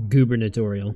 Gubernatorial.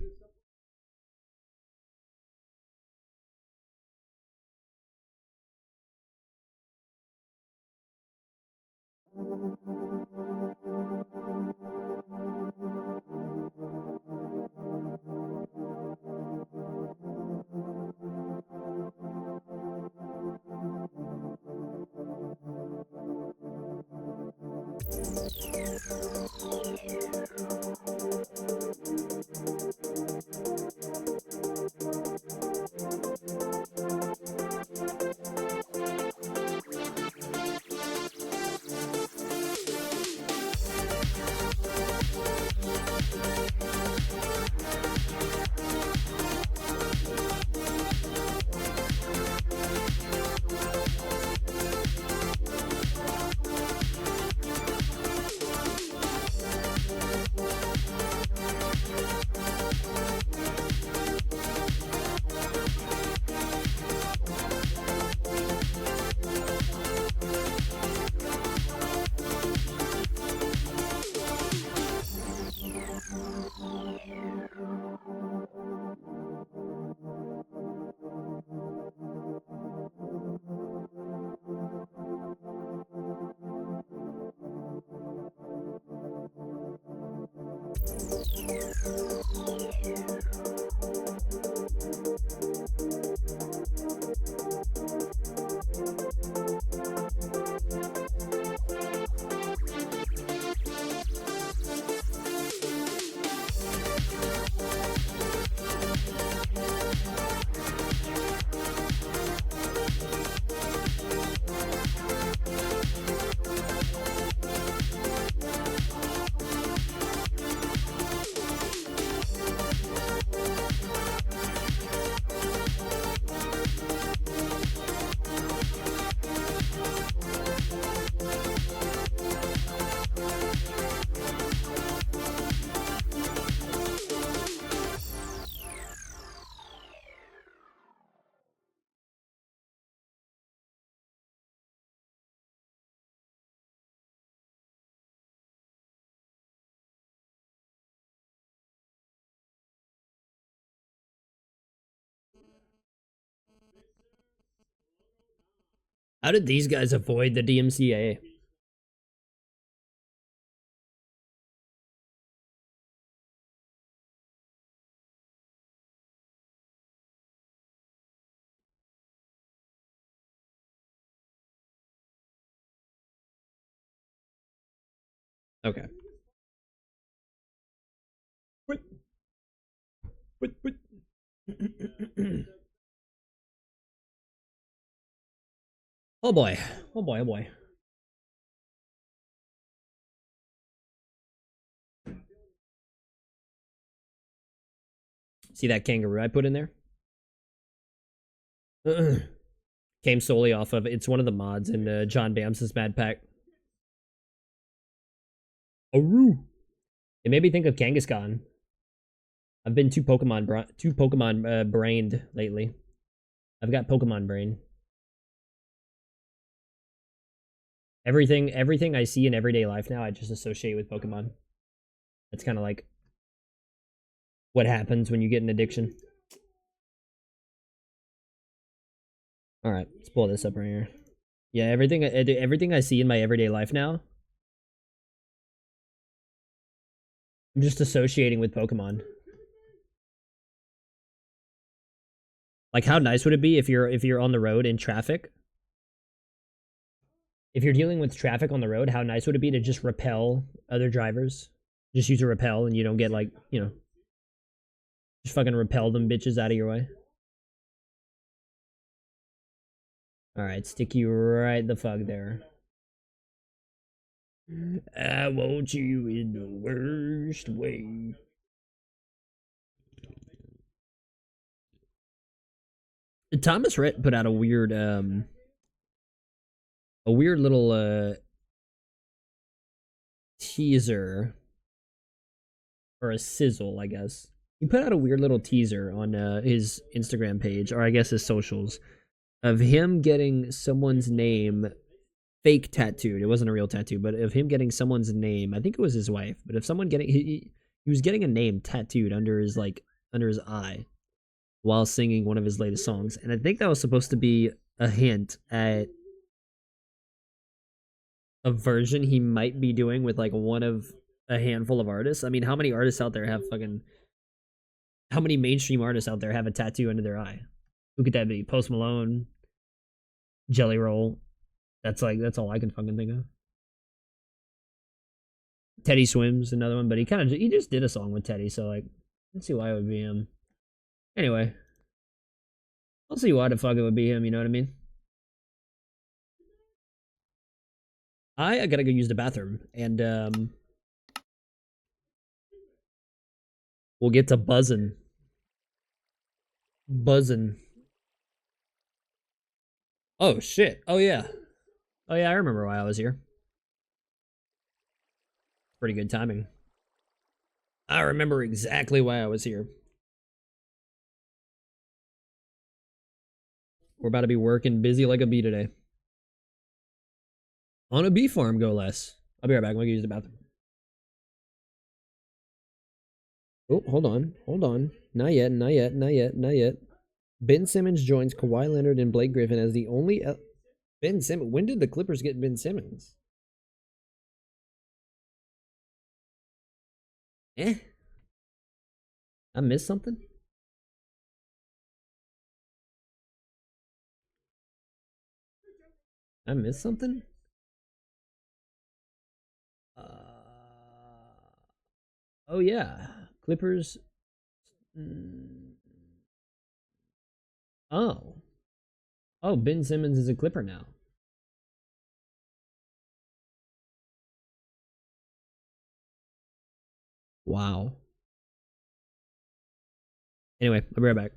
How did these guys avoid the DMCA? Okay. What? What? Oh boy. Oh boy, oh boy. See that kangaroo I put in there? Came solely off of it's one of the mods in John Bams's Mad Pack. Aru. It made me think of Kangaskhan. I've been too Pokemon brained lately. I've got Pokemon brain. Everything I see in everyday life now, I just associate with Pokemon. That's kind of like what happens when you get an addiction. All right, let's pull this up right here. Yeah, everything I see in my everyday life now, I'm just associating with Pokemon. Like, how nice would it be if you're on the road in traffic? If you're dealing with traffic on the road, how nice would it be to just repel other drivers? Just use a repel and you don't get like, you know, just fucking repel them bitches out of your way. Alright, stick you right the fuck there. I want you in the worst way. Thomas Rhett put out a weird little teaser or a sizzle, I guess. He put out a weird little teaser on his Instagram page, or I guess his socials, of him getting someone's name fake tattooed. It wasn't a real tattoo, but of him getting someone's name. I think it was his wife, but if someone getting He was getting a name tattooed under his eye while singing one of his latest songs, and I think that was supposed to be a hint at a version he might be doing with like one of a handful of artists. I mean, how many artists out there have fucking how many mainstream artists out there have a tattoo under their eye? Who could that be? Post Malone, Jelly Roll. That's all I can fucking think of. Teddy Swims, another one, but he just did a song with Teddy, so like, let's see why it would be him. Anyway, I'll see why the fuck it would be him. You know what I mean? I gotta go use the bathroom, and we'll get to buzzing. Oh shit! Oh yeah, I remember why I was here. Pretty good timing. I remember exactly why I was here. We're about to be working busy like a bee today. On a bee farm, go less. I'll be right back. I'm gonna use the bathroom. Oh, hold on. Not yet. Ben Simmons joins Kawhi Leonard and Blake Griffin as the only Ben Simmons. When did the Clippers get Ben Simmons? I missed something. I missed something. Oh yeah, Clippers. Mm, oh, oh, Ben Simmons is a Clipper now. Wow. Anyway, I'll be right back.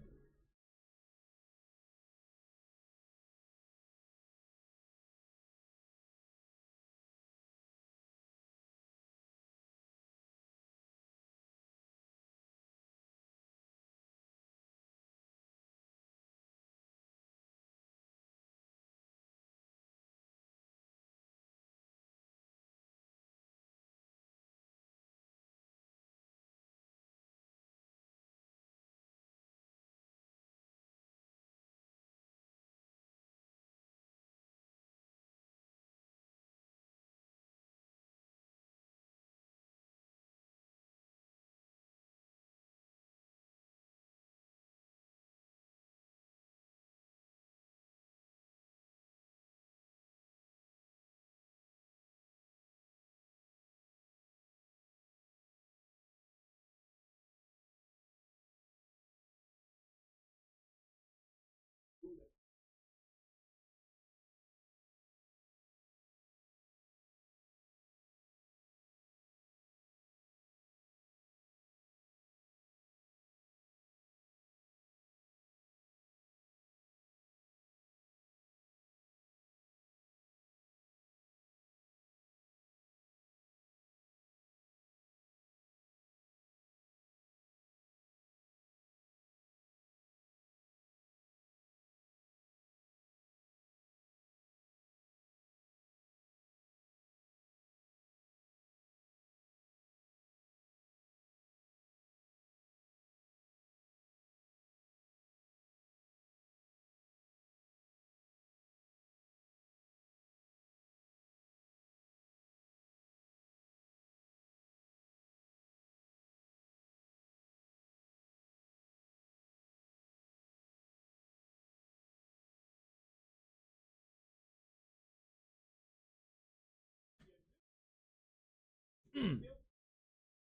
Mm,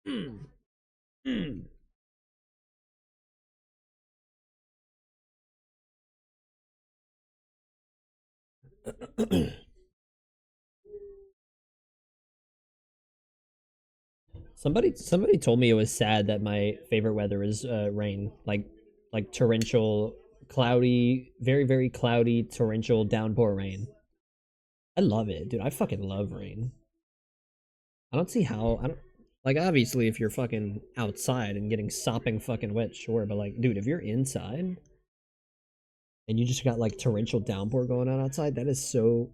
mm, mm. Somebody told me it was sad that my favorite weather is rain, like torrential, cloudy, very cloudy, torrential downpour rain. I love it, dude. I fucking love rain. I don't see how I don't like obviously if you're fucking outside and getting sopping fucking wet, sure, but like, dude, if you're inside and you just got like torrential downpour going on outside, that is so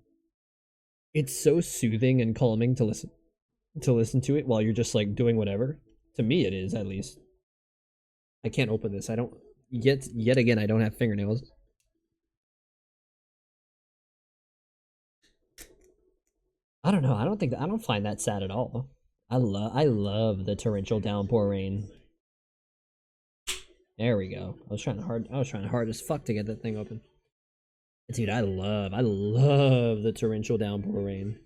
it's so soothing and calming to listen to it while you're just like doing whatever. To me, it is at least. I can't open this. I don't. Yet again, I don't have fingernails. I don't know. I don't think I don't find that sad at all. I love the torrential downpour rain. There we go. I was trying hard as fuck to get that thing open. Dude, I love the torrential downpour rain.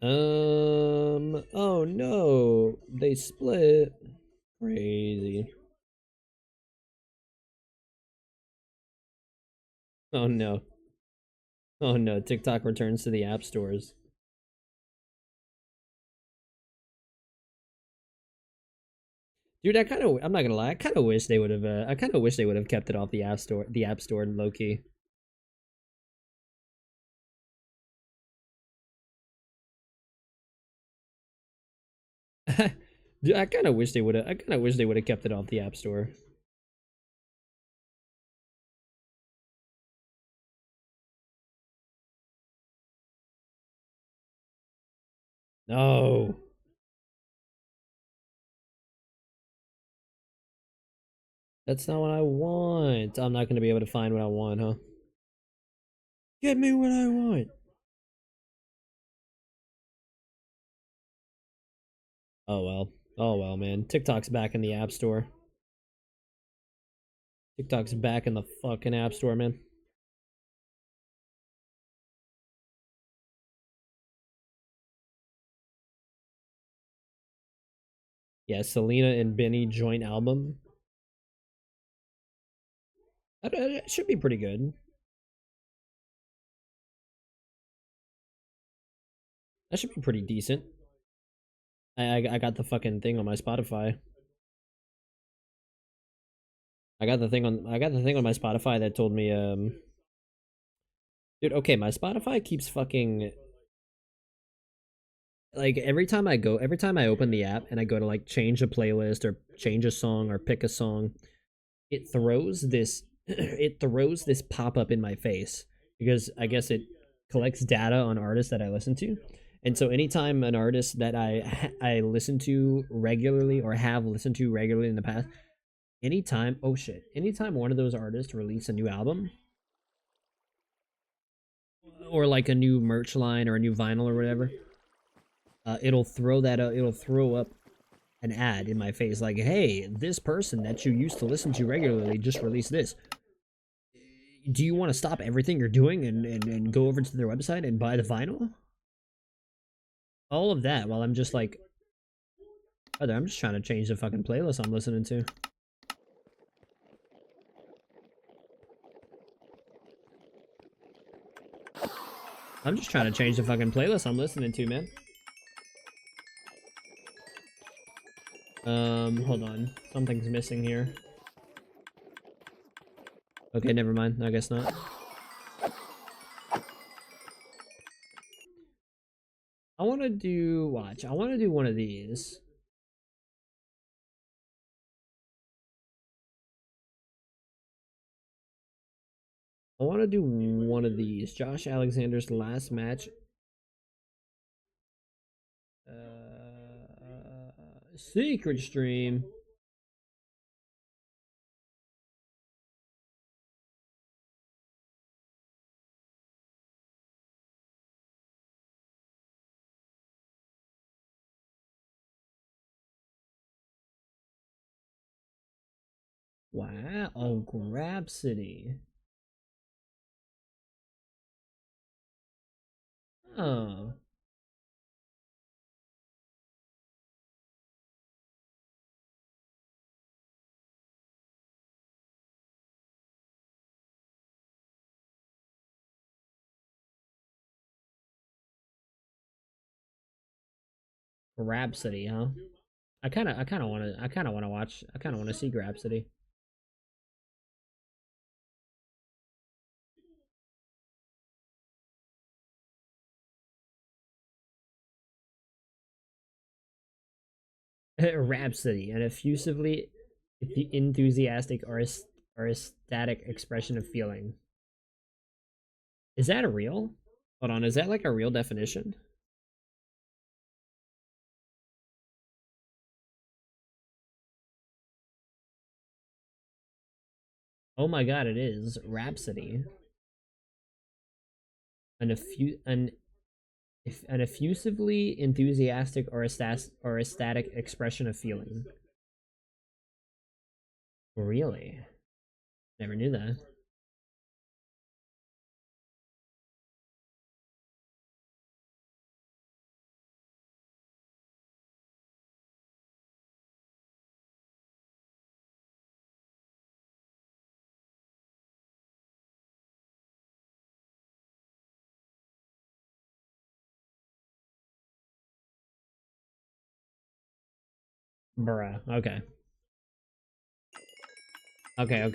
Oh no, they split. Crazy. Oh no. Oh no, TikTok returns to the app stores. Dude, I'm not gonna lie, I kind of wish they would have kept it off the app store in low key. Dude, I kind of wish they would have kept it off the app store. No. That's not what I want. I'm not gonna be able to find what I want, huh? Get me what I want. Oh well. Oh well, man. TikTok's back in the app store. TikTok's back in the fucking app store, man. Yeah, Selena and Benny joint album. That should be pretty good. That should be pretty decent. I got the fucking thing on my Spotify. I got the thing on my Spotify that told me dude, okay, my Spotify keeps fucking like every time I open the app and I go to like change a playlist or change a song or pick a song, it throws this it throws this pop-up in my face because I guess it collects data on artists that I listen to. And so anytime an artist that I listen to regularly or have listened to regularly in the past, anytime one of those artists release a new album or like a new merch line or a new vinyl or whatever, it'll throw up an ad in my face like, hey, this person that you used to listen to regularly just released this. Do you want to stop everything you're doing and go over to their website and buy the vinyl? All of that while I'm just like, brother, I'm just trying to change the fucking playlist I'm listening to. I'm just trying to change the fucking playlist I'm listening to, man. Hold on. Something's missing here. Okay, never mind. I guess not. I want to do, watch, I want to do one of these. I want to do one of these. Josh Alexander's last match. Secret stream. Wow. Oh, Grapsity. Oh. Grapsity, huh? I kinda wanna watch, I kinda wanna see Grapsity. Rhapsody, an effusively enthusiastic or a static expression of feeling. Is that a real? Hold on, is that like a real definition? Oh my god, it is. Rhapsody. An effusively enthusiastic or ecstatic expression of feeling. Really? Never knew that. Bruh. Okay. Okay.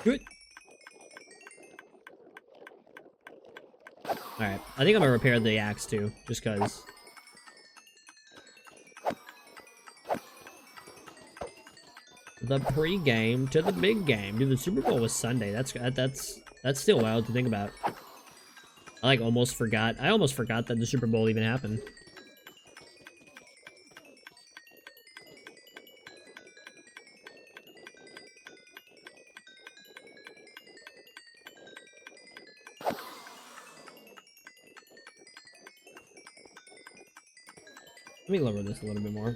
Good. Alright. I think I'm gonna repair the axe too, just cause. The pre-game to the big game. Dude, the Super Bowl was Sunday. That's still wild to think about. I like almost forgot. I almost forgot that the Super Bowl even happened. Let me lower this a little bit more.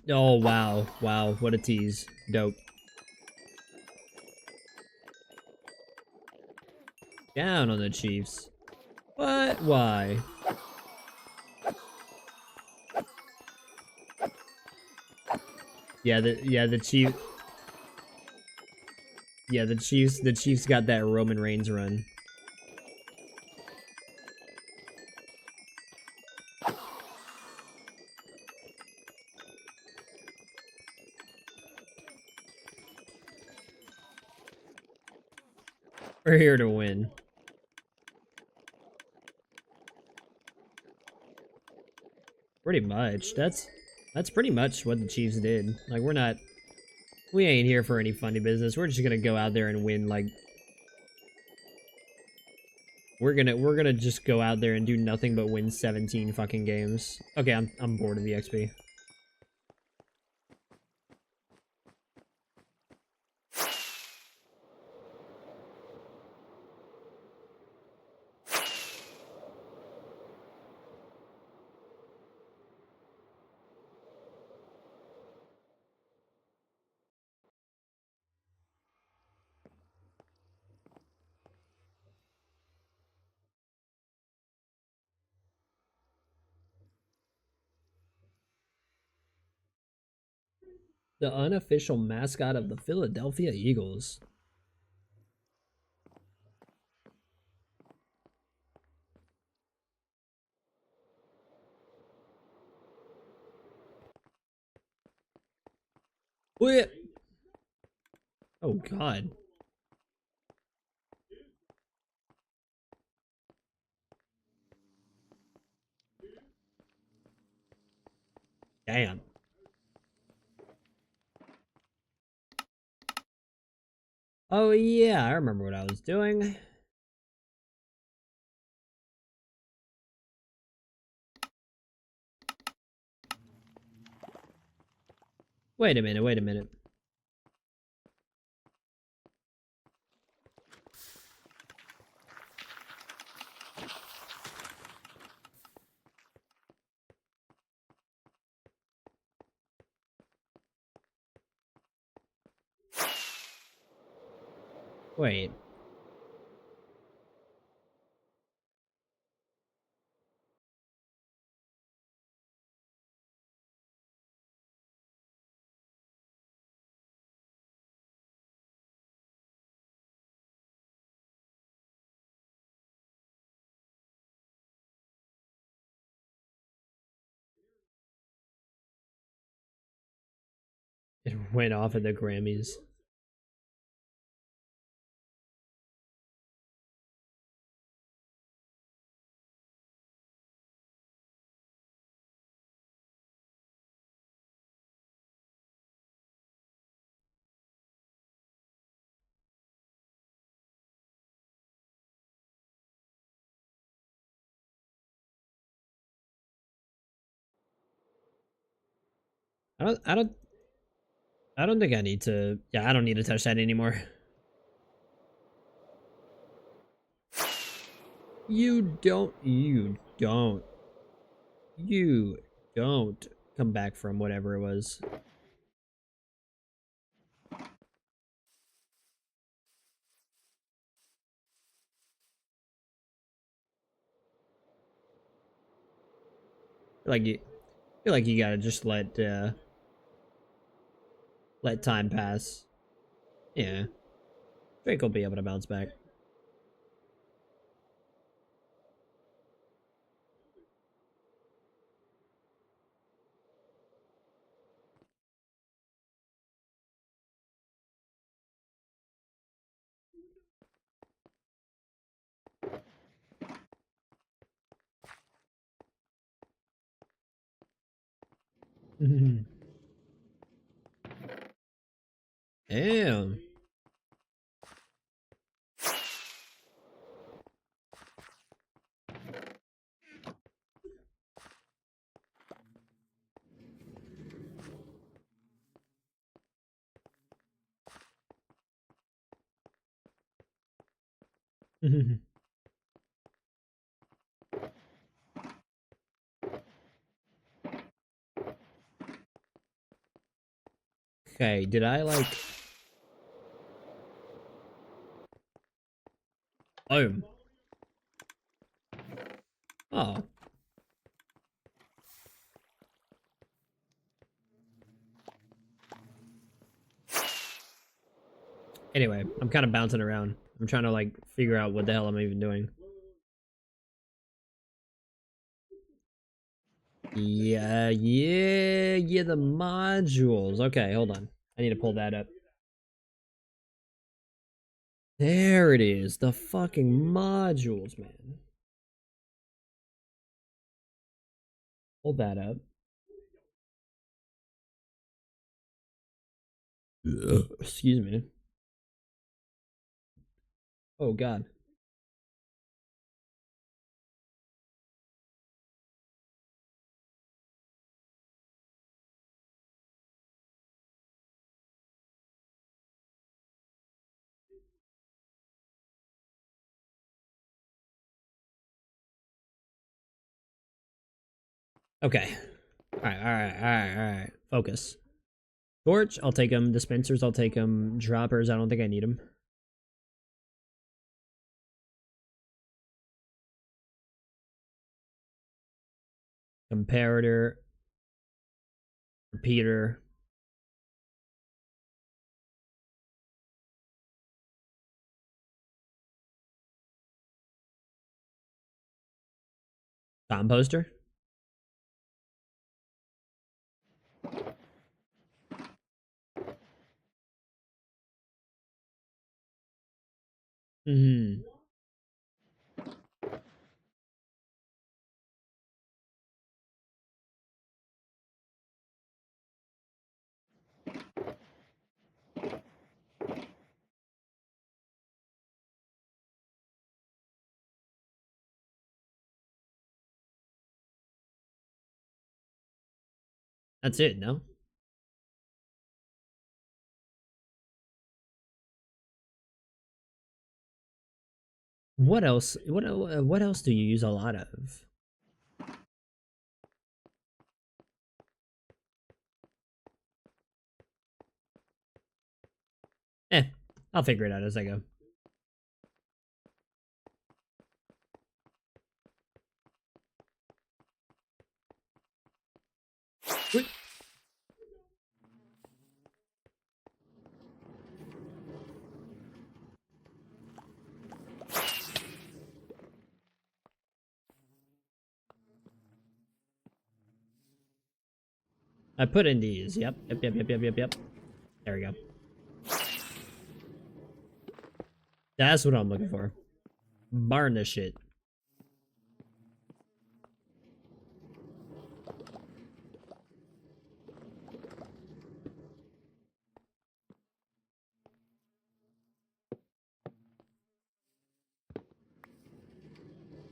Oh, wow. Wow, what a tease. Dope. Down on the Chiefs. What? Why? Yeah, the Chiefs. Yeah, the Chiefs got that Roman Reigns run. We're here to win. Pretty much. That's pretty much what the Chiefs did. Like, we ain't here for any funny business. We're just gonna go out there and win. Like, we're gonna just go out there and do nothing but win 17 fucking games. Okay, I'm bored of the XP. The unofficial mascot of the Philadelphia Eagles. Wait. Oh God. Damn. Oh yeah, I remember what I was doing. Wait a minute, wait a minute. Wait. It went off at the Grammys. I don't I don't I don't think I need to, yeah, I don't need to touch that anymore. You don't come back from whatever it was. Like you feel like you gotta just let time pass. Yeah. Drake will be able to bounce back. Damn. Okay, did I like boom. Oh. Anyway, I'm kind of bouncing around. I'm trying to like figure out what the hell I'm even doing. Yeah, the modules. Okay, hold on. I need to pull that up. There it is. The fucking modules, man. Hold that up. Ugh. Excuse me. Oh god. Okay. Alright. Focus. Torch, I'll take them. Dispensers, I'll take them. Droppers, I don't think I need them. Comparator. Repeater. Composter. Hmm. That's it, no? What else? What else do you use a lot of? Eh, I'll figure it out as I go. Wait. I put in these. Yep. Yep. There we go. That's what I'm looking for. Barn this shit.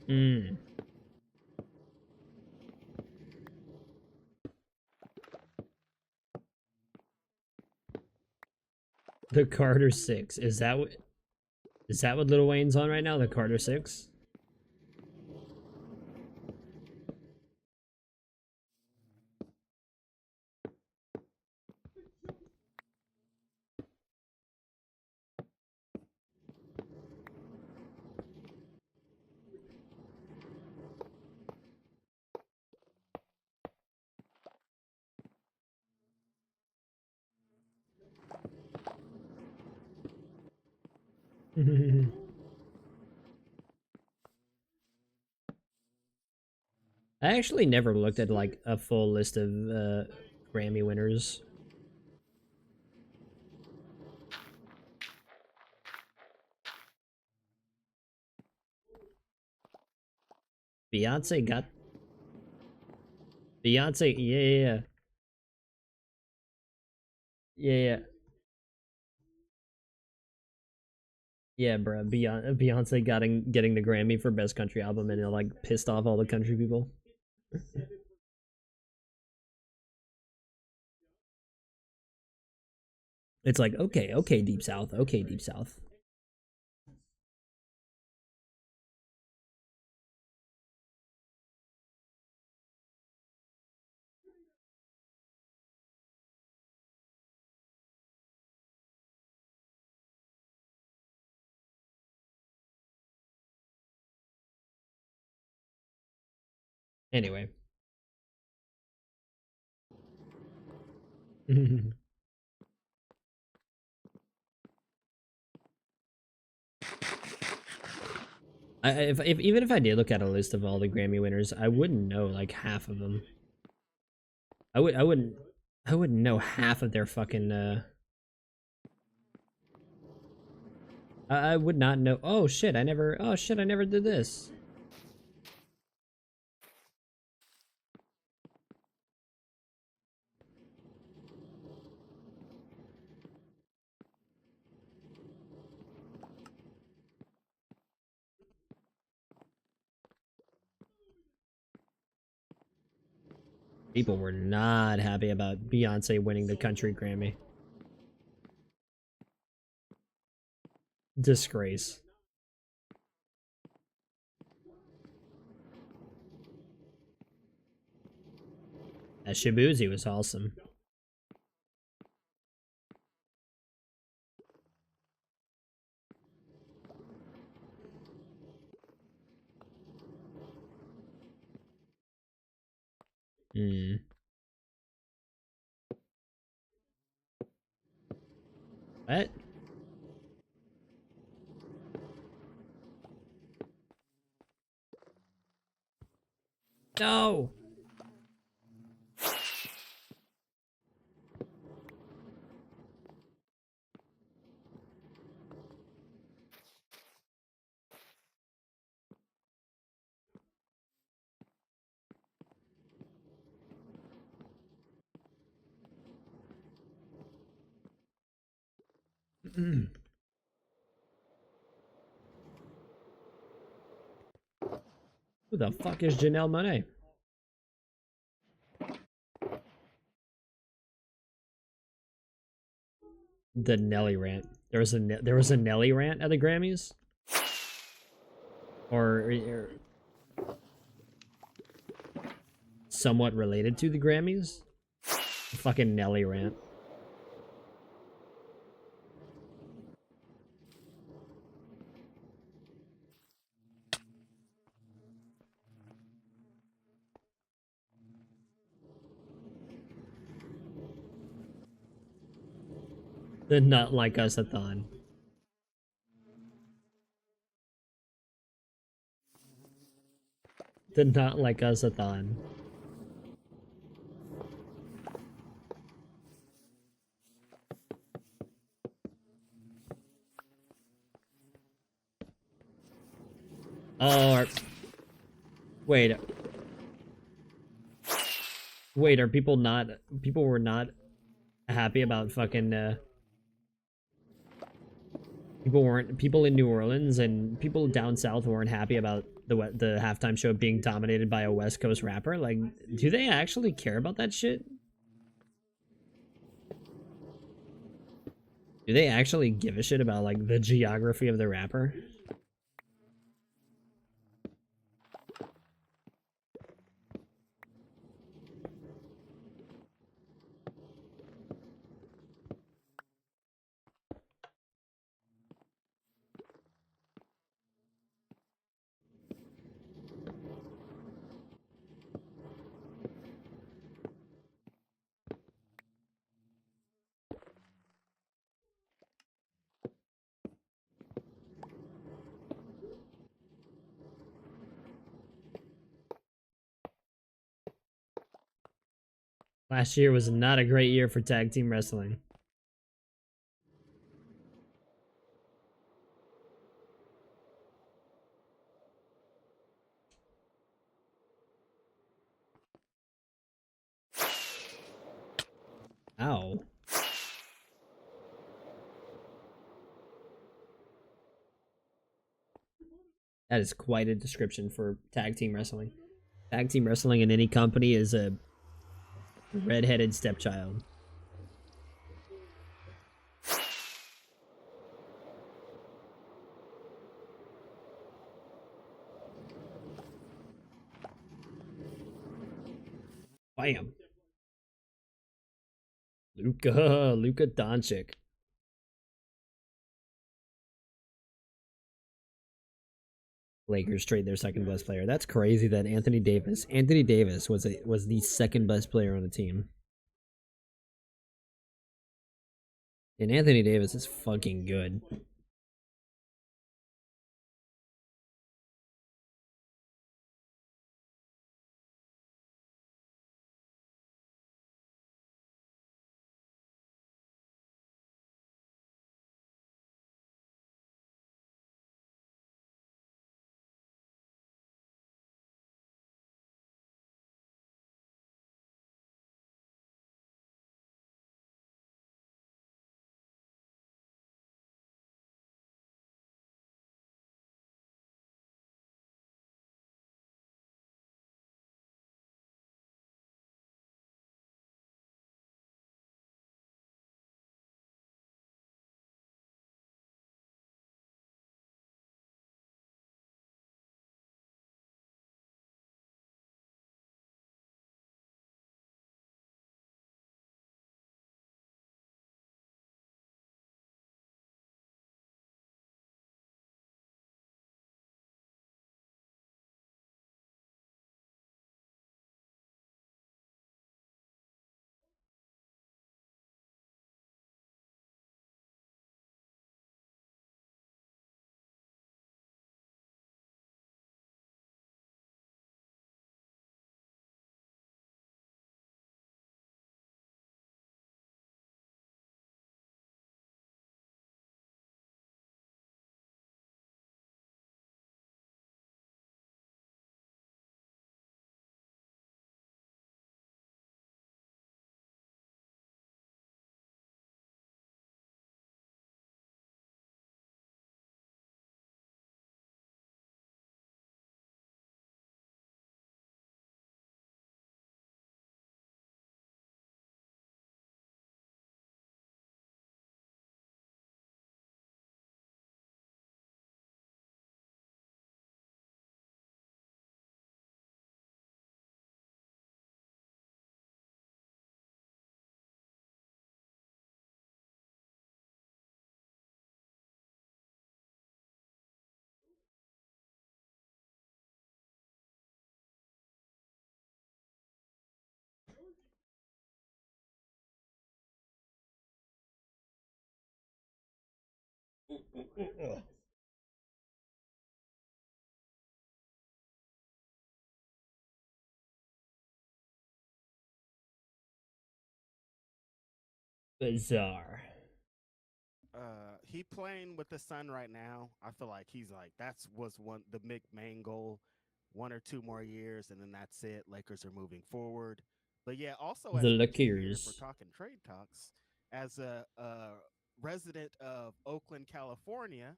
Hmm. The Carter 6. Is that what Lil Wayne's on right now? The Carter 6? I actually never looked at like a full list of Grammy winners. Beyonce got Beyonce, yeah. Yeah, bro. Beyonce getting the Grammy for Best Country Album, and it like pissed off all the country people. It's like, okay, Deep South, okay, Deep South. Anyway. if even if I did look at a list of all the Grammy winners, I wouldn't know like half of them. I wouldn't know half of their fucking I would not know. Oh shit, I never did this. People were not happy about Beyonce winning the country Grammy. Disgrace. That Shibuzi was awesome. Hmm. What? No! Who the fuck is Janelle Monáe? The Nelly rant. There was a Nelly rant at the Grammys, or somewhat related to the Grammys. Fucking Nelly rant. The Not Like Us-a-thon. The Not Like Us-a-thon. Oh, wait. Wait, are people not... People were not happy about fucking, people weren't... People in New Orleans and people down south weren't happy about the halftime show being dominated by a West Coast rapper? Like, do they actually care about that shit? Do they actually give a shit about, like, the geography of the rapper? Last year was not a great year for tag team wrestling. Ow. That is quite a description for tag team wrestling. Tag team wrestling in any company is a redheaded stepchild. Bam. Luka Doncic. Lakers trade their second best player. That's crazy that Anthony Davis was the second best player on the team. And Anthony Davis is fucking good. Bizarre. he playing with the Sun right now. I feel like he's like was one the main goal, 1 or 2 more years, and then that's it. Lakers are moving forward. But yeah, also The as mentioned here, if we're Lakers. talking trade talks, as a resident of Oakland, California,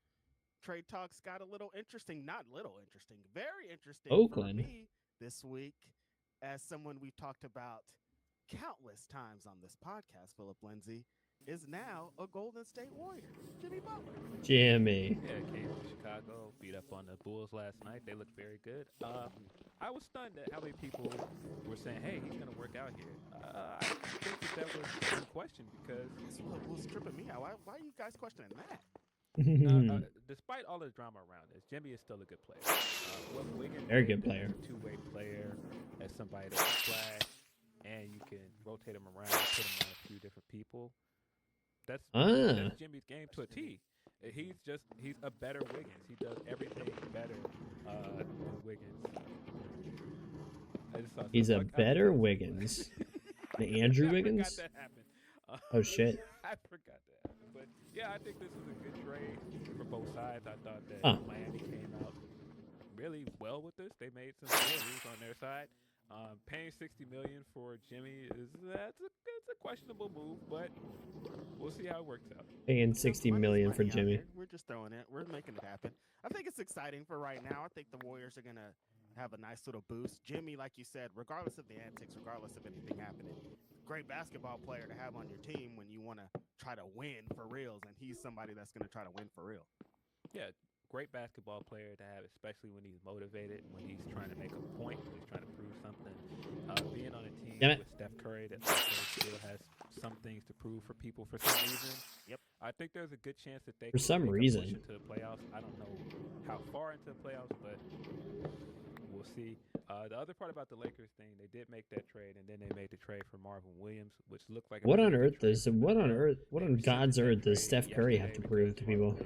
trade talks got a little interesting. Not little interesting, very interesting for Oakland. me this week, as someone we've talked about countless times on this podcast. Philip Lindsay is now a Golden State Warrior. Jimmy Butler. Jimmy. Yeah, came to Chicago, beat up on the Bulls last night. They looked very good. I was stunned at how many people were saying, "Hey, he's going to work out here." I think that was in question because That's what was tripping me out. Why are you guys questioning that? despite all the drama around this, Jimmy is still a good player. What Wiggins Very gave good them as player. a two-way player, as somebody that can splash, and you can rotate him around and put him on a few different people. That's Ah. Jimmy's game to a T. He's a better Wiggins. He does everything better than Wiggins. I just saw He's a something. better Wiggins. The Andrew Wiggins? I forgot that happened. Oh, shit. I forgot that happened. But yeah, I think this is a good trade for both sides. I thought that Miami came out really well with this. They made some good moves on their side. Paying $60 million for Jimmy it's a questionable move, but we'll see how it works out. Paying $60 million for Jimmy. We're just throwing it. We're making it happen. I think it's exciting for right now. I think the Warriors are gonna have a nice little boost. Jimmy, like you said, regardless of the antics, regardless of anything happening, great basketball player to have on your team when you want to try to win for reals, and he's somebody that's going to try to win for real. Yeah, great basketball player to have, especially when he's motivated, when he's trying to make a point, when he's trying to prove something. Being on a team with Steph Curry that also still has some things to prove for people for some reason. Yep. I think there's a good chance that they for some reason push into the playoffs. I don't know how far into the playoffs, but we'll see. The other part about the Lakers thing, they did make that trade, and then they made the trade for Marvin Williams, which looked like what on God's earth does Steph Curry have to prove to people?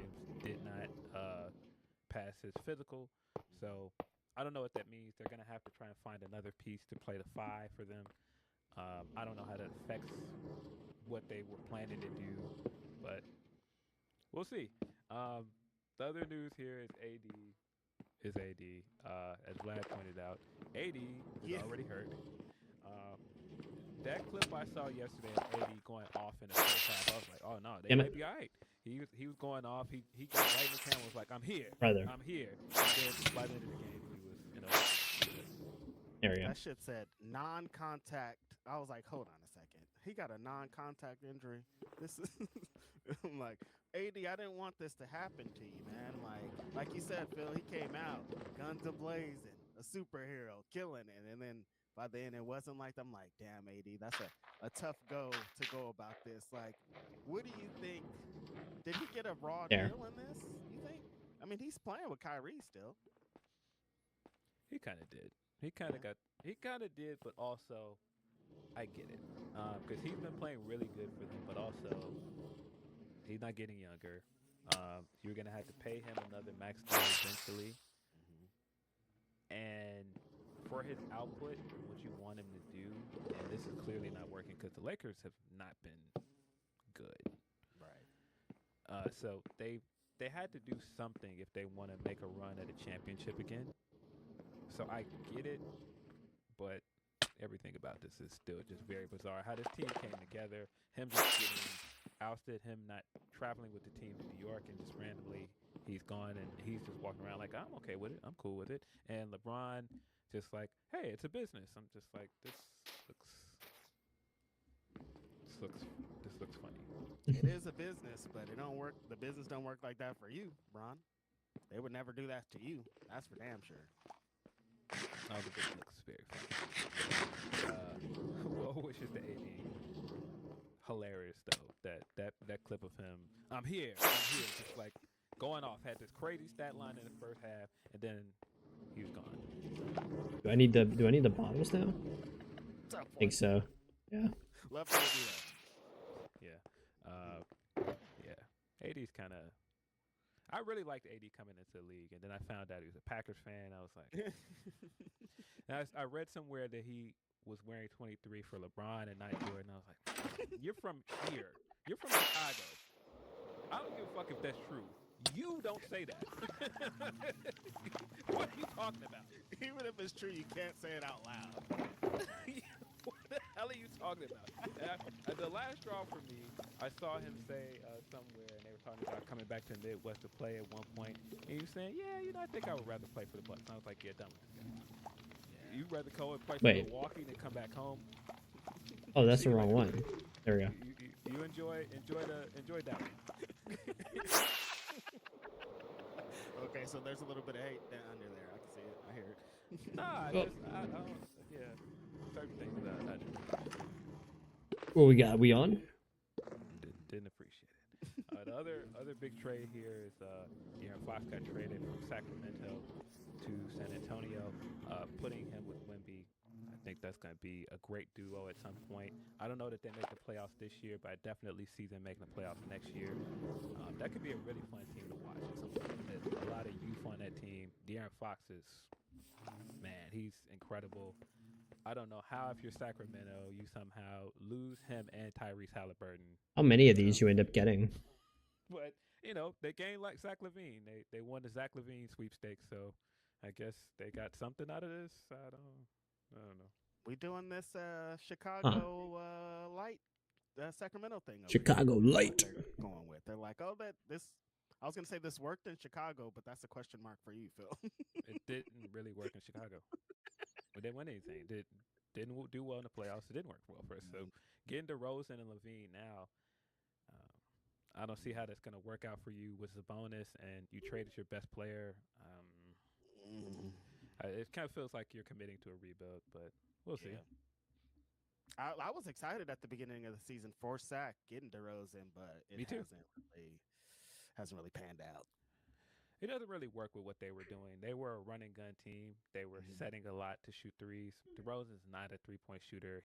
Did not pass his physical, so I don't know what that means. They're gonna have to try and find another piece to play the five for them. I don't know how that affects what they were planning to do, but we'll see. The other news here is AD. As Vlad pointed out, AD is already hurt. That clip I saw yesterday of AD going off in the first half, I was like, oh no, they might be all right. He was going off. He got right in the camera, was like, I'm here. I'm here. And then by the end of the game, he was, That shit said non-contact. I was like, hold on a second. He got a non-contact injury. This is I'm like, AD, I didn't want this to happen to you, man. Like you said, Phil, he came out, guns a-blazing, a superhero, killing it. And then by the end, it wasn't like that. I'm like, damn, AD, that's a tough go to go about this. Like, what do you think? Did he get a raw deal in this, you think? I mean, he's playing with Kyrie still. He kind of did. He kind of did, but also, I get it. Because he's been playing really good for them, but also, he's not getting younger. You're going to have to pay him another max deal eventually. And for his output, what you want him to do, and this is clearly not working because the Lakers have not been good. Right. So they had to do something if they want to make a run at a championship again. So I get it, but everything about this is still just very bizarre. How this team came together, him just getting ousted, him not traveling with the team to New York, and just randomly he's gone and he's just walking around like, I'm okay with it, I'm cool with it. And LeBron just like, hey, it's a business. I'm just like, this looks funny. It is a business, but it don't work. The business don't work like that for you, Bron. They would never do that to you. That's for damn sure. Oh, but this looks very funny. Well wishes to AD. Hilarious though. That clip of him. I'm here. Just like going off. Had this crazy stat line in the first half, and then he was gone. Do I need the bottles now? I think so. Yeah. Love to do that. Yeah. AD's kind of. I really liked AD coming into the league, and then I found out he was a Packers fan. I was like, I read somewhere that he was wearing 23 for LeBron and not Jordan. I was like, you're from here. You're from Chicago. I don't give a fuck if that's true. You don't say that. What are you talking about? Even if it's true, you can't say it out loud. What the hell are you talking about? The last straw for me, I saw him say somewhere, and they were talking about coming back to the Midwest to play at one point, and he was saying, "Yeah, I think I would rather play for the Bucks." And I was like, "Yeah, done with this guy. Yeah. You'd rather go and play for Wait. Milwaukee than come back home." Oh, that's the See you wrong later. one. There we go. You enjoy that one. Okay, so there's a little bit of hate down under there. I can see it. I hear it. Nah, Well, I don't. Yeah, certain things that I just what we got? We on? didn't appreciate it. The other big trade here is De'Aaron Fox got traded from Sacramento to San Antonio, putting him with Wemby. I think that's going to be a great duo at some point. I don't know that they make the playoffs this year, but I definitely see them making the playoffs next year. That could be a really fun team to watch at some point. There's a lot of youth on that team. De'Aaron Fox is, man, he's incredible. I don't know how if you're Sacramento, you somehow lose him and Tyrese Halliburton. How many of these you end up getting? But they gained like Zach LaVine. They won the Zach LaVine sweepstakes, so I guess they got something out of this. I don't know. We doing this Huh. Chicago light Sacramento thing. Chicago Light. They're going with. They're like, oh, that this. I was gonna say this worked in Chicago, but that's a question mark for you, Phil. It didn't really work in Chicago. We didn't win anything. Didn't do well in the playoffs. It didn't work well for us. So getting DeRozan and LaVine now, I don't see how that's going to work out for you with Sabonis, and you traded your best player. It kind of feels like you're committing to a rebuild, but we'll see. I was excited at the beginning of the season for Sac getting DeRozan, but it hasn't really panned out. It doesn't really work with what they were doing. They were a running gun team. They were setting a lot to shoot threes. DeRozan's not a 3-point shooter.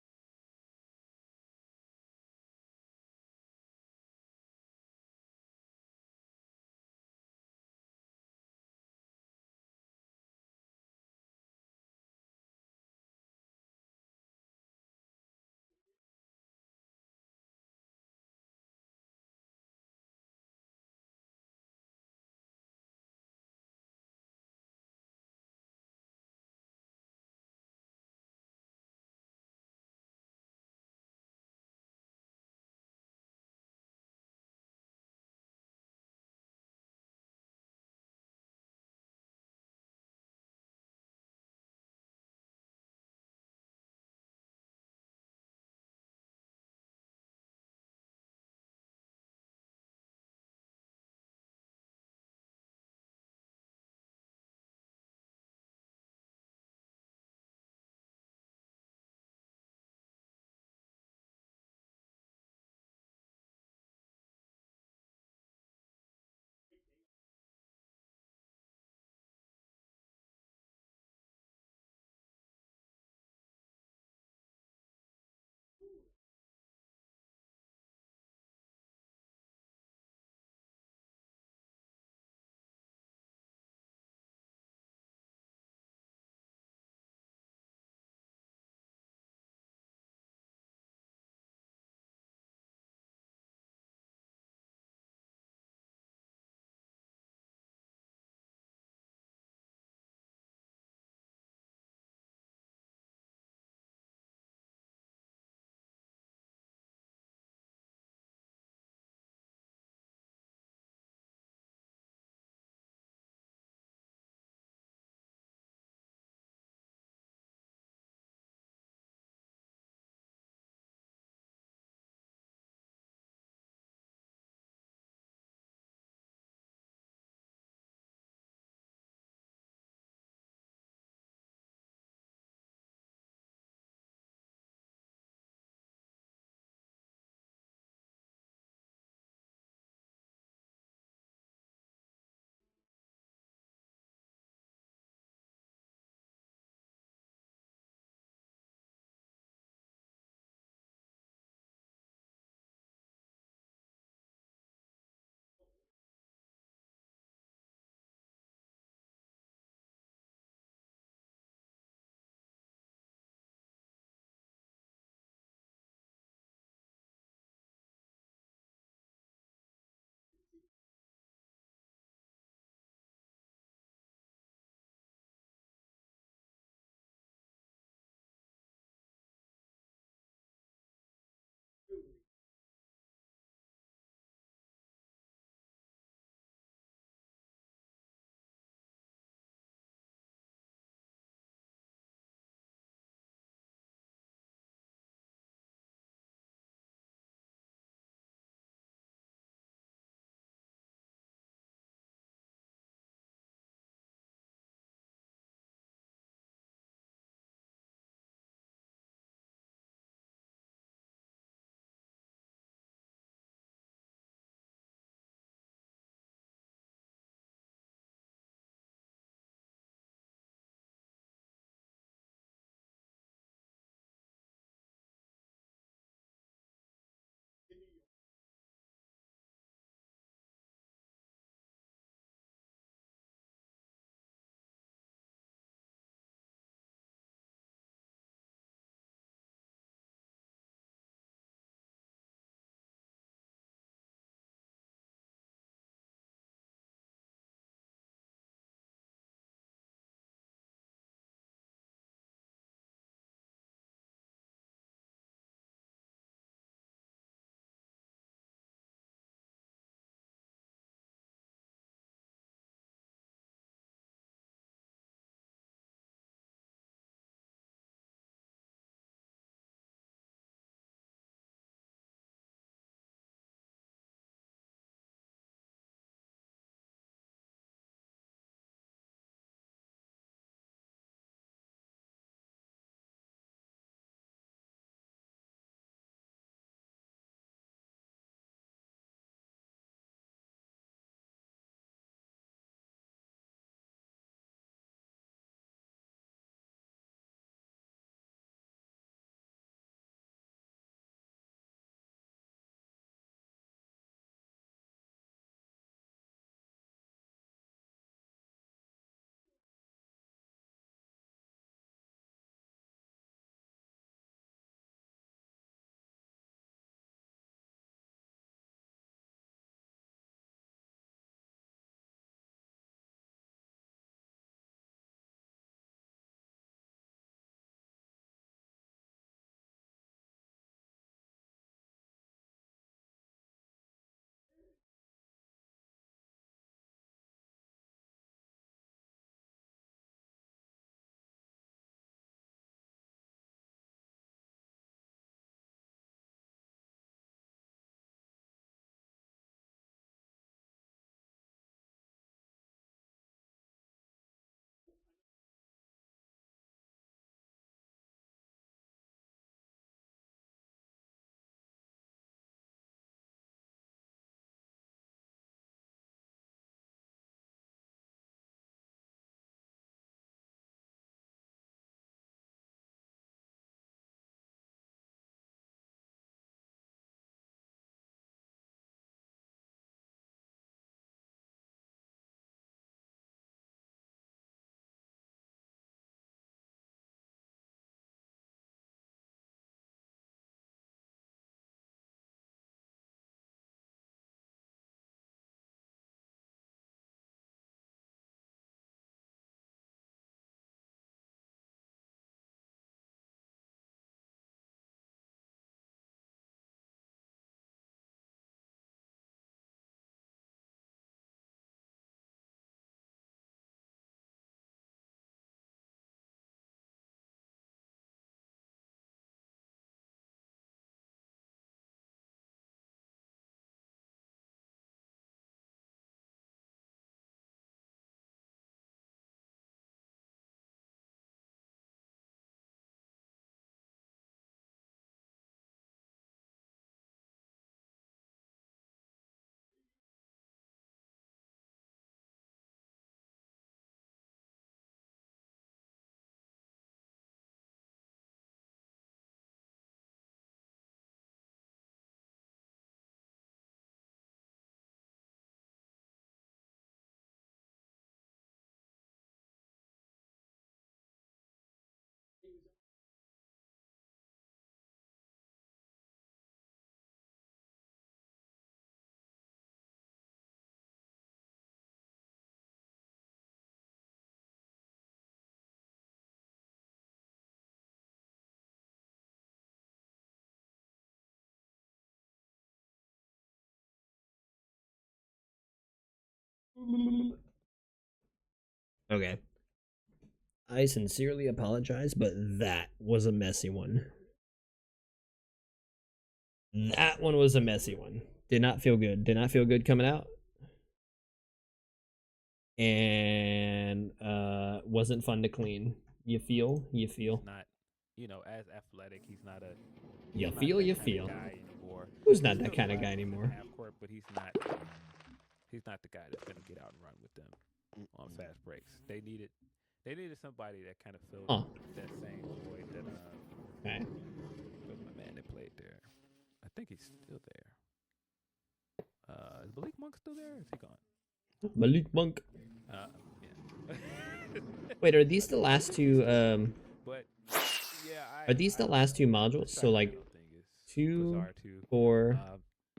Okay. I sincerely apologize, but that was a messy one. That one was a messy one. Did not feel good. Did not feel good coming out. And wasn't fun to clean. You feel? You feel? Not, you know, as athletic. He's not a. You He's not feel? that You kind of feel? guy anymore. Who's He not that still kind of guy flashes in the anymore? half court, but he's not. He's not the guy that's gonna get out and run with them on fast breaks. They needed. They needed somebody that kind of filled that same void that. Okay. Where's my man that played there? I think he's still there. Is Malik Monk still there? Or is he gone? Malik Monk. Yeah. Wait, are these the last two? But yeah, Are these the last two modules? So like 2, 4,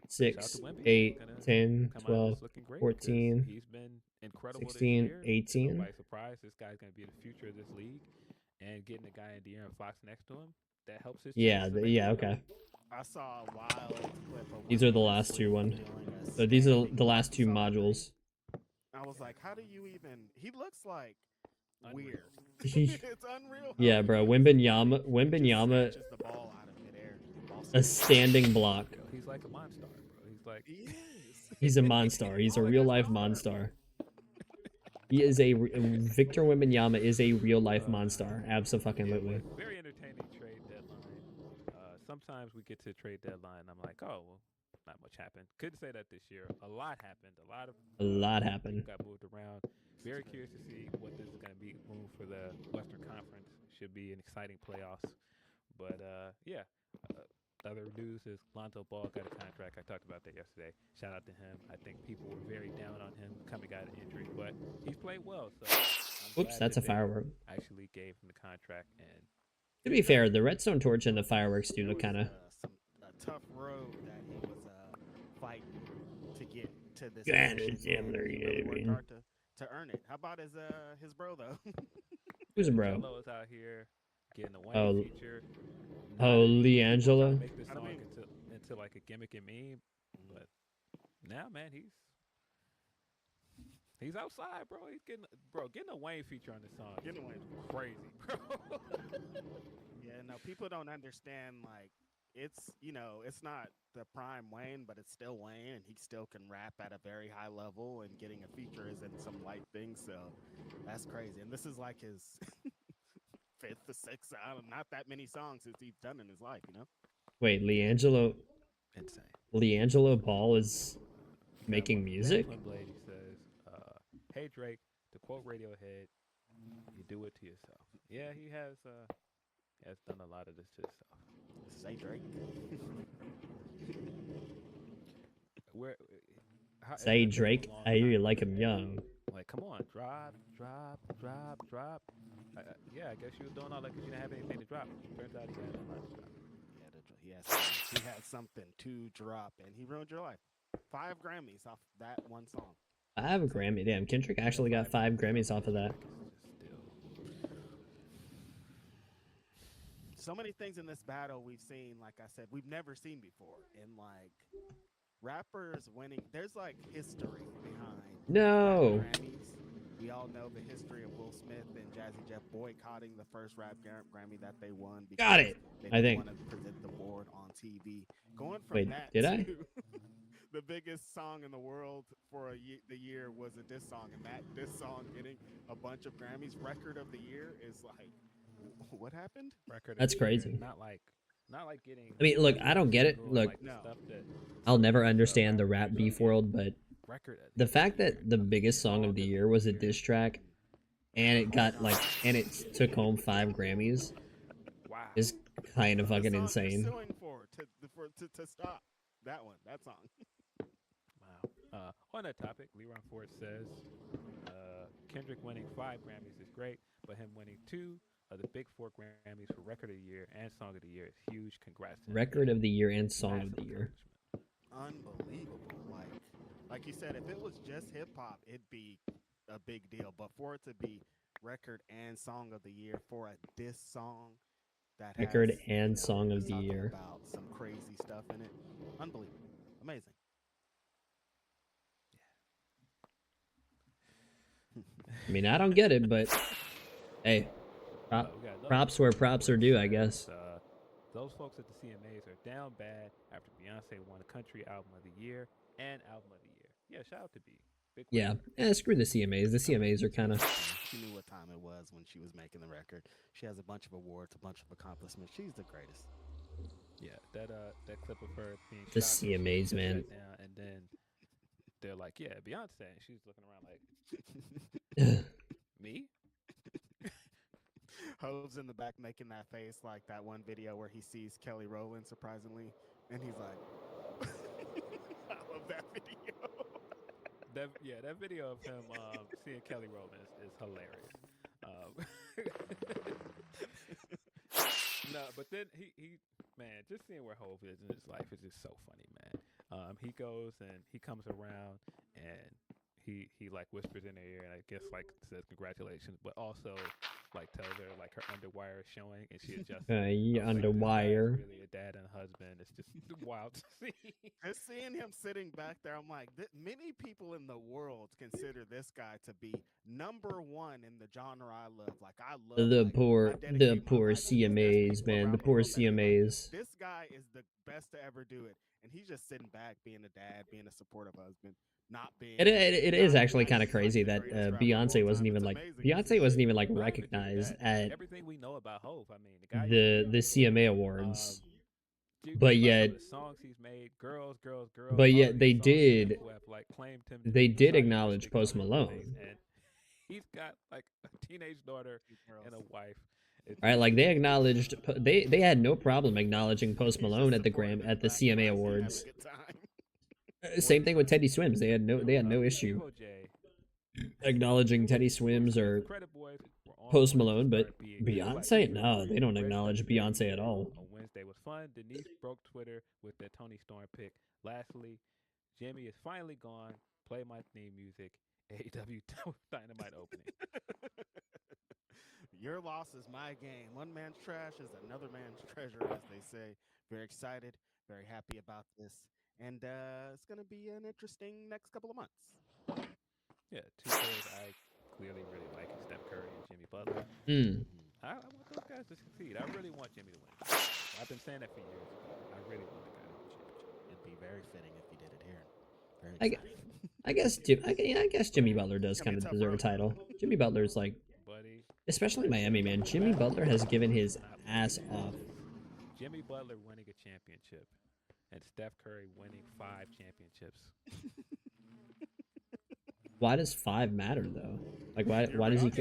6, 8, 10, 12, 14, He's been incredible 16, this year. 18. Nobody's surprised this guy's going to be the future of this league, and getting a guy in De'Aaron Fox next to him that helps his. Yeah, yeah, okay. I saw a wild clip of These are the last two one. So these are the last two modules. I was like, how do you even? He looks like weird. It's unreal. Yeah, bro. Wembanyama, Snatches the ball out of midair. a standing block. He's like a monster, bro. He's like. He is. He's a monster. He's a real life monster. He is a Victor Wembanyama is a real life monster. Absolutely. Very entertaining trade deadline. Sometimes we get to the trade deadline, and I'm like, oh well, not much happened. Couldn't say that this year. A lot happened. A lot happened. Got moved around. Very curious to see what this is going to be. Move for the Western Conference. Should be an exciting playoffs. But yeah. Other news is Lonzo Ball got a contract. I talked about that yesterday. Shout out to him. I think people were very down on him coming out of injury, but he's played well. So Oops, that's a firework. Actually gave him the contract. And to be fair, the redstone torch and the fireworks do look kind of a tough road that he was fighting to get to this. Yeah, really worked hard to earn it. How about his bro though? Who's a bro? Jello is out here getting a Wayne feature. LiAngelo. Make this song into like a gimmick and meme, but now, man, he's outside, bro. He's getting a Wayne feature on this song. Getting a Wayne, crazy, bro. Yeah, no, people don't understand. Like, it's it's not the prime Wayne, but it's still Wayne, and he still can rap at a very high level. And getting a feature isn't some light thing, so that's crazy. And this is like his. 5th or 6th, not that many songs since he's done in his life, Wait, LiAngelo. Insane. LiAngelo Ball is making music. Lady says, "Hey Drake, to quote Radiohead, you do it to yourself." Yeah, he has done a lot of this to himself. Say Drake. Say Drake. I hear you like him young. Like, come on, drop. Yeah, I guess you was doing all that because you didn't have anything to drop. Turns out he had a lot to drop. He had something to drop, and he ruined your life. 5 Grammys off that one song. 5 Grammy. Damn, Kendrick actually got 5 Grammys off of that. So many things in this battle we've seen, like I said, we've never seen before. And like rappers winning, there's like history behind Grammys. We all know the history of Will Smith and Jazzy Jeff boycotting the first rap Grammy that they won because got it. They didn't want to present the award on TV. Going from that to the biggest song in the world for the year was a diss song, and this song getting a bunch of Grammys. Record of the year is like, what happened? That's crazy. Not like getting. I mean, look, I don't get it. Look, I'll never understand the rap beef world, but the fact that the biggest song of the year was a diss track, and it took home 5 Grammys, is kind of fucking insane. Suing to stop that song. Wow. On that topic, Leron Ford says Kendrick winning 5 Grammys is great, but him winning 2 of the big 4 Grammys for Record of the Year and Song of the Year is huge. Congrats. Record of the Year and Song of the Year. Unbelievable. Like you said, if it was just hip hop, it'd be a big deal. But for it to be Record and Song of the Year for a diss song that Record has, and Song of the Year about some crazy stuff in it, unbelievable, amazing. I mean, I don't get it, but hey, props where props are due, I guess. Those folks at the CMAs are down bad after Beyonce won a Country Album of the Year and Album of the Year. Yeah, shout out to B. Big Yeah, screw the CMAs. The CMAs are kind of. She knew what time it was when she was making the record. She has a bunch of awards, a bunch of accomplishments. She's the greatest. Yeah, that clip of her being The shocked CMAs, man. down, and then they're like, "Yeah, Beyonce," and she's looking around like, "Me?" Hove's in the back making that face like that one video where he sees Kelly Rowland surprisingly, and he's like, "I love that video." That video of him seeing Kelly Rowland is hilarious. No, but then he man, just seeing where Hove is in his life is just so funny, man. He goes and he comes around and he like whispers in her ear and I guess like says congratulations, but also like tells her like her underwire is showing and she adjusts. Underwire. Really a dad and a husband. It's just wild to see. Just seeing him sitting back there, I'm like, many people in the world consider this guy to be number one in the genre I love. Like I love The poor CMAs, man. The poor CMAs. This guy is the best to ever do it, and he's just sitting back, being a dad, being a supportive husband. Not being it is actually kind of crazy that Beyonce wasn't even like recognized at everything we know about Hove. I mean, the CMA Awards, but yet the songs he's made, girls, but yet they did claimed him. They did acknowledge Post Malone, and he's got like a teenage daughter and a wife. Right, like they acknowledged they had no problem acknowledging Post Malone at the CMA Awards. Same thing with Teddy Swims. They had no issue acknowledging Teddy Swims or Post Malone, but Beyonce, no, they don't acknowledge Beyonce at all. On Wednesday was fun. Denise broke Twitter with the Tony Storm pick. Lastly, Jimmy is finally gone. Play my theme music. AEW Dynamite opening. Your loss is my gain. One man's trash is another man's treasure, as they say. Very excited, very happy about this. And it's going to be an interesting next couple of months. Yeah, two players I clearly really like is Steph Curry and Jimmy Butler. I want those guys to succeed. I really want Jimmy to win. I've been saying that for years. I really want the guy to win championship. It'd be very fitting if he did it here. Very I guess Jimmy Butler does kind of deserve a title. Jimmy Butler's like, especially Miami, man. Jimmy Butler has given his ass off. Jimmy Butler winning a championship. And Steph Curry winning 5 championships. Why does 5 matter though? Like why does he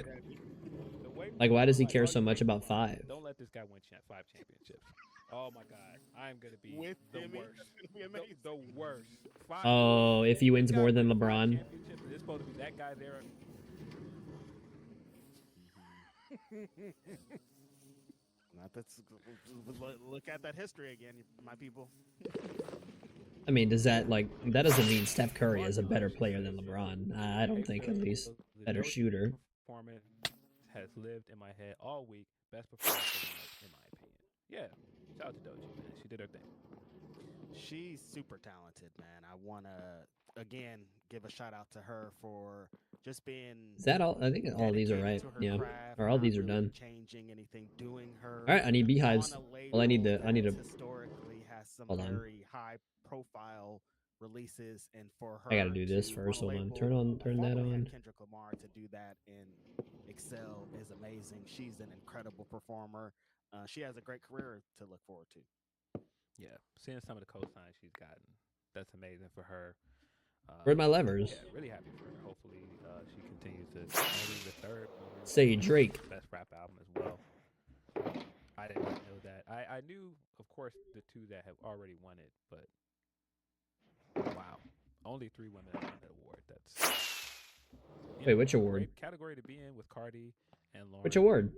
why does he care so much about 5? Don't let this guy win 5 championships. Oh my God, I'm gonna be with the Jimmy, worst. The worst. 5 oh, if he wins more than LeBron. It's supposed to be that guy there. Look at that history again, my people. I mean, that doesn't mean Steph Curry is a better player than LeBron. I don't think, at least. Better shooter. Performance has lived in my head all week. Best performance of the night, in my opinion. Yeah, shout out to Doji, man. She did her thing. She's super talented, man. I want to, again, give a shout out to her for just being... Is that all? I think all these are right. Yeah. Or all these are done. Changing anything, doing her... Alright, I need beehives. Well, I need to... Historically has some very high profile releases, and for her... I gotta do this first. Hold on. Turn that on. Kendrick Lamar to do that and excel is amazing. She's an incredible performer. She has a great career to look forward to. Yeah, seeing some of the cosigns she's gotten, that's amazing for her. Where'd my levers? Yeah, really happy for her. Hopefully, she continues to maybe the third. Say Drake. Best rap album as well. I didn't know that. I knew, of course, the 2 that have already won it, but wow, only 3 women have won that award. That's wait, which award? Great category to be in with Cardi and Lauren. Which award?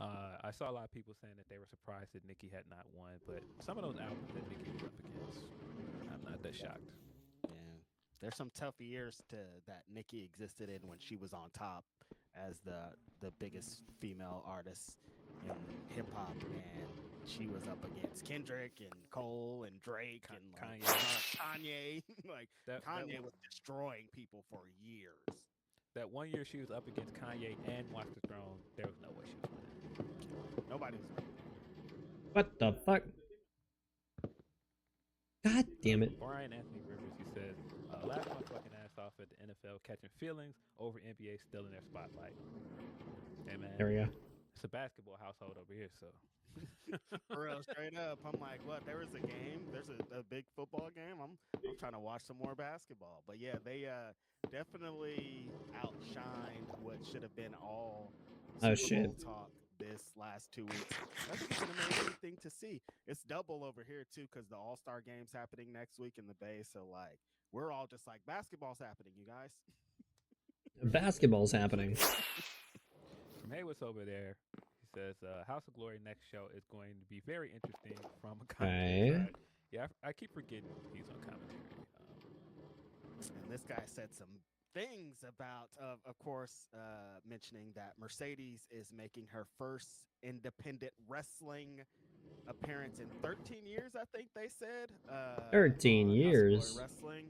I saw a lot of people saying that they were surprised that Nicki had not won, but some of those albums that Nicki was up against, I'm not that shocked. Yeah, there's some tough years that Nicki existed in when she was on top as the biggest female artist in hip hop, and she was up against Kendrick and Cole and Drake and Kanye. Like Kanye was destroying people for years. that 1 year she was up against Kanye and Watch the Throne, there was no way she was winning. Nobody was. What the fuck? God damn it. Brian Anthony Rivers, he says, laugh my fucking ass off at the NFL catching feelings over NBA still in their spotlight. Hey, man. There we go. It's a basketball household over here, so. For real, straight up. I'm like, what? There was a game. There's a big football game. I'm trying to watch some more basketball. But yeah, they definitely outshined what should have been all Super Bowl talk this last 2 weeks. I think it's an amazing thing to see. It's double over here too, because the All-Star game's happening next week in the Bay. So like, we're all just like, basketball's happening, you guys. Basketball's happening. From Haywood's over there, he says, House of Glory next show is going to be very interesting from a commentary side. Yeah, I keep forgetting he's on commentary. And this guy said some things about, of course, mentioning that Mercedes is making her first independent wrestling appearance in 13 years, I think they said. 13 years. Wrestling.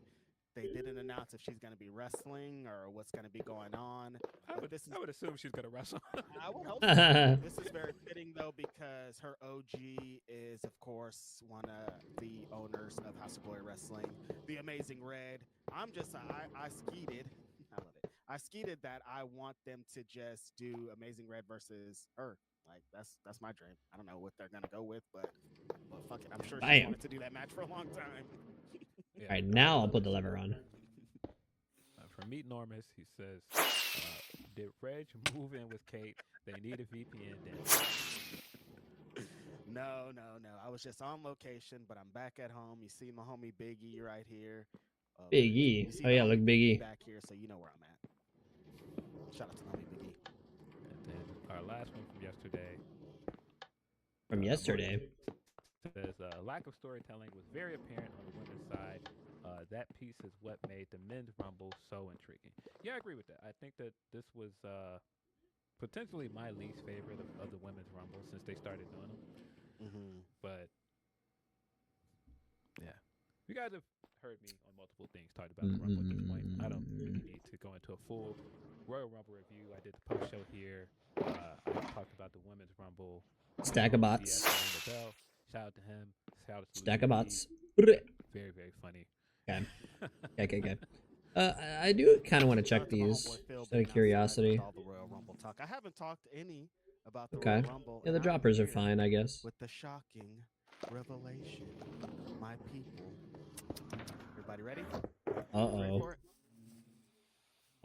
They didn't announce if she's going to be wrestling or what's going to be going on. I would assume she's going to wrestle. I would hope so. This is very fitting, though, because her OG is, of course, one of the owners of House of Glory Wrestling, the Amazing Red. I skeeted. I love it. I skeeted that I want them to just do Amazing Red versus her. Like, that's my dream. I don't know what they're going to go with, but fuck it. I'm sure she wanted to do that match for a long time. Yeah. All right, now I'll put the lever on. From Meet Normus, he says, did Reg move in with Kate? They need a VPN then. No. I was just on location, but I'm back at home. You see my homie Big E right here. Big E. Oh, yeah, look, Big E. Back here, so you know where I'm at. Shout out to homie Big E. And then our last one from yesterday. Says, lack of storytelling was very apparent on the women's side. That piece is what made the men's rumble so intriguing. Yeah, I agree with that. I think that this was potentially my least favorite of the women's rumble since they started doing them. Mm-hmm. But yeah, you guys have heard me on multiple things talked about the rumble at this point. I don't really need to go into a full Royal Rumble review. I did the post show here. I talked about the women's rumble. Stack of bots. Shout out to him. Shout out to Stack of bots. Very, very funny. Okay. I do kind of want to check these, just out of curiosity. I haven't talked any about the Okay. Royal Rumble. Yeah, the droppers are fine, I guess. With the shocking revelation, my people. Everybody ready? Uh-oh.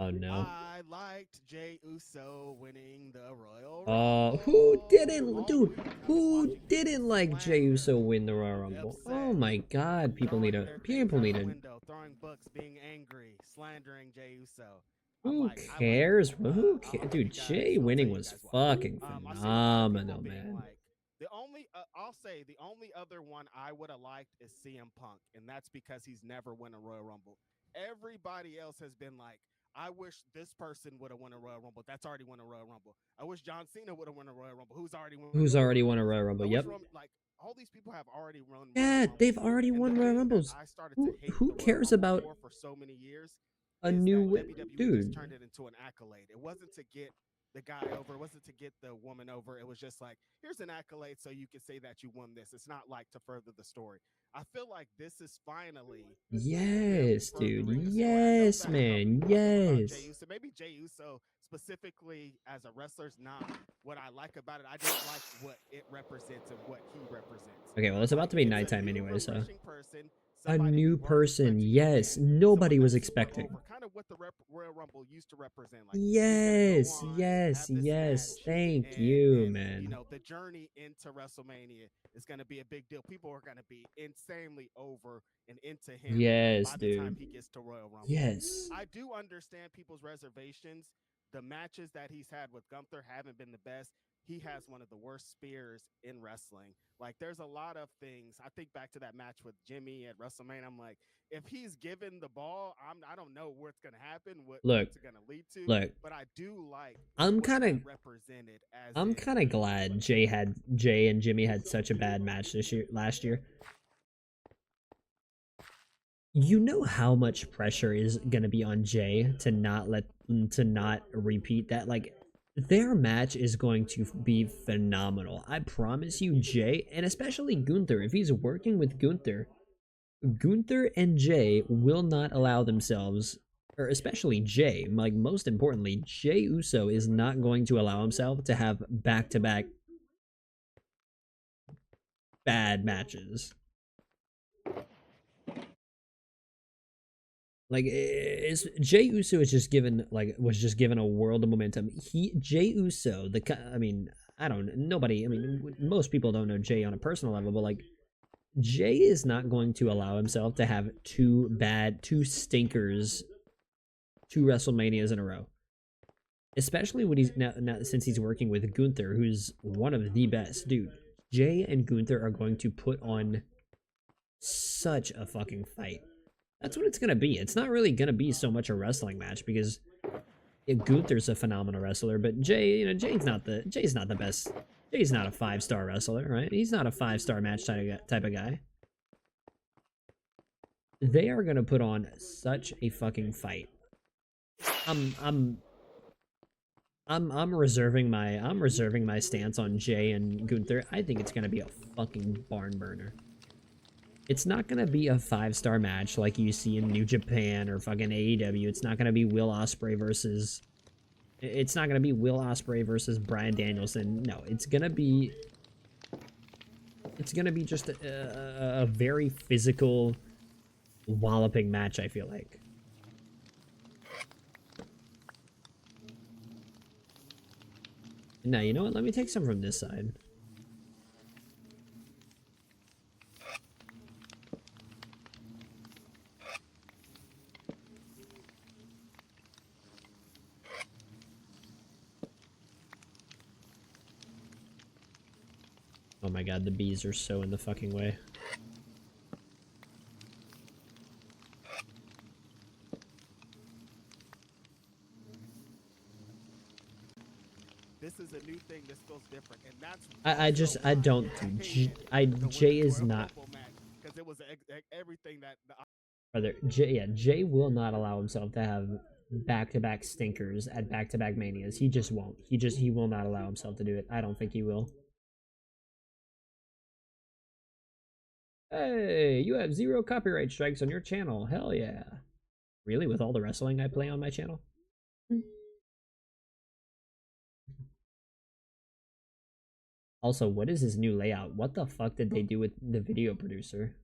Oh, no. I liked Jey Uso winning the Royal Rumble. Who didn't, dude? Who didn't like Jey Uso win the Royal Rumble? Oh my God! People need a. Throwing books, being angry, slandering Jey Uso. Who cares? Who cares, dude? Jey winning was fucking phenomenal, man. I'll say the only other one I would have liked is CM Punk, and that's because he's never won a Royal Rumble. Everybody else has been like, I wish this person would have won a Royal Rumble. That's already won a Royal Rumble. I wish John Cena would have won a Royal Rumble. Who's already won a Royal Rumble? Yep. Like, all these people have already won. Yeah, they've already won Royal Rumbles. Who cares about for so many years? A new WWE dude? just turned it into an accolade. It wasn't to get the guy over. It wasn't to get the woman over. It was just like, here's an accolade so you can say that you won this. It's not like to further the story. I feel like this is finally. Yes, dude. Yes, man. Yes. Maybe Jey Uso specifically as a wrestler is not what I like about it. I just like what it represents and what he represents. Okay, well, it's about to be nighttime anyway, so. A new person, yes. Nobody was expecting. Kind of what the Royal Rumble used to represent. Like, yes. Thank you, man. You know, the journey into WrestleMania is going to be a big deal. People are going to be insanely over and into him. Yes, by dude. the time he gets to Royal Rumble. Yes. I do understand people's reservations. The matches that he's had with Gunther haven't been the best. He has one of the worst spears in wrestling. Like, there's a lot of things. I think back to that match with Jimmy at WrestleMania. I'm like, if he's given the ball, I don't know what's going to happen, what's it going to lead to. Look, but I do like. I'm kind of glad Jay and Jimmy had such a bad match last year. You know how much pressure is gonna be on Jay to not repeat that. Like, their match is going to be phenomenal. I promise you, Jay, and especially Gunther, if he's working with Gunther, Gunther and Jay will not allow themselves, or especially Jay, like most importantly, Jay Uso is not going to allow himself to have back-to-back bad matches. Like, it's Jay Uso is just given was just given a world of momentum. Jay Uso, I mean, nobody, I mean, most people don't know Jay on a personal level, but like, Jay is not going to allow himself to have two stinkers, 2 WrestleManias in a row. Especially when he's now since he's working with Gunther, who's one of the best, dude. Jay and Gunther are going to put on such a fucking fight. That's what it's gonna be. It's not really gonna be so much a wrestling match because Gunther's a phenomenal wrestler, but Jay, Jay's not the best. Jay's not a 5-star wrestler, right? He's not a 5-star match type of guy. They are gonna put on such a fucking fight. I'm reserving my stance on Jay and Gunther. I think it's gonna be a fucking barn burner. It's not gonna be a 5-star match like you see in New Japan or fucking AEW. It's not gonna be Will Ospreay versus. It's not gonna be Will Ospreay versus Bryan Danielson. No, it's gonna be. It's gonna be just a very physical, walloping match. I feel like. Now, you know what? Let me take some from this side. Oh my god, the bees are so in the fucking way. This is a new thing. This feels different, and that's I don't Jay is not. Because it was everything that Brother, Jay will not allow himself to have back-to-back stinkers at back-to-back manias. He just won't. He will not allow himself to do it. I don't think he will. Hey, you have 0 copyright strikes on your channel. Hell yeah. Really? With all the wrestling I play on my channel? Also, what is his new layout? What the fuck did they do with the video producer?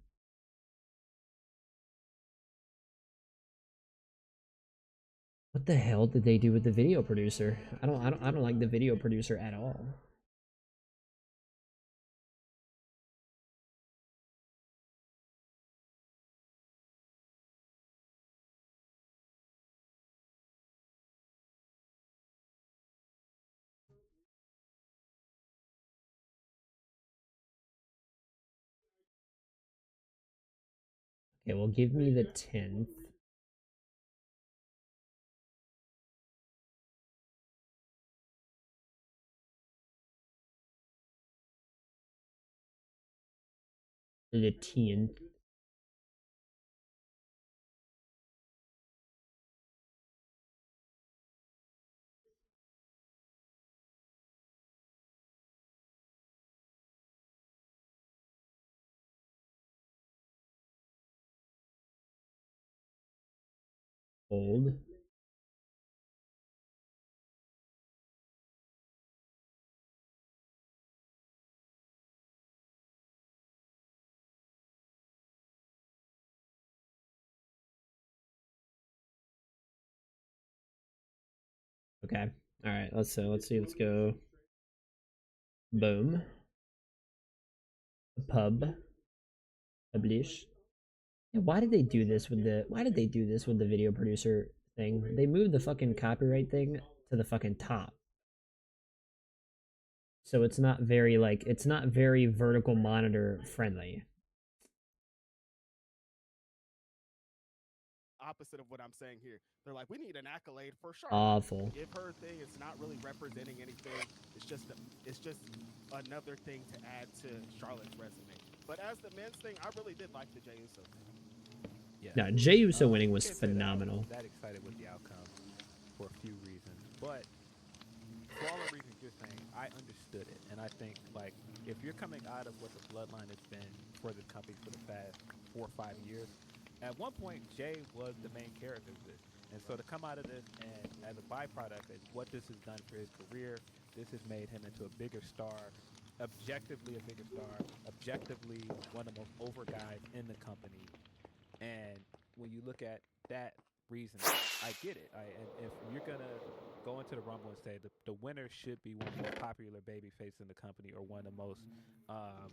What the hell did they do with the video producer? I don't like the video producer at all. Okay, well, give me the 10th. The 10th. Hold. Okay. All right. Let's see. Let's go. Boom. Pub. Publish. Yeah, why did they do this with the video producer thing? They moved the fucking copyright thing to the fucking top. So it's not very vertical monitor friendly. opposite of what I'm saying here. They're like, we need an accolade for Charlotte. Awful. Give her thing. It's not really representing anything. It's just another thing to add to Charlotte's resume. But as the men's thing, I really did like the Jey Uso thing. Yeah. No, Jey Uso I winning was can't say that I phenomenal. was that excited with the outcome for a few reasons, but for all the reasons you're saying, I understood it, and I think like if you're coming out of what the bloodline has been for this company for the past 4 or 5 years, at one point Jay was the main character of this, and so to come out of this and as a byproduct of what this has done for his career, this has made him into a bigger star, objectively a bigger star, objectively one of the most over guys in the company, and when you look at that reasoning, I get it. And if you're gonna go into the Rumble and say the winner should be one of the most popular babyface in the company or um,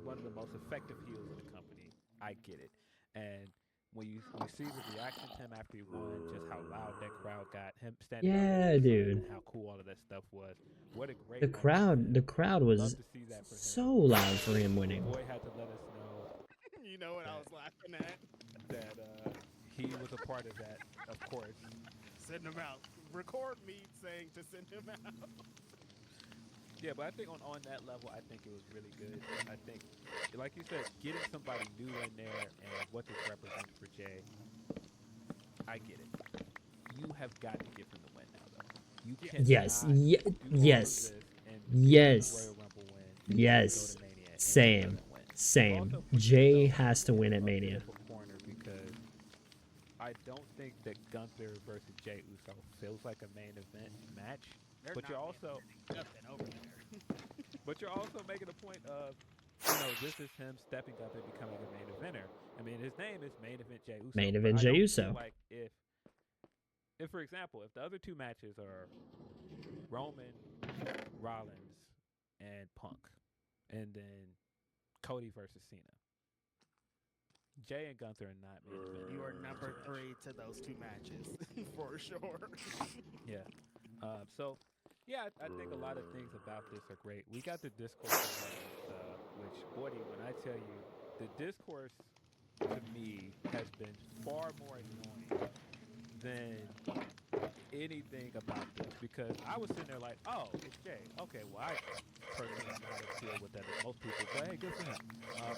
one of the most effective heels in the company, I get it. And when you see the reaction to him after he won, just how loud that crowd got, him standing out there Yeah, in the sun, dude. and how cool all of that stuff was. What a The great moment for crowd, him. the crowd Love was to see that for so him. loud for him winning. Boy had to let us know You know what I that was laughing at? that he was a part of that, of course. Send him out. Record me saying to send him out. Yeah, but I think on that level, I think it was really good. I think, like you said, getting somebody new in there and what this represents for Jay, I get it. You have got to give him the win now, though. You Yes, cannot do all of yes, this and get the yes, Royal Rumble win and then go to yes. Mania and he Same, doesn't win. You same. also put Jay yourself has to in win at a bit Mania. of a corner because I don't think that Gunther versus Jey Uso feels like a main event match. They're But you're not also nothing over there. But you're also making a point of, this is him stepping up and becoming a main eventer. I mean, his name is Main Event Jey Uso. Main But event I Jey don't feel Uso. like if for example, if the other two matches are Roman, Rollins, and Punk, and then Cody versus Cena, Jay and Gunther are not main event. You are number 3 to those 2 matches for sure. Yeah. So, yeah, I think a lot of things about this are great. We got the discourse, which, Woody, when I tell you, the discourse to me has been far more annoying than anything about this because I was sitting there like, oh, it's Jay. Okay, well, I personally don't know how to deal with that as most people, but hey, good for him.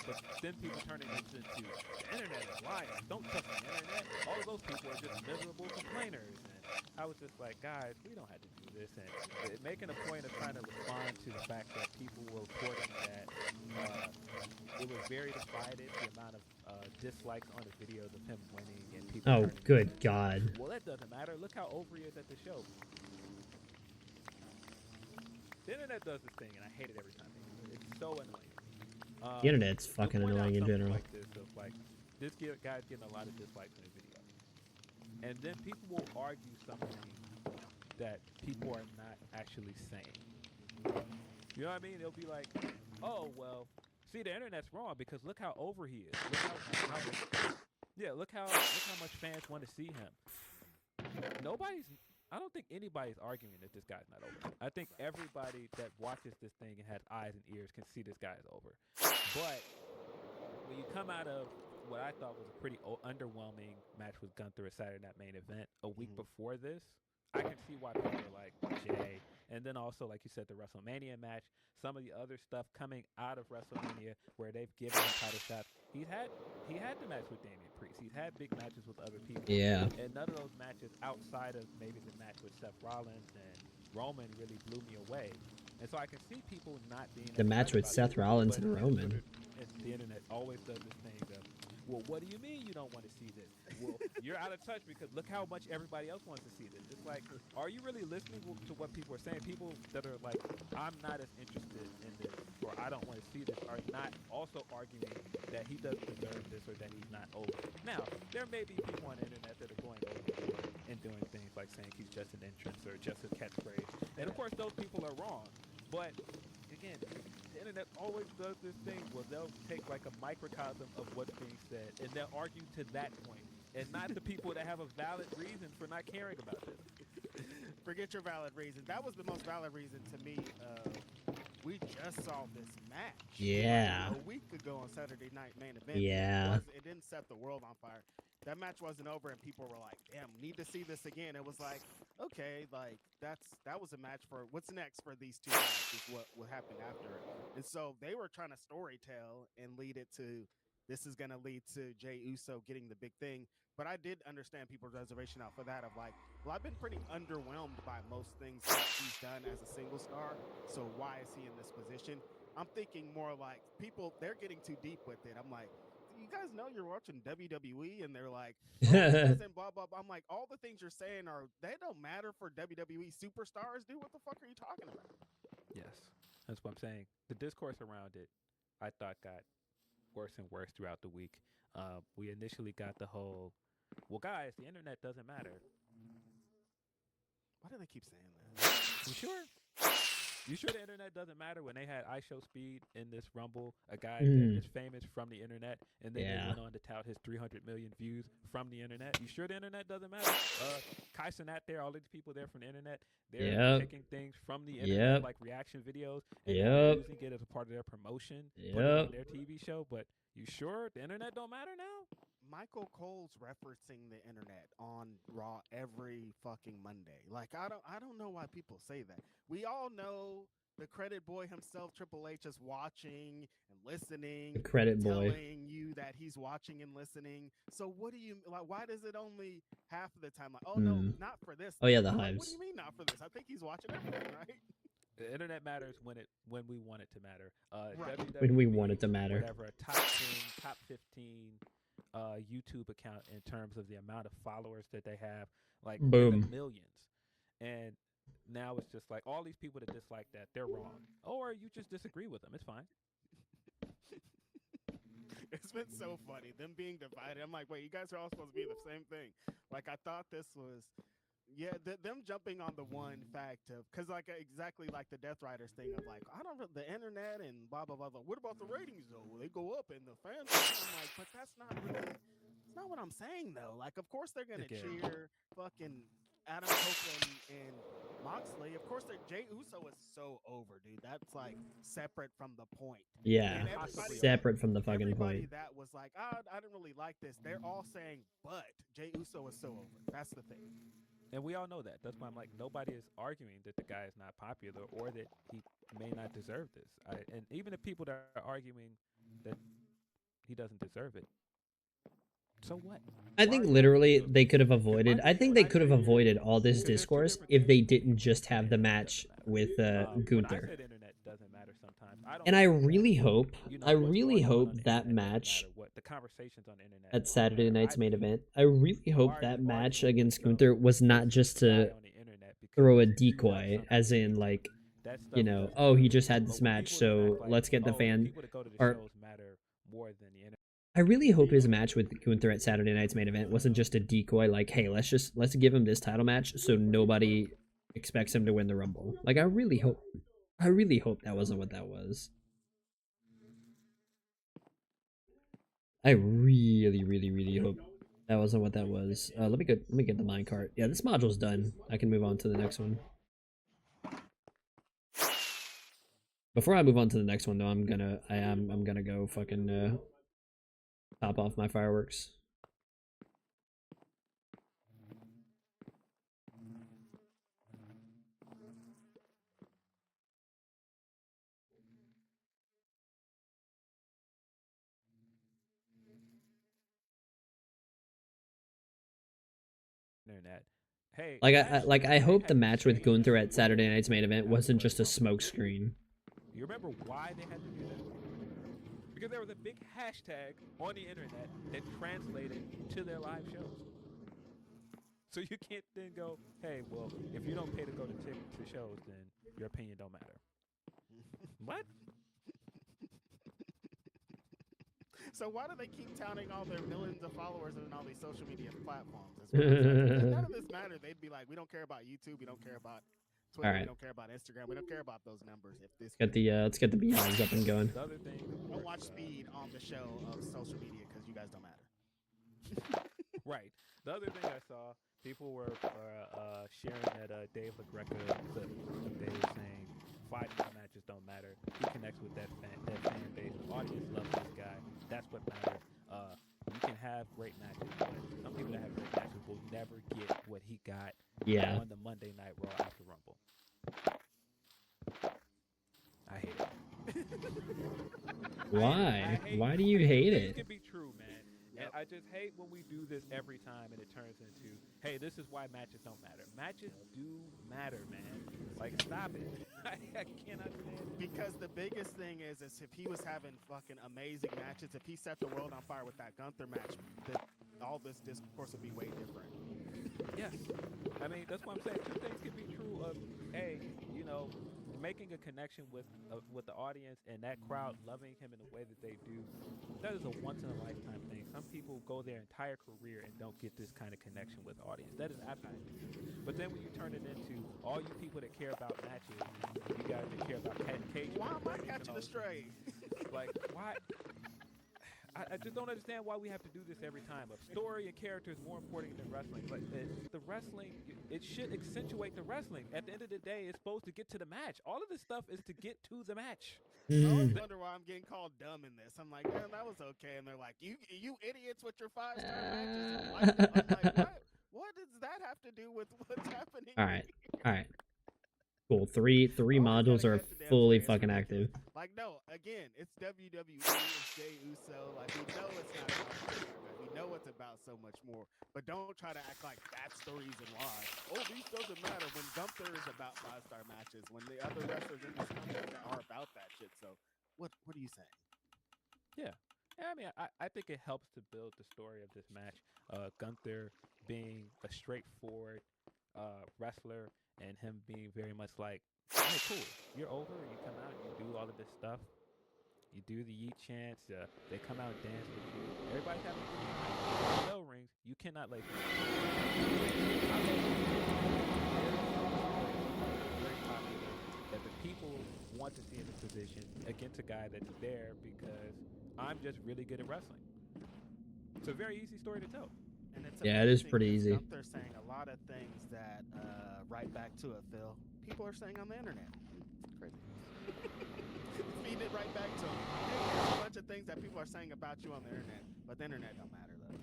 But then people turning this into the internet is lying. Don't trust the internet. All of those people are just miserable complainers. And I was just like, guys, we don't have to do this. And making a point of trying to respond to the fact that people were reporting that it was very divided, the amount of dislikes on the videos of him winning and people Oh, turning good into, God. well, that doesn't matter. Look how over he is at the show. The internet does this thing, and I hate it every time. It's so annoying. The internet's fucking You'll point out annoying in something general. like this, of like this guy's getting a lot of dislikes in his video, and then people will argue something that people are not actually saying. You know what I mean? They'll be like, "Oh well, see, the internet's wrong because look how over he is. Look how much fans want to see him." I don't think anybody's arguing that this guy's not over. I think everybody that watches this thing and has eyes and ears can see this guy is over. But when you come out of what I thought was a pretty underwhelming match with Gunther at Saturday Night Main Event a week before this, I can see why people are like Jay. And then also, like you said, the WrestleMania match, some of the other stuff coming out of WrestleMania where they've given him title shots. He had the match with Damian Priest. He's had big matches with other people. Yeah. And none of those matches outside of maybe the match with Seth Rollins and Roman really blew me away. And so I can see people not being The match with Seth Rollins and Roman. And the internet always does this thing of, well, what do you mean you don't want to see this? Well, you're out of touch because look how much everybody else wants to see this. It's like, are you really listening to what people are saying? People that are like, I'm not as interested in this, or I don't want to see this, are not also arguing that he doesn't deserve this or that he's not over. Now, there may be people on the internet that are going overboard and doing things like saying he's just an entrance or just a catchphrase. And of course, those people are wrong. But again, the internet always does this thing where they'll take like a microcosm of what's being said and they'll argue to that point, and not the people that have a valid reason for not caring about this. Forget your valid reason. That was the most valid reason to me. We just saw this match. Yeah. Like a week ago on Saturday Night Main Event. Yeah. It didn't set the world on fire. That match wasn't over, and people were like, "Damn, need to see this again." It was like, okay, like that was a match for what's next for these two guys is what happened after it. And so they were trying to storytell and lead it to this is going to lead to Jey Uso getting the big thing. But I did understand people's reservation out for that of like, well, I've been pretty underwhelmed by most things that he's done as a single star. So why is he in this position? I'm thinking more like people, they're getting too deep with it. I'm like, you guys know you're watching WWE, and they're like, oh, it doesn't blah, blah, blah. I'm like, all the things you're saying they don't matter for WWE superstars, dude. What the fuck are you talking about? Yes, that's what I'm saying. The discourse around it, I thought, got worse and worse throughout the week. We initially got the whole, well, guys, the internet doesn't matter. Why do they keep saying that? You sure? You sure the internet doesn't matter? When they had I Show Speed in this Rumble, a guy that is famous from the internet, and then they went on to tout his 300 million views from the internet. You sure the internet doesn't matter? Kai Cenat there, all these people there from the internet, they're taking things from the internet, like reaction videos, and they're using it as a part of their promotion, put it on their TV show. But you sure the internet don't matter now? Michael Cole's referencing the internet on Raw every fucking Monday. Like I don't know why people say that. We all know the credit boy himself, Triple H, is watching and listening. The credit boy telling you that he's watching and listening. So what do you like? Why does it only half of the time? Like, oh no, not for this. Oh yeah, the like, hives. What do you mean not for this? I think he's watching everything, right? The internet matters when we want it to matter. Right. When we want it to matter. Whatever, a top 10, top 15 YouTube account in terms of the amount of followers that they have, like in the millions. And now it's just like all these people that dislike that, they're wrong. Or you just disagree with them. It's fine. It's been so funny, them being divided. I'm like, wait, you guys are all supposed to be the same thing. Like, I thought this was... Yeah, them jumping on the one fact of, because like exactly like the Death Riders thing of like, I don't know, the internet and blah, blah, blah, blah. What about the ratings though? They go up and the fans, I'm like, but that's not really, it's not what I'm saying though. Like, of course they're going to cheer fucking Adam Copeland and Moxley. Of course, Jey Uso is so over, dude. That's like separate from the point. Yeah, separate from the fucking point. That was like, I didn't really like this. They're all saying, but Jey Uso is so over. That's the thing. And we all know that. That's why I'm like, nobody is arguing that the guy is not popular or that he may not deserve this. And even the people that are arguing that he doesn't deserve it, so what? I think literally they could have avoided. I think they could have avoided all this discourse if they didn't just have the match with Gunther. And I really hope that match at Saturday night's main event, I really hope that match against Gunther was not just to throw a decoy, as in like, you know, oh, he just had this match, so let's get the fan. Or I really hope his match with Gunther at Saturday night's main event wasn't just a decoy, like, hey, let's give him this title match so nobody expects him to win the Rumble. Like, I really hope that wasn't what that was. I really, really, really hope that wasn't what that was. Let me get the minecart. Yeah, this module's done. I can move on to the next one. Before I move on to the next one, though, I'm gonna go fucking top off my fireworks. Internet. Hey, I hope the match with Gunther at Saturday night's main event wasn't just a smokescreen. You remember why they had to do that? Because there was a big hashtag on the internet that translated to their live shows. So you can't then go, hey, well, if you don't pay to go to shows, then your opinion don't matter. What? So why do they keep touting all their millions of followers on all these social media platforms? None of this matters. They'd be like, we don't care about YouTube, we don't care about Twitter, we don't care about Instagram, we don't care about those numbers. If this let's get the beehives up and going. The other thing, don't watch Speed on the show of social media because you guys don't matter. Right. The other thing I saw, people were sharing that Dave LaGreca clip. They were saying 5 matches don't matter. He connects with that fan base. The audience loves this guy. That's what matters. You can have great matches, but some people that have great matches will never get what he got on the Monday Night Raw after Rumble. I hate it. Why? Why do you hate it? Things can be just hate when we do this every time and it turns into, hey, this is why matches don't matter. Matches do matter, man. Like, stop it. I cannot stand it. Because the biggest thing is if he was having fucking amazing matches, if he set the world on fire with that Gunther match, all this discourse would be way different. Yes. I mean, that's what I'm saying. Two things can be true of, hey, you know, making a connection with the audience and that crowd loving him in the way that they do. That is a once in a lifetime thing. Some people go their entire career and don't get this kind of connection with the audience. That is absolutely true. But then when you turn it into all you people that care about matches, you guys that care about cage. Why am I catching a stray? Like, why? I just don't understand why we have to do this every time. A story and character is more important than wrestling. But the wrestling, it should accentuate the wrestling. At the end of the day, it's supposed to get to the match. All of this stuff is to get to the match. I always wonder why I'm getting called dumb in this. I'm like, man, that was okay. And they're like, you idiots with your 5-star matches. I'm like, what does that have to do with what's happening? All right. Cool. Three modules are fully fucking active. Like, no, again, it's WWE, it's Jey Uso. Like, we know it's not about that. We know it's about so much more. But don't try to act like that's the reason why. Oh, these doesn't matter when Gunther is about 5-star matches, when the other wrestlers in this company are about that shit. So, what are you saying? Yeah. I mean, I think it helps to build the story of this match. Gunther being a straightforward wrestler and him being very much like, hey, cool, you're over, you come out, you do all of this stuff, you do the yeet chants, they come out and dance with you, everybody's having a good time. Bell rings, you cannot lay very popular that the people want to see in this position against a guy that's there because I'm just really good at wrestling. It's a very easy story to tell. And it's it is pretty easy. Gunther saying a lot of things that right back to it, Phil. People are saying on the internet. It's crazy. Feed it right back to him. Hey, there's a bunch of things that people are saying about you on the internet, but the internet don't matter though.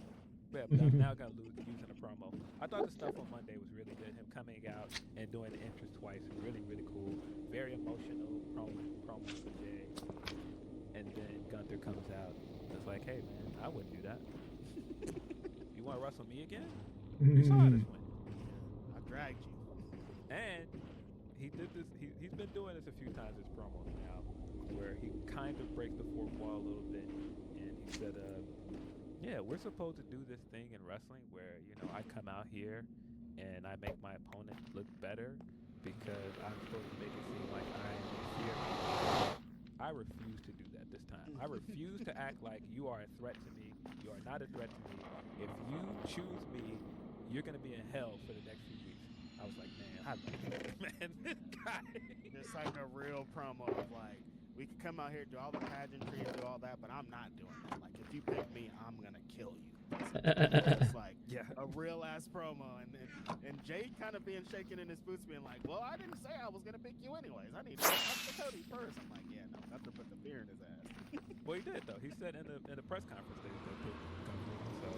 Yeah, but I'm now gonna using a promo. I thought the stuff on Monday was really good. Him coming out and doing the entrance twice, really, really cool. Very emotional promo for Jay. And then Gunther comes out. It's like, hey man, I wouldn't do that. You want to wrestle me again? You saw how this went. I dragged you. And he did this. He's been doing this a few times. His promos now, where he kind of breaks the fourth wall a little bit, and he said, "Yeah, we're supposed to do this thing in wrestling where I come out here and I make my opponent look better because I'm supposed to make it seem like I'm inferior." I refuse to do that this time. I refuse to act like you are a threat to me. You are not a threat to me. If you choose me, you're going to be in hell for the next few weeks. I was like, man, I love you, man. This guy. It's like a real promo of like, we can come out here, do all the pageantry and do all that, but I'm not doing that. Like, if you pick me, I'm going to kill you. It's like a real ass promo, and Jay kind of being shaken in his boots, being like, "Well, I didn't say I was gonna pick you anyways. I need to talk to Cody first." I'm like, "Yeah, no, Gunther put the fear in his ass." Well, he did though. He said in the press conference that they put Gunther. So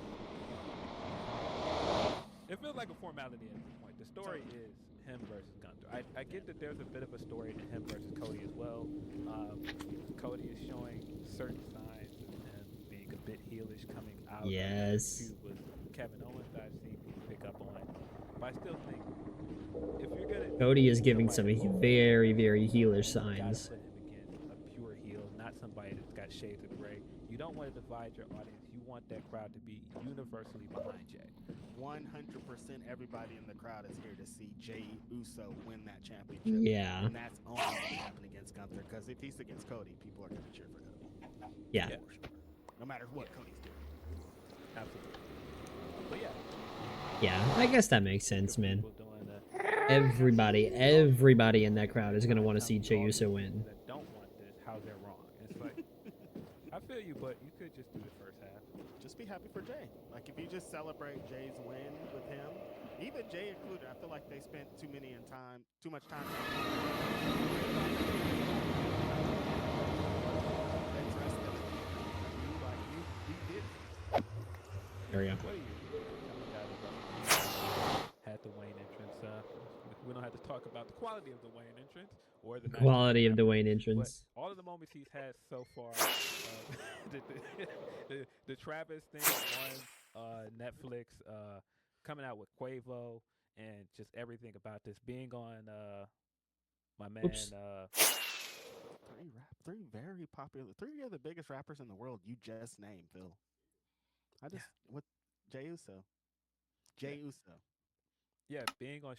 it feels like a formality at this point. The story is him versus Gunther. I get that there's a bit of a story to him versus Cody as well. Cody is showing certain signs of him being a bit heelish coming out. Yes. With Kevin Owens, I've seen people pick up on. But I still think if you're gonna Cody is giving some very, very heelish signs. put him against a pure heel, not somebody that's got shades of gray. You don't want to divide your audience. You want that crowd to be universally behind Jay. 100% everybody in the crowd is here to see Jey Uso win that championship. Yeah. And that's only going to happen against Gunther, because if he's against Cody, people are going to cheer for Cody. Yeah. For sure. No matter what Cody's doing. Absolutely. But Yeah, I guess that makes sense, man. people doing Everybody in that crowd is gonna want to see Jey Uso win. that don't want this, how they're wrong. It's like, I feel you, but you could just do the first half. Just be happy for Jay. Like, if you just celebrate Jay's win with him, even Jay included, I feel like they spent too much time. There we go. What are you? Had the Wayne entrance. We don't have to talk about the quality of the Wayne entrance or the Quality of the Wayne But entrance. all of of the moments he's had so far. The Travis thing on Netflix, coming out with Quavo, and just everything about this being on my man. Oops. Three very popular, three of the biggest rappers in the world. You just named Phil. With Jay Uso. Jay Uso. Yeah, being on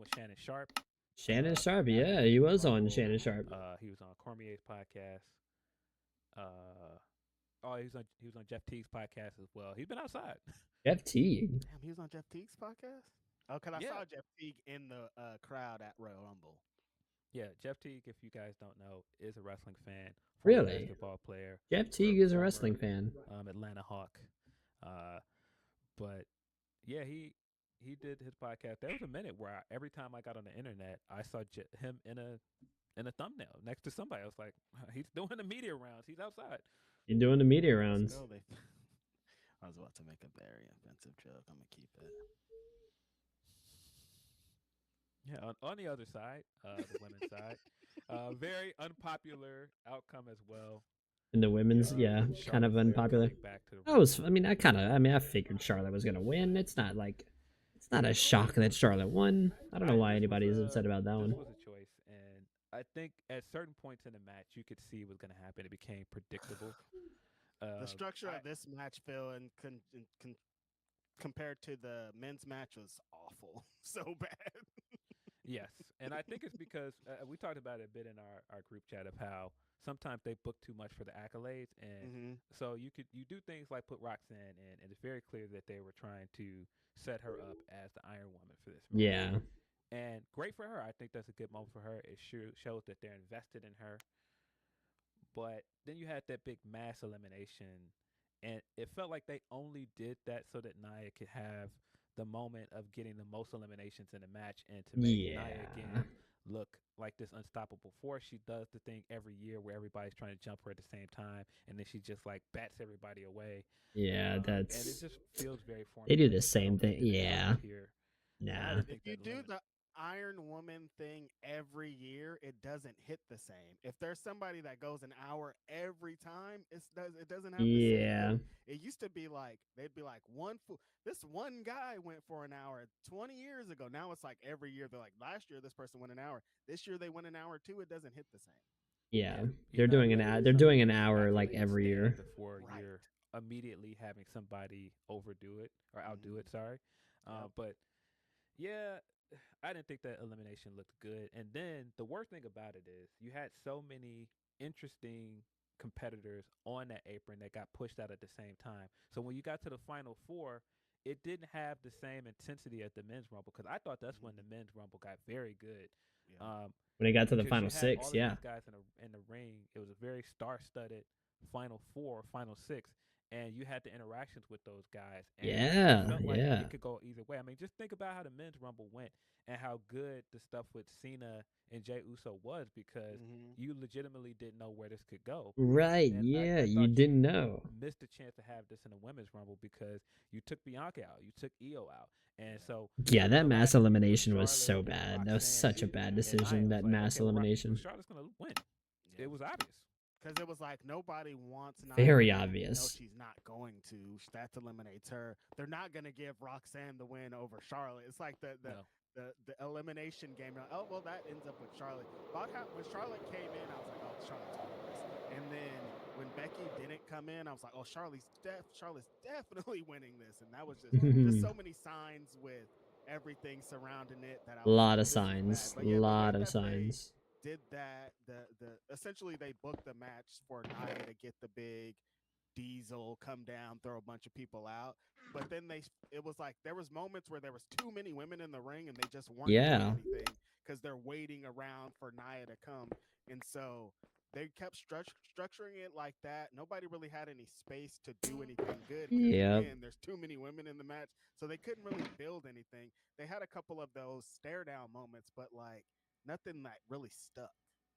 with Shannon Sharp. Shannon Sharp, yeah, he was on Shannon Sharp. He was on Cormier's podcast. He was on Jeff Teague's podcast as well. He's been outside. Jeff Teague. Damn, he was on Jeff Teague's podcast. Oh, because I saw Jeff Teague in the crowd at Royal Rumble. Yeah, Jeff Teague, if you guys don't know, is a wrestling fan. Really? Basketball player. Jeff Teague is a wrestling fan. Atlanta Hawk. But yeah, he did his podcast. There was a minute where every time I got on the internet, I saw him in a thumbnail next to somebody. I was like, he's doing the media rounds. He's outside. He's doing the media rounds. I was about to make a very offensive joke. I'm gonna keep it. Yeah, on the other side, the women's side, very unpopular outcome as well. In the women's, yeah, kind of unpopular. I figured Charlotte was gonna win. It's not a shock that Charlotte won. I don't know why anybody's upset about that one. This was a choice, and I think at certain points in the match, you could see what was gonna happen. It became predictable. The structure of this match, Phil, and compared to the men's match, was awful. So bad. Yes, and I think it's because we talked about it a bit in our group chat of how sometimes they book too much for the accolades, and so you do things like put Roxanne in, and it's very clear that they were trying to set her up as the Iron Woman for this movie. Yeah, and great for her. I think that's a good moment for her. It shows that they're invested in her. But then you had that big mass elimination, and it felt like they only did that so that Nia could have the moment of getting the most eliminations in the match, and to make Nia again look like this unstoppable force. She does the thing every year where everybody's trying to jump her at the same time, and then she just like bats everybody away. Yeah, and it just feels very foreign. They do the same thing. Yeah. Nah. If you do the Iron Woman thing every year, it doesn't hit the same. If there's somebody that goes an hour every time, it doesn't have the same. It used to be like they'd be like this one guy went for an hour 20 years ago. Now it's like every year they're like, last year this person went an hour. This year they went an hour too. It doesn't hit the same. Yeah, they're doing an hour like every year. Before you're immediately having somebody overdo it or outdo it. Sorry, but yeah. I didn't think that elimination looked good. And then the worst thing about it is you had so many interesting competitors on that apron that got pushed out at the same time. So when you got to the final four, it didn't have the same intensity as the men's rumble, because I thought that's when the men's rumble got very good. Yeah. When it got to the final six, all of these guys in the ring, it was a very star-studded final four, final six. And you had the interactions with those guys. And it felt like it could go either way. I mean, just think about how the men's rumble went and how good the stuff with Cena and Jey Uso was, because you legitimately didn't know where this could go. Right, and you didn't know. Missed the chance to have this in the women's rumble because you took Bianca out, you took Io out. And so that mass elimination was so bad. That was such a bad decision, that mass elimination. Charlotte's going to win. It was obvious. Because it was like nobody wants Nia. Very obvious. No, she's not going to. That eliminates her. They're not going to give Roxanne the win over Charlotte. It's like the elimination game. Oh, well, that ends up with Charlotte. When Charlotte came in, I was like, oh, Charlotte's winning this. And then when Becky didn't come in, I was like, oh, Charlotte's definitely winning this. And that was just so many signs with everything surrounding it. That I was a lot of signs. A lot of signs. Did that essentially they booked the match for Nia to get the big Diesel, come down, throw a bunch of people out, but then it was like there was moments where there was too many women in the ring and they just weren't doing anything because they're waiting around for Nia to come, and so they kept structuring it like that. Nobody really had any space to do anything good. Again, there's too many women in the match, so they couldn't really build anything. They had a couple of those stare down moments, but like nothing that really stuck.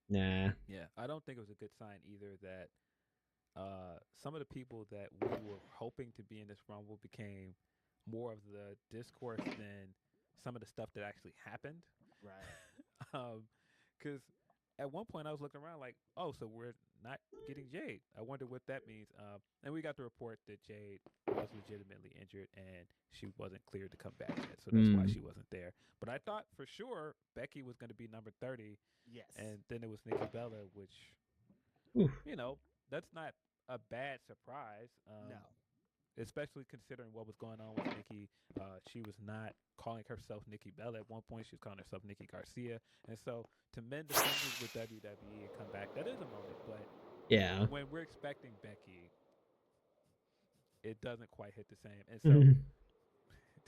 Nah. Yeah, I don't think it was a good sign either that some of the people that we were hoping to be in this rumble became more of the discourse than some of the stuff that actually happened. Right. Because at one point I was looking around like, oh, so we're not getting Jade. I wonder what that means. And we got the report that Jade was legitimately injured and she wasn't cleared to come back yet, so that's why she wasn't there. But I thought for sure Becky was going to be number 30. Yes. And then it was Nikki Bella, which, that's not a bad surprise. No. Especially considering what was going on with Nikki. She was not calling herself Nikki Bella. At one point, she was calling herself Nikki Garcia. And so to mend the fingers with WWE and come back, that is a moment. But when we're expecting Becky, it doesn't quite hit the same. And so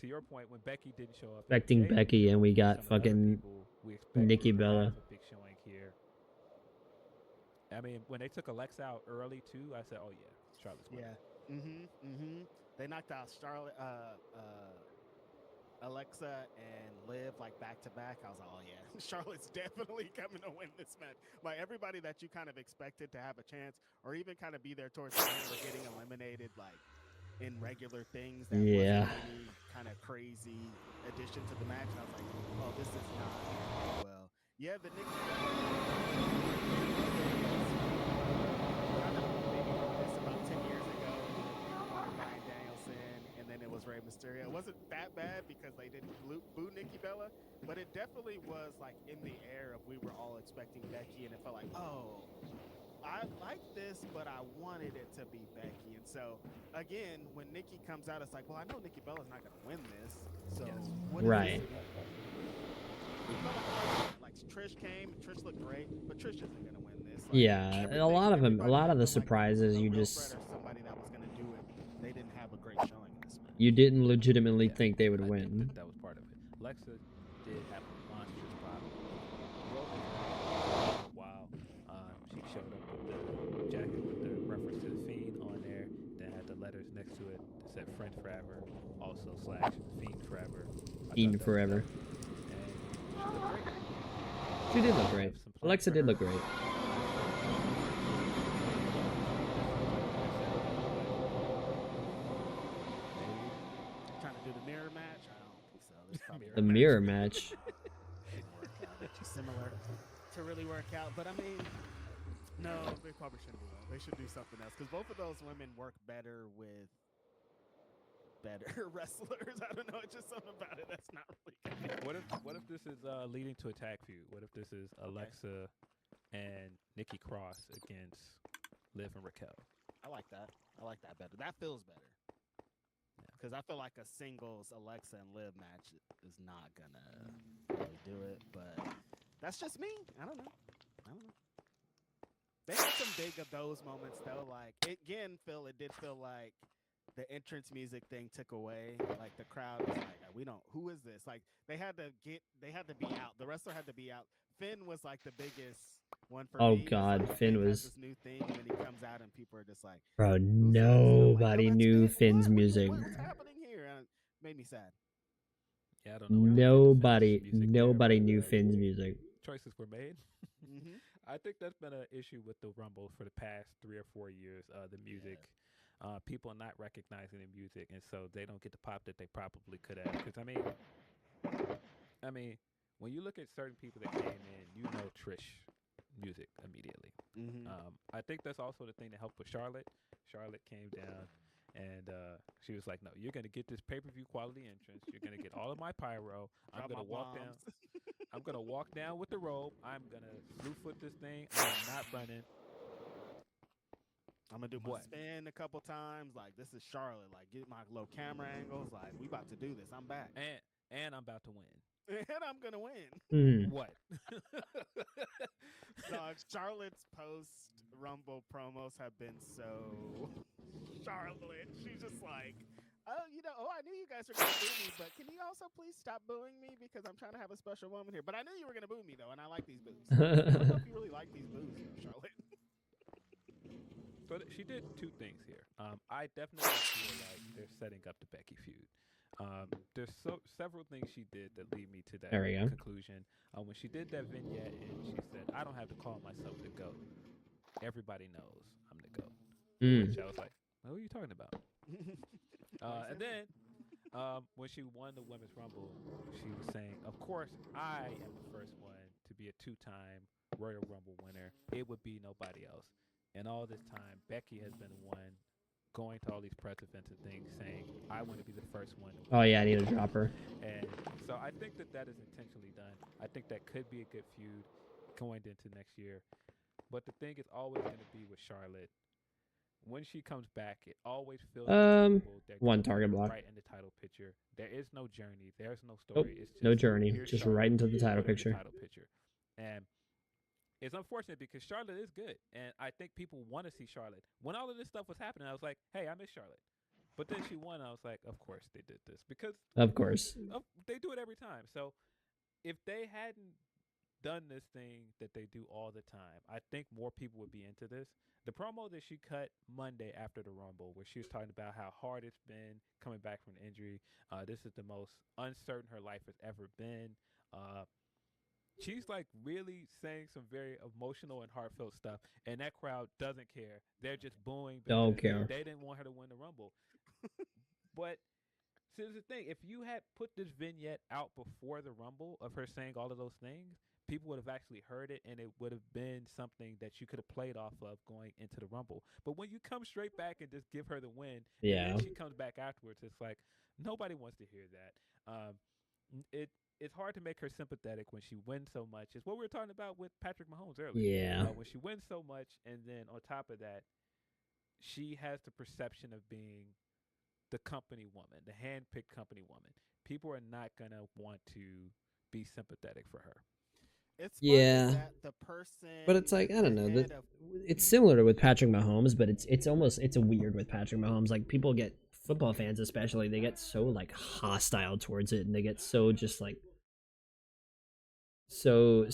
to your point, when Becky didn't show up, expecting Becky, and we got fucking Nikki Bella. A big showing here. I mean, when they took Alexa out early too, I said, "Oh yeah, Charlotte's winning." Yeah. They knocked out Charlotte, Alexa, and Liv like back to back. I was like, oh yeah, Charlotte's definitely coming to win this match. Like everybody that you kind of expected to have a chance, or even kind of be there towards the end, were getting eliminated like in regular things. That wasn't any kind of crazy addition to the match. And I was like, oh, this is not going well. Yeah, the Nikki. About 10 years ago, Bryan Danielson, and then it was Rey Mysterio. It wasn't that bad because they didn't boo Nikki Bella, but it definitely was like in the air of we were all expecting Becky, and it felt like, oh, I like this, but I wanted it to be Becky. And so, again, when Nikki comes out, it's like, well, I know Nikki Bella's not going to win this, so what is this? Like Trish came, Trish looked great, but Trish isn't going to win this. Like, a lot of them, a lot of the surprises you just. Somebody that was going to do it, they didn't have a great showing in this match. You didn't legitimately think they would win. Think that was part of it. Alexa did have a monstrous problem. Wow. She showed up with the jacket with the reference to the Fiend on there, then had the letters next to it that said Friend Forever, also / Fiend Forever. Fiend Forever. She did look great. Alexa did look great. Trying to do the mirror match? I don't think so. The mirror match. Similar to really work out, but I mean, no, they probably shouldn't do that. They should do something else because both of those women work better with better wrestlers. I don't know. It's just something about it that's not really good. What if this is leading to a tag feud? What if this is Alexa and Nikki Cross against Liv and Raquel? I like that. I like that better. That feels better. Because I feel like a singles Alexa and Liv match is not gonna really do it. But that's just me. I don't know. They had some big of those moments though. Like it did feel like the entrance music thing took away. Like the crowd was like, we don't. Who is this? Like they had to be out. The wrestler had to be out. Finn was like the biggest one for me. Oh God, like, Finn was this new thing, and then he comes out and people are just like, bro, nobody knew Finn's music. What's happening here? And it made me sad. Yeah, I don't know. Nobody knew Finn's music. Choices were made. I think that's been an issue with the Rumble for the past 3 or 4 years. The music, people are not recognizing the music, and so they don't get the pop that they probably could have. Because I mean, when you look at certain people that came in, you know Trish music immediately. I think that's also the thing that helped with Charlotte. Charlotte came down and she was like, no, you're going to get this pay-per-view quality entrance. You're going to get all of my pyro. I'm going to walk down. I'm going to walk down with the robe. I'm going to slew foot this thing. I'm not running. I'm going to do my spin a couple times. Like, this is Charlotte. Like, get my low camera angles. Like, we about to do this. I'm back. And I'm about to win. And I'm going to win. What? Charlotte's post-Rumble promos have been so Charlotte. She's just like, I knew you guys were going to boo me, but can you also please stop booing me because I'm trying to have a special moment here. But I knew you were going to boo me, though, and I like these boos. I don't know if you really like these boos, Charlotte. So she did 2 things here. I definitely feel like they're setting up the Becky feud. There's several things she did that lead me to that conclusion. When she did that vignette and she said, I don't have to call myself the GOAT. Everybody knows I'm the GOAT. Which I was like, what are you talking about? And then when she won the Women's Rumble, she was saying, of course, I am the first one to be a 2-time Royal Rumble winner, it would be nobody else. And all this time, Becky has been the one going to all these press events and things saying, I want to be the first one to Oh win yeah, I the need to Rumble. drop her. And so I think that that is intentionally done. I think that could be a good feud going into next year. But the thing is always going to be with Charlotte. When she comes back, it always feels predictable. They're going One to put target her block. right in the title picture. There is no journey. There's no Oh, story. It's no just journey, here's just Charlotte. right into the title Put her in the picture. title picture. And it's unfortunate because Charlotte is good, and I think people want to see Charlotte. When all of this stuff was happening, I was like, "Hey, I miss Charlotte," but then she won. I was like, "Of course they did this because Of course. they do it every time." So if they hadn't done this thing that they do all the time, I think more people would be into this. The promo that she cut Monday after the Rumble, where she was talking about how hard it's been coming back from an injury. This is the most uncertain her life has ever been. Uh, she's like really saying some very emotional and heartfelt stuff, and that crowd doesn't care. They're just booing Don't because care. they didn't want her to win the Rumble. But so here's the thing: if you had put this vignette out before the Rumble of her saying all of those things, people would have actually heard it, and it would have been something that you could have played off of going into the Rumble. But when you come straight back and just give her the win, and Yeah. then she comes back afterwards, it's like nobody wants to hear that. It it's hard to make her sympathetic when she wins so much. It's what we were talking about with Patrick Mahomes earlier. Yeah. When she wins so much, and then on top of that, she has the perception of being the company woman, the hand-picked company woman. People are not gonna want to be sympathetic for her. It's funny Yeah. that the person, But it's like, I the don't know, head of it's similar to with Patrick Mahomes, but it's almost it's weird with Patrick Mahomes. Like people get football fans especially, they get so like hostile towards it, and they get so just like so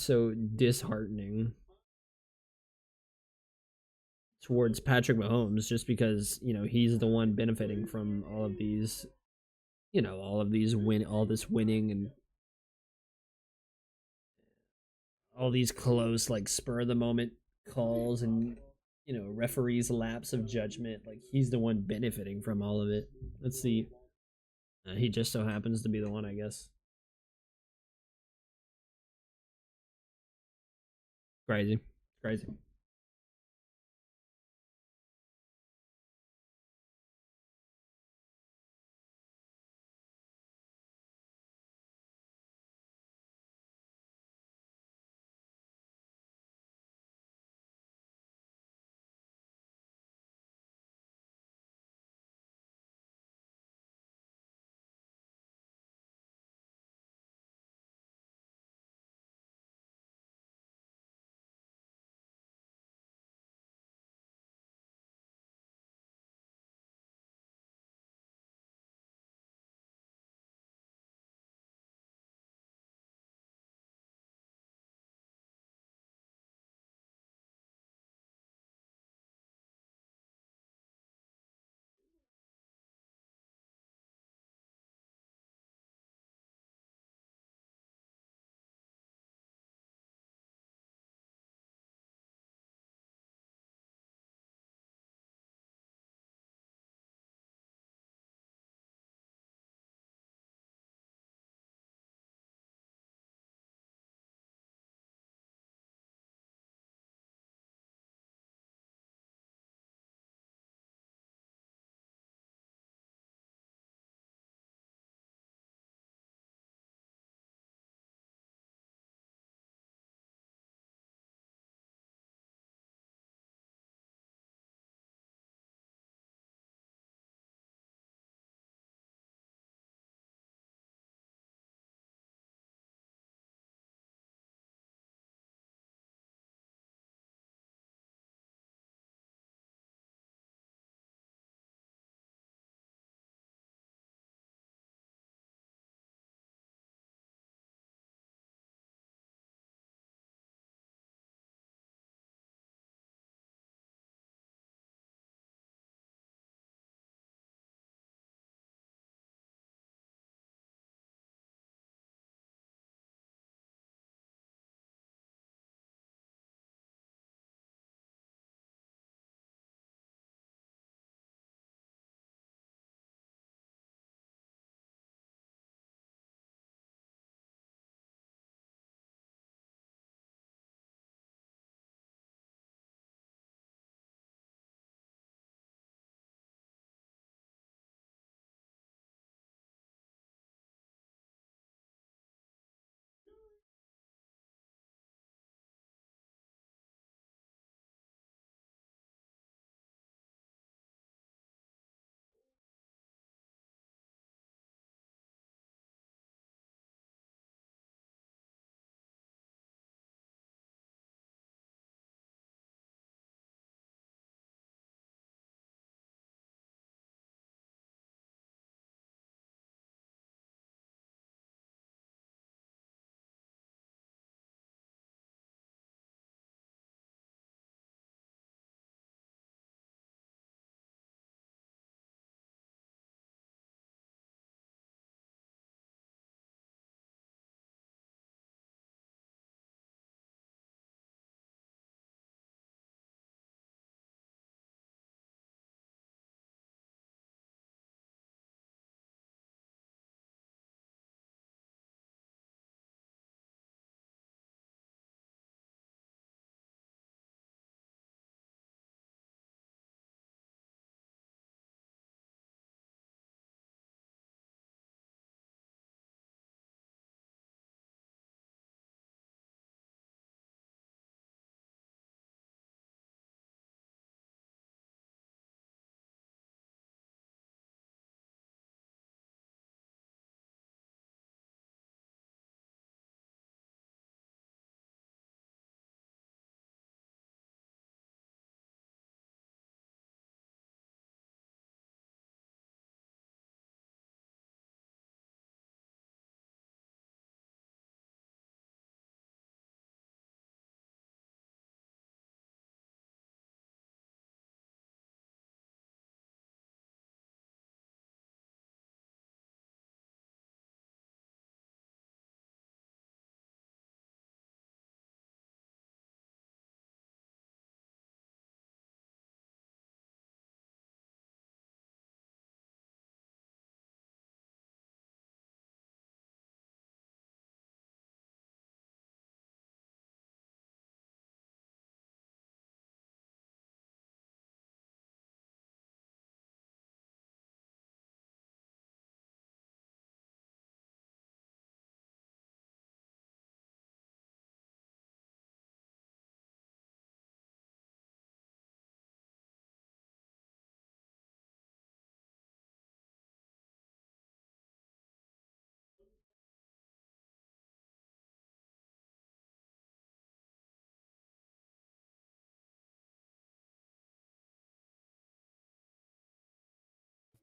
disheartening towards Patrick Mahomes just because, he's the one benefiting from all of these, all this winning and all these close like spur of the moment calls and referees lapse of judgment. Like he's the one benefiting from all of it. Let's see. He just so happens to be the one, I guess. Crazy. Crazy.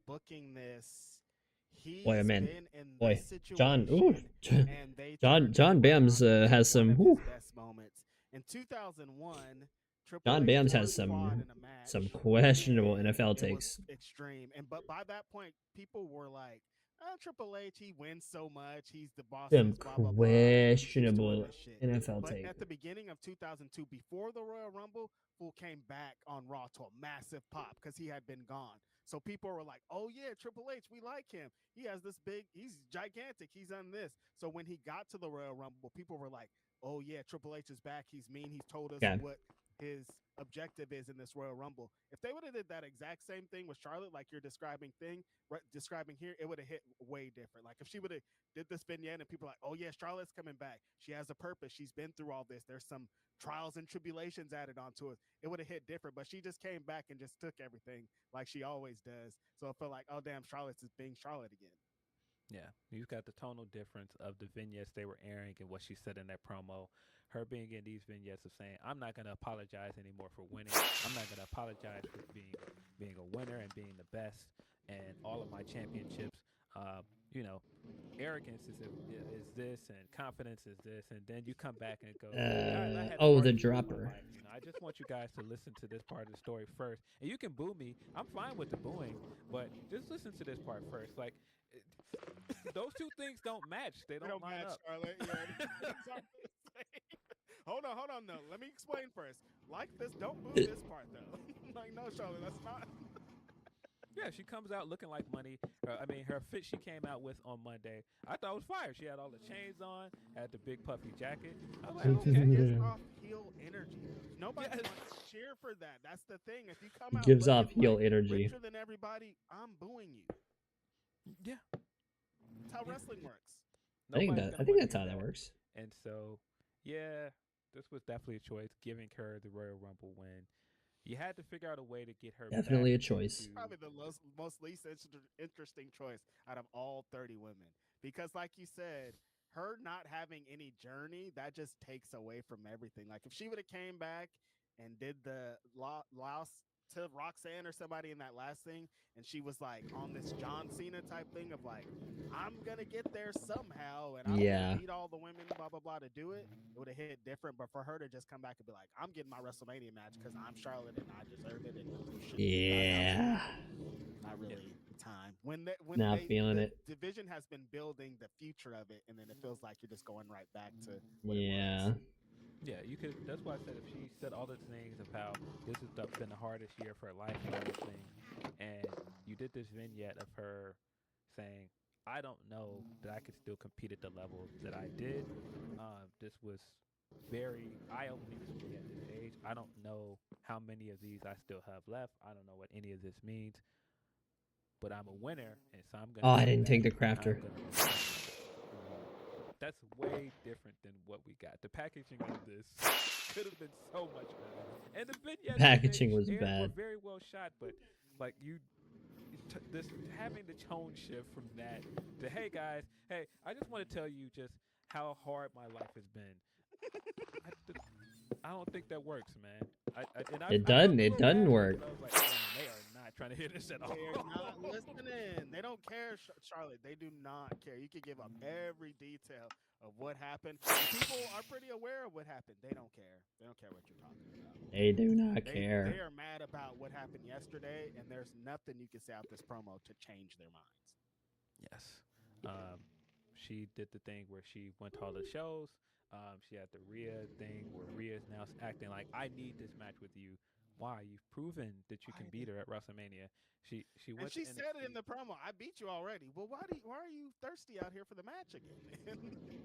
booking this. He's Boy, man. been in Boy, this situation, John. Ooh, and they John turned him Bams around into has one some. of his Whew, best moments. In 2001, Triple John H Bams fought has Squad some in a match, questionable and NFL it was takes. extreme. And but by that point, people were like, Triple H, he wins so much, he's the boss, Some blah blah blah. He keeps doing questionable this shit. NFL But take. at the beginning of 2002, before the Royal Rumble, Fool came back on Raw to a massive pop because he had been gone. So people were like, "Oh yeah, Triple H, we like him. He has this big, he's gigantic. He's done this." So when he got to the Royal Rumble, people were like, "Oh yeah, Triple H is back. He's mean. He's told us Okay. what his objective is in this Royal Rumble." If they would have did that exact same thing with Charlotte, like you're describing describing here, it would have hit way different. Like if she would have did this vignette and people are like, "Oh yeah, Charlotte's coming back. She has a purpose. She's been through all this. There's some trials and tribulations added onto it." It would have hit different, but she just came back and just took everything like she always does. So I felt like, oh damn, Charlotte's is being Charlotte again. Yeah, you've got the tonal difference of the vignettes they were airing and what she said in that promo. Her being in these vignettes of saying, "I'm not going to apologize anymore for winning. I'm not going to apologize for being a winner and being the best and all of my championships. You know, arrogance is this and confidence is this." And then you come back and go, "Guys, I had Oh, hard the things in my dropper. life. You know, I just want you guys to listen to this part of the story first. And you can boo me. I'm fine with the booing, but just listen to this part first. Like, those two things don't match. They don't line match, up. Charlotte. Yeah. Hold on. No, let me explain first. Like this, don't boo this part though. Like, no, Charlotte, that's not. Yeah, she comes out looking like money. Her fit she came out with on Monday, I thought was fire. She had all the chains on, had the big puffy jacket. I was like, okay. Gives off heel energy. Nobody wants to cheer for that. That's the thing. If you come out Gives looking off heel like energy. richer than everybody, I'm booing you. Yeah, That's how wrestling works. I think that's how that works. And so, yeah, this was definitely a choice, giving her the Royal Rumble win. You had to figure out a way to get her. Definitely a choice. Probably the most least interesting choice out of all 30 women, because, like you said, her not having any journey, that just takes away from everything. Like if she would have came back and did the loss to Roxanne or somebody in that last thing, and she was like on this John Cena type thing of like, I'm gonna get there somehow, and I'm gonna beat all the women, blah blah blah, to do it. It would have hit different. But for her to just come back and be like, I'm getting my WrestleMania match because I'm Charlotte and I deserve it, and not really the time when not feeling the it. division has been building the future of it, and then it feels like you're just going right back to what it was. Yeah, you could. That's why I said if she said all the things of how this has been the hardest year for her life and everything, and you did this vignette of her saying, "I don't know that I could still compete at the level that I did." This was very eye-opening to me at this age. I don't know how many of these I still have left. I don't know what any of this means, but I'm a winner, and so I'm gonna. Oh, I didn't take the crafter. That's way different than what we got. The packaging of this could have been so much better. And the vignettes packaging was were bad. very well shot, but like this having the tone shift from that to, hey guys, hey, I just want to tell you just how hard my life has been. I don't think that works, man. It doesn't work. I was like, they are not trying to hear this at all. They're not listening. They don't care, Charlotte. They do not care. You can give up every detail of what happened. And people are pretty aware of what happened. They don't care. They don't care what you're talking about. They do not care. They are mad about what happened yesterday, and there's nothing you can say out this promo to change their minds. Yes. She did the thing where she went to all the shows. She had the Rhea thing where Rhea's now acting like, I need this match with you. Why? You've proven that you can beat her at WrestleMania. She went. And she said it in the promo. I beat you already. Well, why are you thirsty out here for the match again?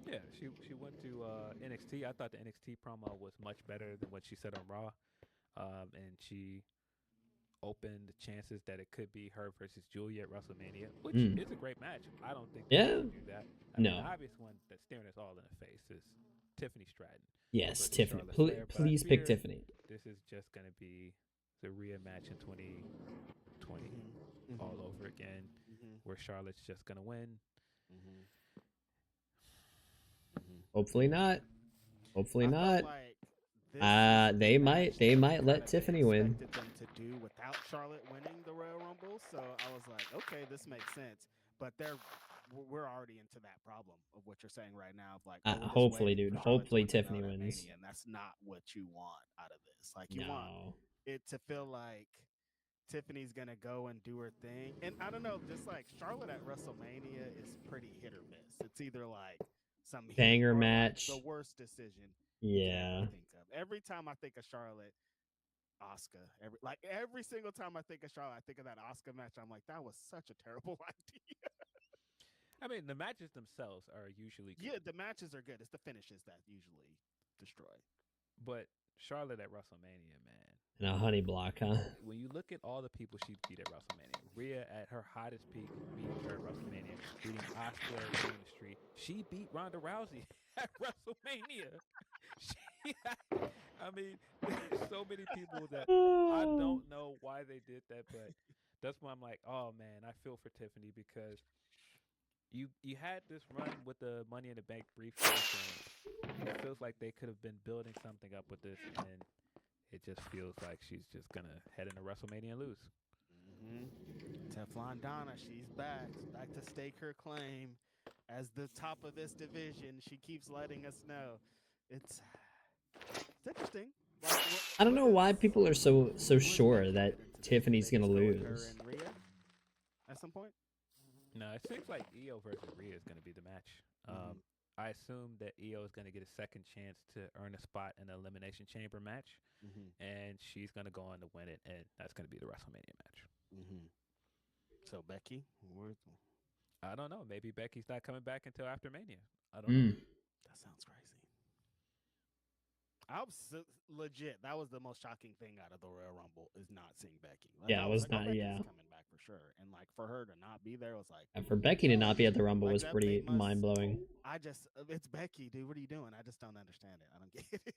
Yeah, she went to NXT. I thought the NXT promo was much better than what she said on Raw, and she opened the chances that it could be her versus Julia at WrestleMania, which is a great match. I don't think they can do that. The obvious one that's staring us all in the face is Tiffany Stratton. Yes, Tiffany. Please pick Tiffany. This is just going to be the Rhea match in 2020 all over again, where Charlotte's just going to win. Hopefully not. Hopefully not. They might let Tiffany win. Them to do without Charlotte winning the Royal Rumble, So I was like, okay, this makes sense. But we're already into that problem of what you're saying right now. Of like, oh, we're just Hopefully, waiting dude. for Charlotte to Hopefully win the Tiffany belt at wins. Mania, and that's not what you want out of this. Like, you want No. it to feel like Tiffany's gonna go and do her thing. And I don't know, just like Charlotte at WrestleMania is pretty hit or miss. It's either like some heat Banger or like the match. worst decision you could ever Yeah. think of. Every time I think of Charlotte, Oscar, every single time I think of Charlotte, I think of that Oscar match. I'm like, that was such a terrible idea. I mean, the matches themselves are usually good. Yeah, the matches are good. It's the finishes that usually destroy. But Charlotte at WrestleMania, man. And a honey block, huh? When you look at all the people she beat at WrestleMania, Rhea at her hottest peak beating her at WrestleMania, beating Asuka at Queen Street. She beat Ronda Rousey at WrestleMania. I mean, there's so many people that I don't know why they did that, but that's why I'm like, oh man, I feel for Tiffany because you had this run with the Money in the Bank briefcase, and it feels like they could have been building something up with this, and it just feels like she's just gonna head into WrestleMania and lose. Teflon Donna, she's back to stake her claim as the top of this division. She keeps letting us know. It's interesting. Like, I don't know why people are so sure that Tiffany's gonna lose. Her and Rhea at some point. No, it seems like Io versus Rhea is going to be the match. I assume that Io is going to get a second chance to earn a spot in the Elimination Chamber match, and she's going to go on to win it, and that's going to be the WrestleMania match. So Becky, I don't know. Maybe Becky's not coming back until after Mania. I don't know. That sounds crazy. I was legit. That was the most shocking thing out of the Royal Rumble is not seeing Becky. Like, Yeah, it was not. Becky's Yeah, coming back for sure. And like for her to not be there was like. and for Becky to not be at the Rumble like was pretty mind blowing. It's Becky, dude. What are you doing? I just don't understand it. I don't get it.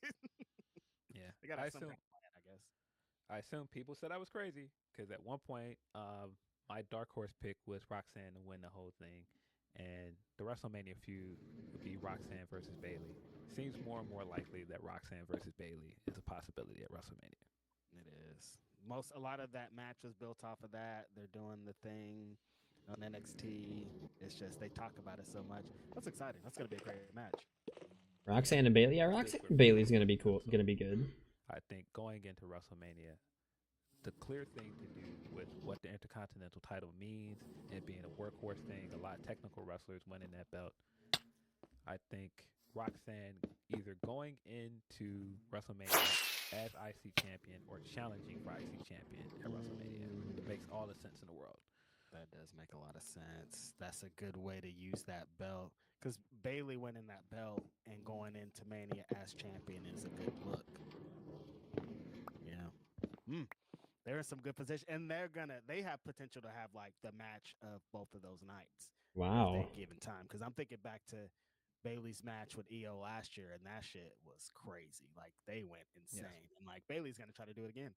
Yeah, they got some kind of plan, I guess. I assume people said I was crazy because at one point, my dark horse pick was Roxanne to win the whole thing, and the WrestleMania feud would be Roxanne versus Bayley. Seems more and more likely that Roxanne versus Bayley is a possibility at WrestleMania. It is. A lot of that match was built off of that. They're doing the thing on NXT. It's just they talk about it so much. That's exciting. That's gonna be a great match. Roxanne and Bayley. Yeah, Roxanne and Bayley's gonna be cool. Gonna be good. I think going into WrestleMania, the clear thing to do with what the Intercontinental title means and being a workhorse thing, a lot of technical wrestlers winning that belt. I think Roxanne either going into WrestleMania as IC champion or challenging for IC champion at WrestleMania. It makes all the sense in the world. That does make a lot of sense. That's a good way to use that belt because Bayley winning that belt and going into Mania as champion is a good look. Yeah. They're in some good position, and they have potential to have like the match of both of those nights. Wow. If they given time, because I'm thinking back to Bayley's match with Io last year, and that shit was crazy. Like they went insane, and like Bayley's gonna try to do it again.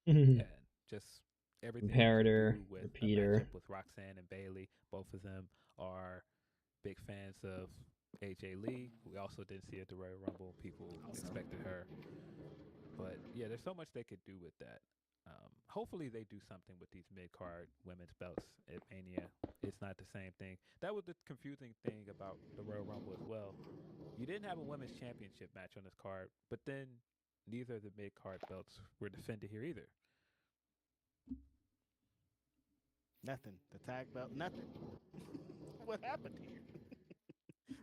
And just everything Comparator, with repeater. with Roxanne and Bayley. Both of them are big fans of AJ Lee. We also didn't see at the Royal Rumble. People expected her, but yeah, there's so much they could do with that. Hopefully they do something with these mid-card women's belts at Mania. It's not the same thing. That was the confusing thing about the Royal Rumble as well. You didn't have a women's championship match on this card, but then neither of the mid-card belts were defended here either. Nothing. The tag belt, nothing. What happened here?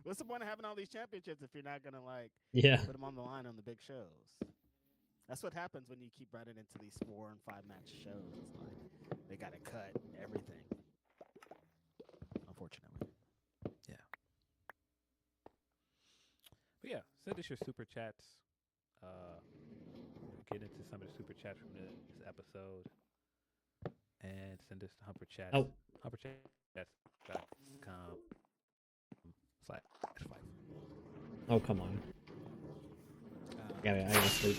What's the point of having all these championships if you're not gonna put them on the line on the big shows? That's what happens when you keep running into these 4 and 5 match shows. It's like they gotta cut everything. Unfortunately. Yeah. But yeah, send us your super chats. We'll get into some of the super chats from this episode. And send us to Humper Chats. Oh. Humper Chats.com/5. Oh, come on. I gotta sleep.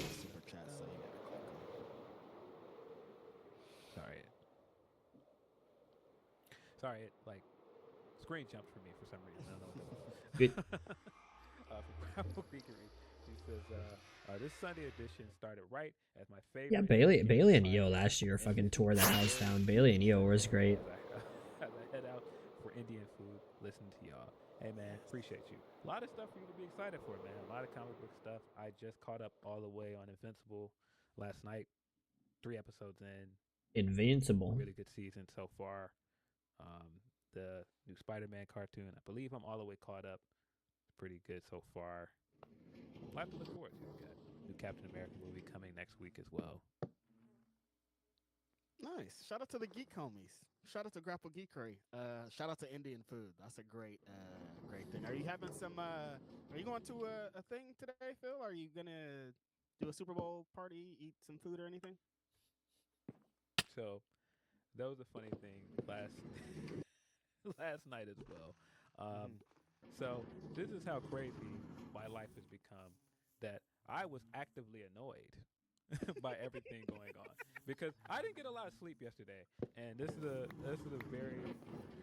Sorry, it like screen jumped for me for some reason. I don't know what that was. Good. From Gravel Geekery, She says, this Sunday edition started right as my favorite. Yeah, Bailey and Io last year fucking tore the house down. Bailey and Io was great. As I head out for Indian food, listen to y'all. Hey man, appreciate you. A lot of stuff for you to be excited for, man. A lot of comic book stuff. I just caught up all the way on Invincible last night. 3 episodes in. Invincible. Really good season so far. The new Spider-Man cartoon, I believe I'm all the way caught up. Pretty good so far. A lot to look forward to. We got new Captain America movie coming next week as well. Nice. Shout out to the Geek homies. Shout out to Grapple Geekery. Shout out to Indian food. That's a great thing. Are you having some? Are you going to a thing today, Phil? Are you gonna do a Super Bowl party, eat some food or anything? So that was a funny thing last night as well. So this is how crazy my life has become, that I was actively annoyed by everything going on because I didn't get a lot of sleep yesterday, and this is a very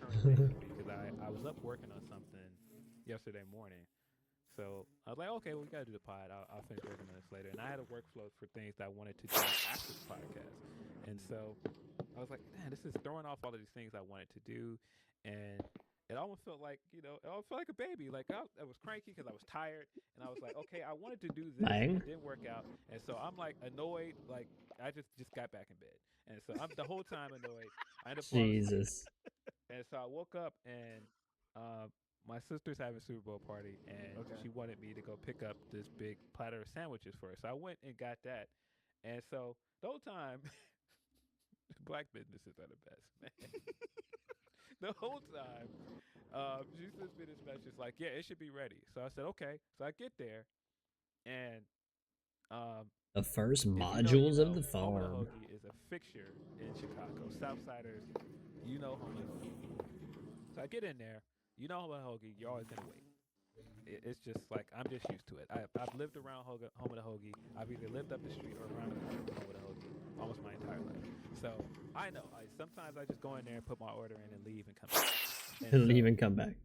current thing for me because I was up working on something yesterday morning. So I was like, okay, well, we got to do the pod. I'll finish working on this later. And I had a workflow for things that I wanted to do after the podcast. And so I was like, man, this is throwing off all of these things I wanted to do. And it almost felt like, it almost felt like a baby. Like I was cranky because I was tired. And I was like, okay, I wanted to do this. And it didn't work out. And so I'm like annoyed. Like I just got back in bed. And so I'm the whole time annoyed. I ended up Jesus. And so I woke up and my sister's having a Super Bowl party, and she wanted me to go pick up this big platter of sandwiches for her. So I went and got that. And so the whole time, black businesses are the best, man. The whole time, she sends me this message like, yeah, it should be ready. So I said, okay. So I get there, and the first modules of the farm. Home of the Hoagie is a fixture in Chicago. Southsiders, Home of the Hoagie. So I get in there. Home of the Hoagie, you're always going to wait. It's just like, I'm just used to it. I've lived around Home of the Hoagie. I've either lived up the street or around the corner from Home of the Hoagie almost my entire life. So I know. Sometimes I just go in there and put my order in and leave and come back. And leave and come back.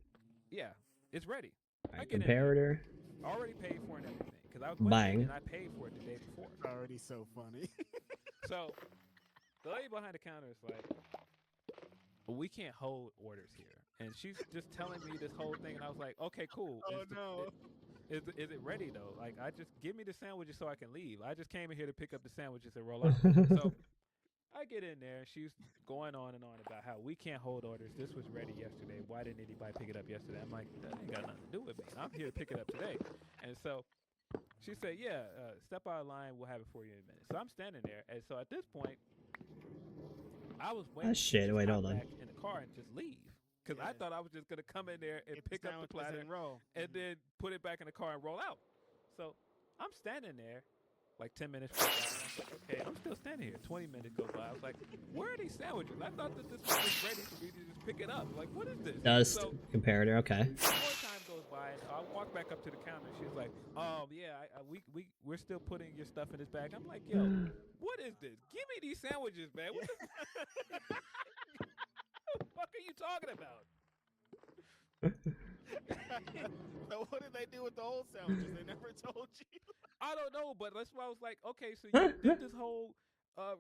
Yeah, it's ready. Right, comparator. Already paid for and everything. Because I was buying. And I paid for it the day before. Already so funny. So the lady behind the counter is like, we can't hold orders here. And she's just telling me this whole thing, and I was like, okay, cool. Is it ready, though? Like, give me the sandwiches so I can leave. I just came in here to pick up the sandwiches and roll out. So I get in there, and she's going on and on about how we can't hold orders. This was ready yesterday. Why didn't anybody pick it up yesterday? I'm like, that ain't got nothing to do with me. I'm here to pick it up today. And so she said, yeah, step out of line. We'll have it for you in a minute. So I'm standing there, and so at this point, I was waiting wait, hold on. back in the car and just leave. Because I thought I was just going to come in there and pick up the platter and then put it back in the car and roll out. So I'm standing there like 10 minutes go by. I was like, okay, I'm still standing here. 20 minutes go by. I was like, where are these sandwiches? I thought that this was just ready for me to just pick it up. Like, what is this? Dust comparator, okay. More time goes by, and so I walk back up to the counter, and she's like, yeah, we're still putting your stuff in this bag. I'm like, yo, what is this? Give me these sandwiches, man. What the fuck are you talking about? So what did they do with the old sandwiches? They never told you. I don't know, but that's why I was like, okay, so you did this whole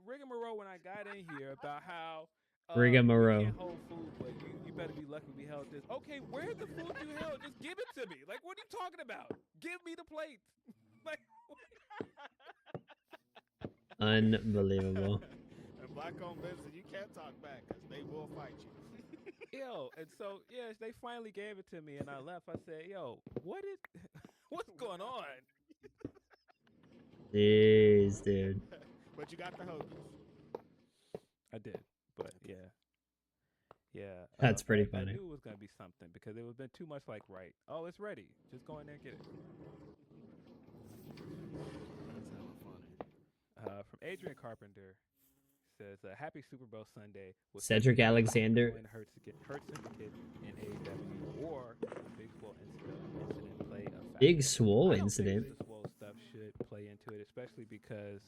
rigmarole when I got in here about how rigmarole. You can't hold food, but you better be lucky we held this. Okay, where's the food you held? Just give it to me. Like, what are you talking about? Give me the plates. Like, unbelievable. And black-owned business, you can't talk back because they will fight you. Yo, and so yes, they finally gave it to me, and I left. I said, "Yo, what's going on?" Jeez, dude. But you got the hoagies. I did, but yeah. That's pretty funny. I knew it was gonna be something because it would have been too much like, right? Oh, it's ready. Just go in there and get it. That's hella funny. From Adrian Carpenter. Says Happy Super Bowl Sunday with Cedric Alexander Hurt Syndicate in AEW or Big Swole incident play a factor. Big Swole incident. The Swole stuff should play into it, especially because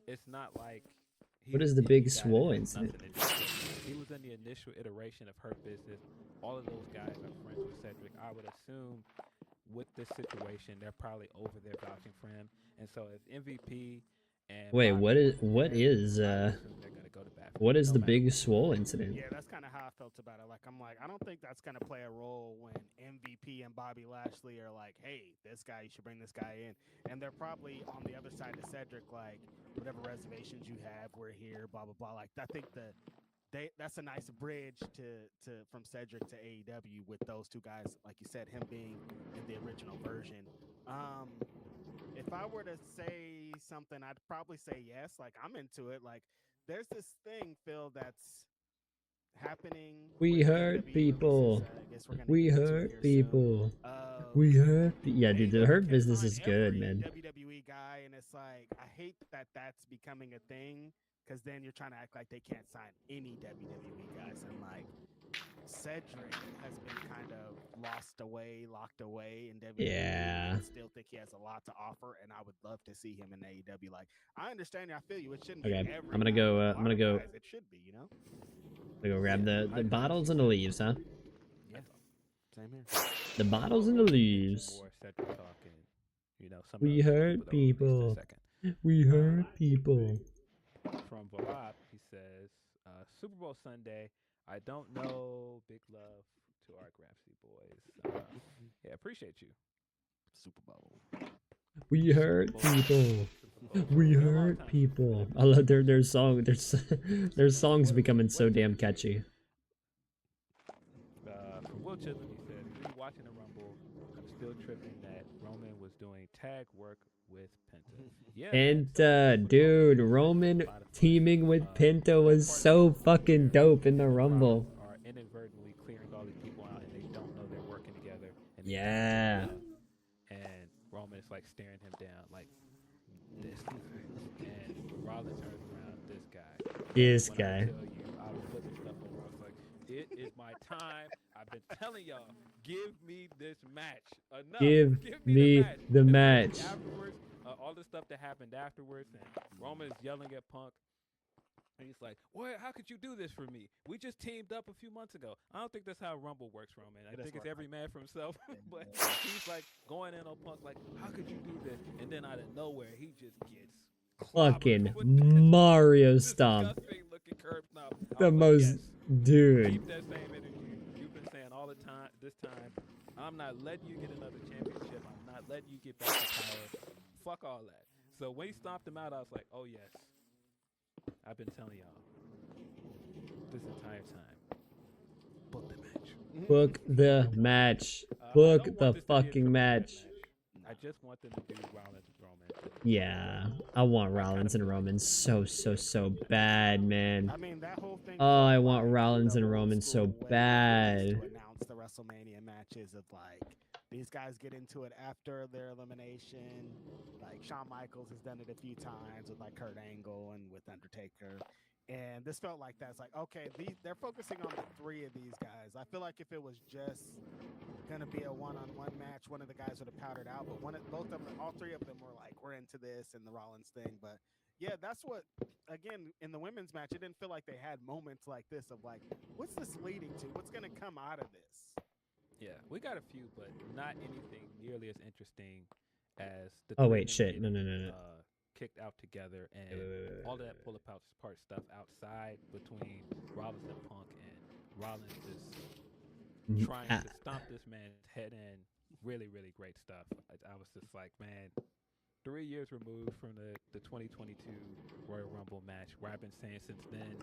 it's not like what is the Big Swole incident? He was in the initial iteration of Hurt Business. All of those guys are friends with Cedric. I would assume with this situation, they're probably over there vouching for him. And so if MVP and Wait, Bobby what is wasn't what there, is I would assume they're gonna go to bat for what him, is no the matter big what. swole incident? Yeah, that's kind of how I felt about it. Like, I'm like, I don't think that's going to play a role when MVP and Bobby Lashley are like, hey, this guy, you should bring this guy in. And they're probably on the other side of Cedric, like, whatever reservations you have, we're here, blah, blah, blah. Like, I think that's a nice bridge to from Cedric to AEW with those two guys, like you said, him being in the original version. If I were to say something, I'd probably say yes. Like, I'm into it. Like, there's this thing, Phil, that's happening We with hurt WWE people. releases. I guess we're gonna We get into it hurt here people. soon. We hurt. Yeah, dude, the AEW hurt can't business sign is good, every man. WWE guy, and it's like I hate that that's becoming a thing because then you're trying to act like they can't sign any WWE guys, and like Cedric has been kind of locked away in WWE. Yeah. I still think he has a lot to offer, and I would love to see him in AEW. Like, I understand you, I feel you. It shouldn't be Okay, every I'm gonna guy, go. but a I'm lot gonna of go. guys, it should be, you know? I go grab the bottles and the leaves, huh? Yeah, same here. The bottles and the Mention leaves. more Cedric talking. You know, some We of the hurt people that were released people. this second. We hurt people. From Valab, he says, Super Bowl Sunday. I don't know. Big love to our Grapsy boys. Yeah, appreciate you. Super Bowl. We hurt people. We hurt people. I love their song. Their songs becoming so damn catchy. From Will Chisholm, he says, rewatching the Rumble, I'm still tripping that Roman was doing tag work with Penta. Yeah, And man, dude, Roman teaming with Penta was so fucking dope in the Rumble. Are inadvertently clearing all these people out, and they don't know they're working together. And Yeah. And Roman is like staring him down, like this guy. And Rollins turns around, this guy. This When guy. I tell you, I was flipping stuff over. I was like, it is my time. I've been telling y'all, give me this match. Enough. Give me the match. Afterwards, all the stuff that happened afterwards, and Roman is yelling at Punk. And he's like, "What? How could you do this for me? We just teamed up a few months ago." I don't think that's how Rumble works, Roman. I think it's every man for himself. But he's like going in on Punk, like, "How could you do this?" And then out of nowhere, he just gets Fucking Mario stomp. looking curb stomp. The most, dude. Keep that same energy. You've been saying all the time. This time, I'm not letting you get another championship. I'm not letting you get back to power. Fuck all that. So when he stomped him out, I was like, "Oh yes." I've been telling y'all this entire time. Book the match. Book the match. Book the fucking match. I just want them to do Rollins and Roman. Yeah, I want Rollins and Roman so bad, man. I mean, that whole thing. Oh, I want Rollins and Roman so bad. To announce the WrestleMania matches of like these guys get into it after their elimination. Like Shawn Michaels has done it a few times with like Kurt Angle and with Undertaker. And this felt like that's like, okay, they're focusing on the three of these guys. I feel like if it was just gonna be a one-on-one match, one of the guys would have powdered out, but both of them, all three of them were like, we're into this and the Rollins thing. But yeah, that's what, again, in the women's match, it didn't feel like they had moments like this of like, what's this leading to? What's gonna come out of this? Yeah, we got a few, but not anything nearly as interesting as the. Oh wait, shit! No. Kicked out together and all that pull apart stuff outside between Rollins and Punk, and Rollins just trying to stomp this man's head in. Really, really great stuff. I was just like, man, 3 years removed from the 2022 Royal Rumble match, where I've been saying since then,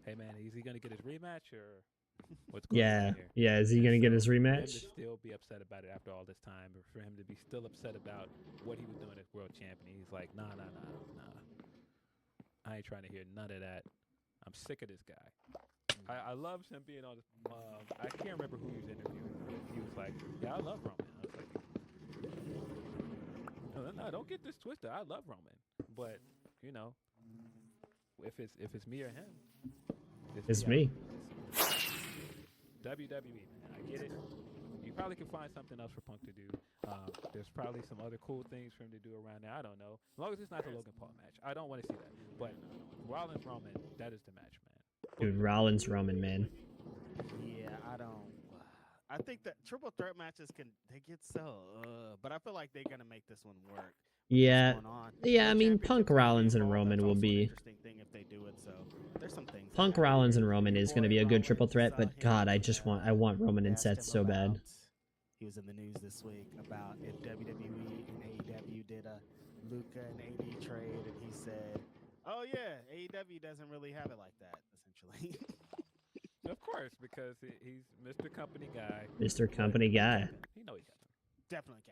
hey man, is he gonna get his rematch or what's going on here? Yeah. Is he gonna get his rematch? For him to still be upset about it after all this time, or for him to be still upset about what he was doing as world champion, he's like, nah. I ain't trying to hear none of that. I'm sick of this guy. I loved him being on. I can't remember who he was interviewing, but he was like, "Yeah, I love Roman." I was like, "No, don't get this twisted. I love Roman, but you know, if it's me or him, It's me." WWE, man, I get it. You probably can find something else for Punk to do. There's probably some other cool things for him to do around there. I don't know. As long as it's not the Logan Paul match, I don't want to see that. But Rollins Roman, that is the match, man. Dude, Rollins Roman, man. Yeah, I think that triple threat matches they get so, but I feel like they're gonna make this one work. Yeah. Going on. Yeah, No I mean, championships Punk, gonna be Rollins, and involved. Roman That's will also an be. interesting thing if they do it. So there's some things. Punk, that happen Rollins, here. and Roman Your is going to boy be a good triple Rollins, threat, saw but him, God, I want Roman and asked Seth him so bad. about- He was in the news this week about if WWE and AEW did a Luca and AD trade, and he said, "Oh yeah, AEW doesn't really have it like that." Essentially, Of course, because he's Mr. Company Guy. Mr. but Company he Guy. capping. He know he capping. definitely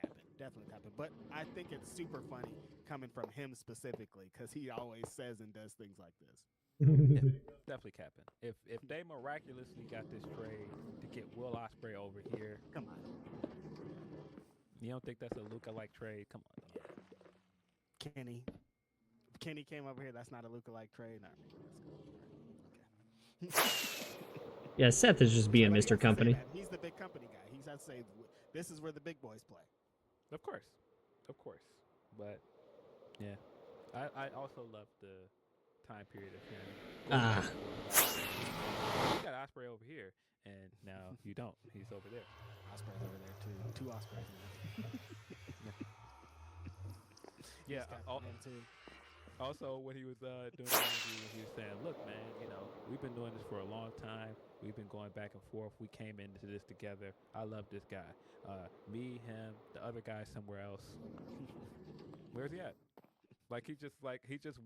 capping. But I think it's super funny coming from him specifically because he always says and does things like this. Definitely capping. If they miraculously got this trade to get Will Ospreay over here, Come on, you don't think that's a Luca-like trade? Come on, dog. Kenny. If Kenny came over here, that's not a Luca-like trade. Not really. Okay. Yeah, Seth is just being But he has to Mr. say Company. that. He's the big company guy. He's has to say this is where the big boys play. Of course. But yeah, I also love the time period of him. Ah. You got Ospreay over here, and now you don't. He's over there. Ospreay's over there too. Two Ospreys now. Yeah. Also, when he was doing the interview, he was saying, "Look, man, we've been doing this for a long time. We've been going back and forth. We came into this together. I love this guy. Me, him, the other guy somewhere else. Where's he at? Like he just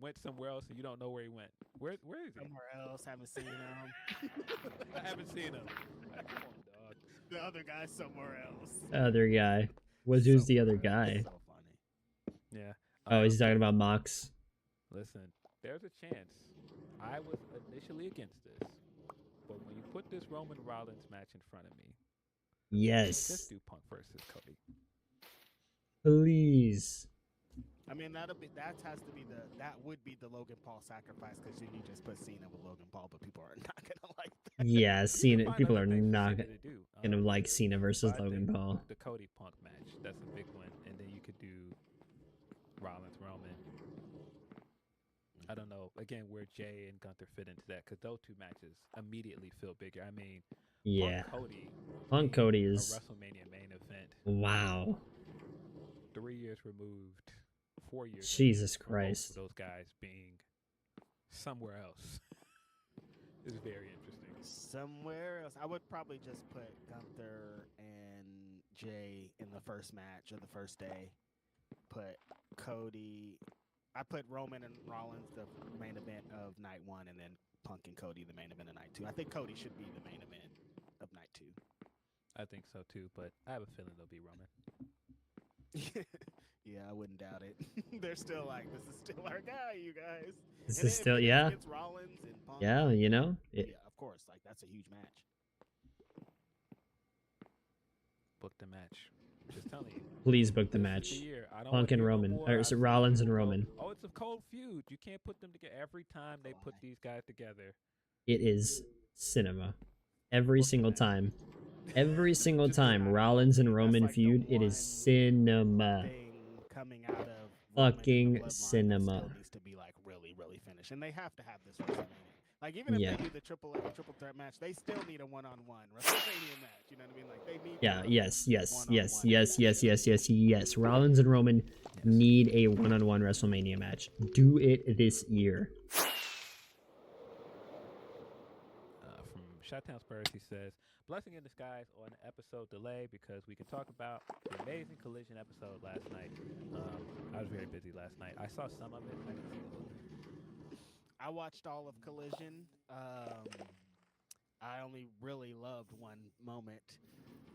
went somewhere else, and you don't know where he went. Where is he? Somewhere else. Haven't seen him. I haven't seen him. Like, come on, dog. The other guy's somewhere else. Other guy. Who's the other guy? So funny. Yeah. Oh, he's talking about Mox. Listen, there's a chance. I was initially against this, but when you put this Roman Rollins match in front of me, just Yes. do Punk versus Cody. Please. I mean, that would be the Logan Paul sacrifice because then you just put Cena with Logan Paul, but people are not gonna like that. Yeah, You can Cena. find People other are things for not Cena to do. gonna like Cena versus But I Logan think Paul. The Cody Punk match, that's a big one, and then you could do Rollins Roman. I don't know again where Jay and Gunther fit into that because those two matches immediately feel bigger. I mean, Yeah. Punk Cody is. a WrestleMania main event. Wow. 3 years removed, 4 years. Jesus removed from both Christ. of those guys being somewhere else is very interesting. Somewhere else, I would probably just put Gunther and Jay in the first match of the first day. Put Cody. I put Roman and Rollins the main event of night one, and then Punk and Cody the main event of night two. I think Cody should be the main event of night two. I think so too, but I have a feeling they'll be Roman. Yeah, I wouldn't doubt it. They're still like, this is still our guy, you guys. This And is if still, it yeah. against Rollins and Punk, Yeah, like, you know? yeah, of course. Like, that's a huge match. Book the match. Just telling you. Please book the This is match. year. I don't Punk wanna and hear no Roman. more. Or I've is it seen Rollins and people go, Roman? Oh, it's a cold feud. You can't put them together every time they put these guys together. It is cinema. Every single time. Every single Just time not Rollins and that's Roman like the feud, it is one cinema. Thing coming out of Roman and the Fucking Bloodline that cinema. still needs to be like really, really finished, and they have to have this WrestleMania. Like even if Yeah. they do the triple threat match, they still need a one-on-one WrestleMania match. You know what I mean? Like they need. Yeah, to yes. one-on-one match. Rollins and Roman need a one-on-one WrestleMania match. Do it this year. From Shottown Spurs, he says, "Blessing in disguise on an episode delay because we can talk about the amazing Collision episode last night. I was very busy last night. I saw some of it. I didn't see the whole thing. I watched all of Collision. I only really loved one moment.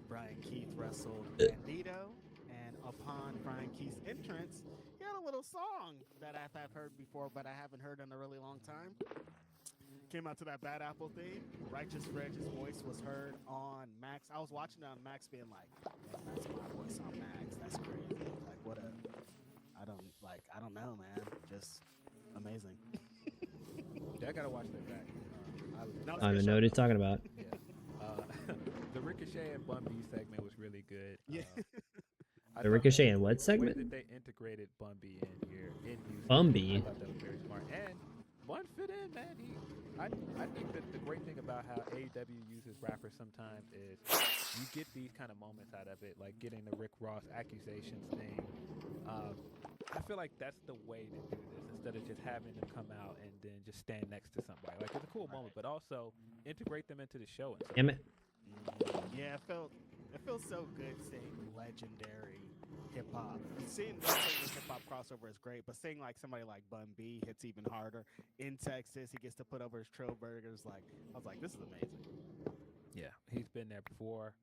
Brian Keith wrestled Bandito, and upon Brian Keith's entrance, he had a little song that I've heard before, but I haven't heard in a really long time. Came out to that Bad Apple theme. Righteous Reg's voice was heard on Max. I was watching it on Max, being like, "Man, that's my voice on Max. That's crazy. Like, what a, I don't know, man. Just amazing." Yeah, I gotta watch that back. I don't know what he's talking about. Yeah. The Ricochet and Bun B segment was really good. Yeah. I The thought Ricochet and what the way segment? that they integrated Bun B in here in music, Bun B? I thought that was very smart. And Bun fit in, man. I think that the great thing about how AEW uses rappers sometimes is you get these kind of moments out of it, like getting the Rick Ross accusations thing. I feel like that's the way to do this instead of just having them come out and then just stand next to somebody. Like it's a cool moment, but also integrate them into the show. And Damn it. Yeah, it feels so good seeing legendary hip hop. Seeing wrestling with hip hop crossover is great, but seeing like somebody like Bun B hits even harder. In Texas, he gets to put over his Trill Burgers. Like I was like, this is amazing. Yeah, he's been there before.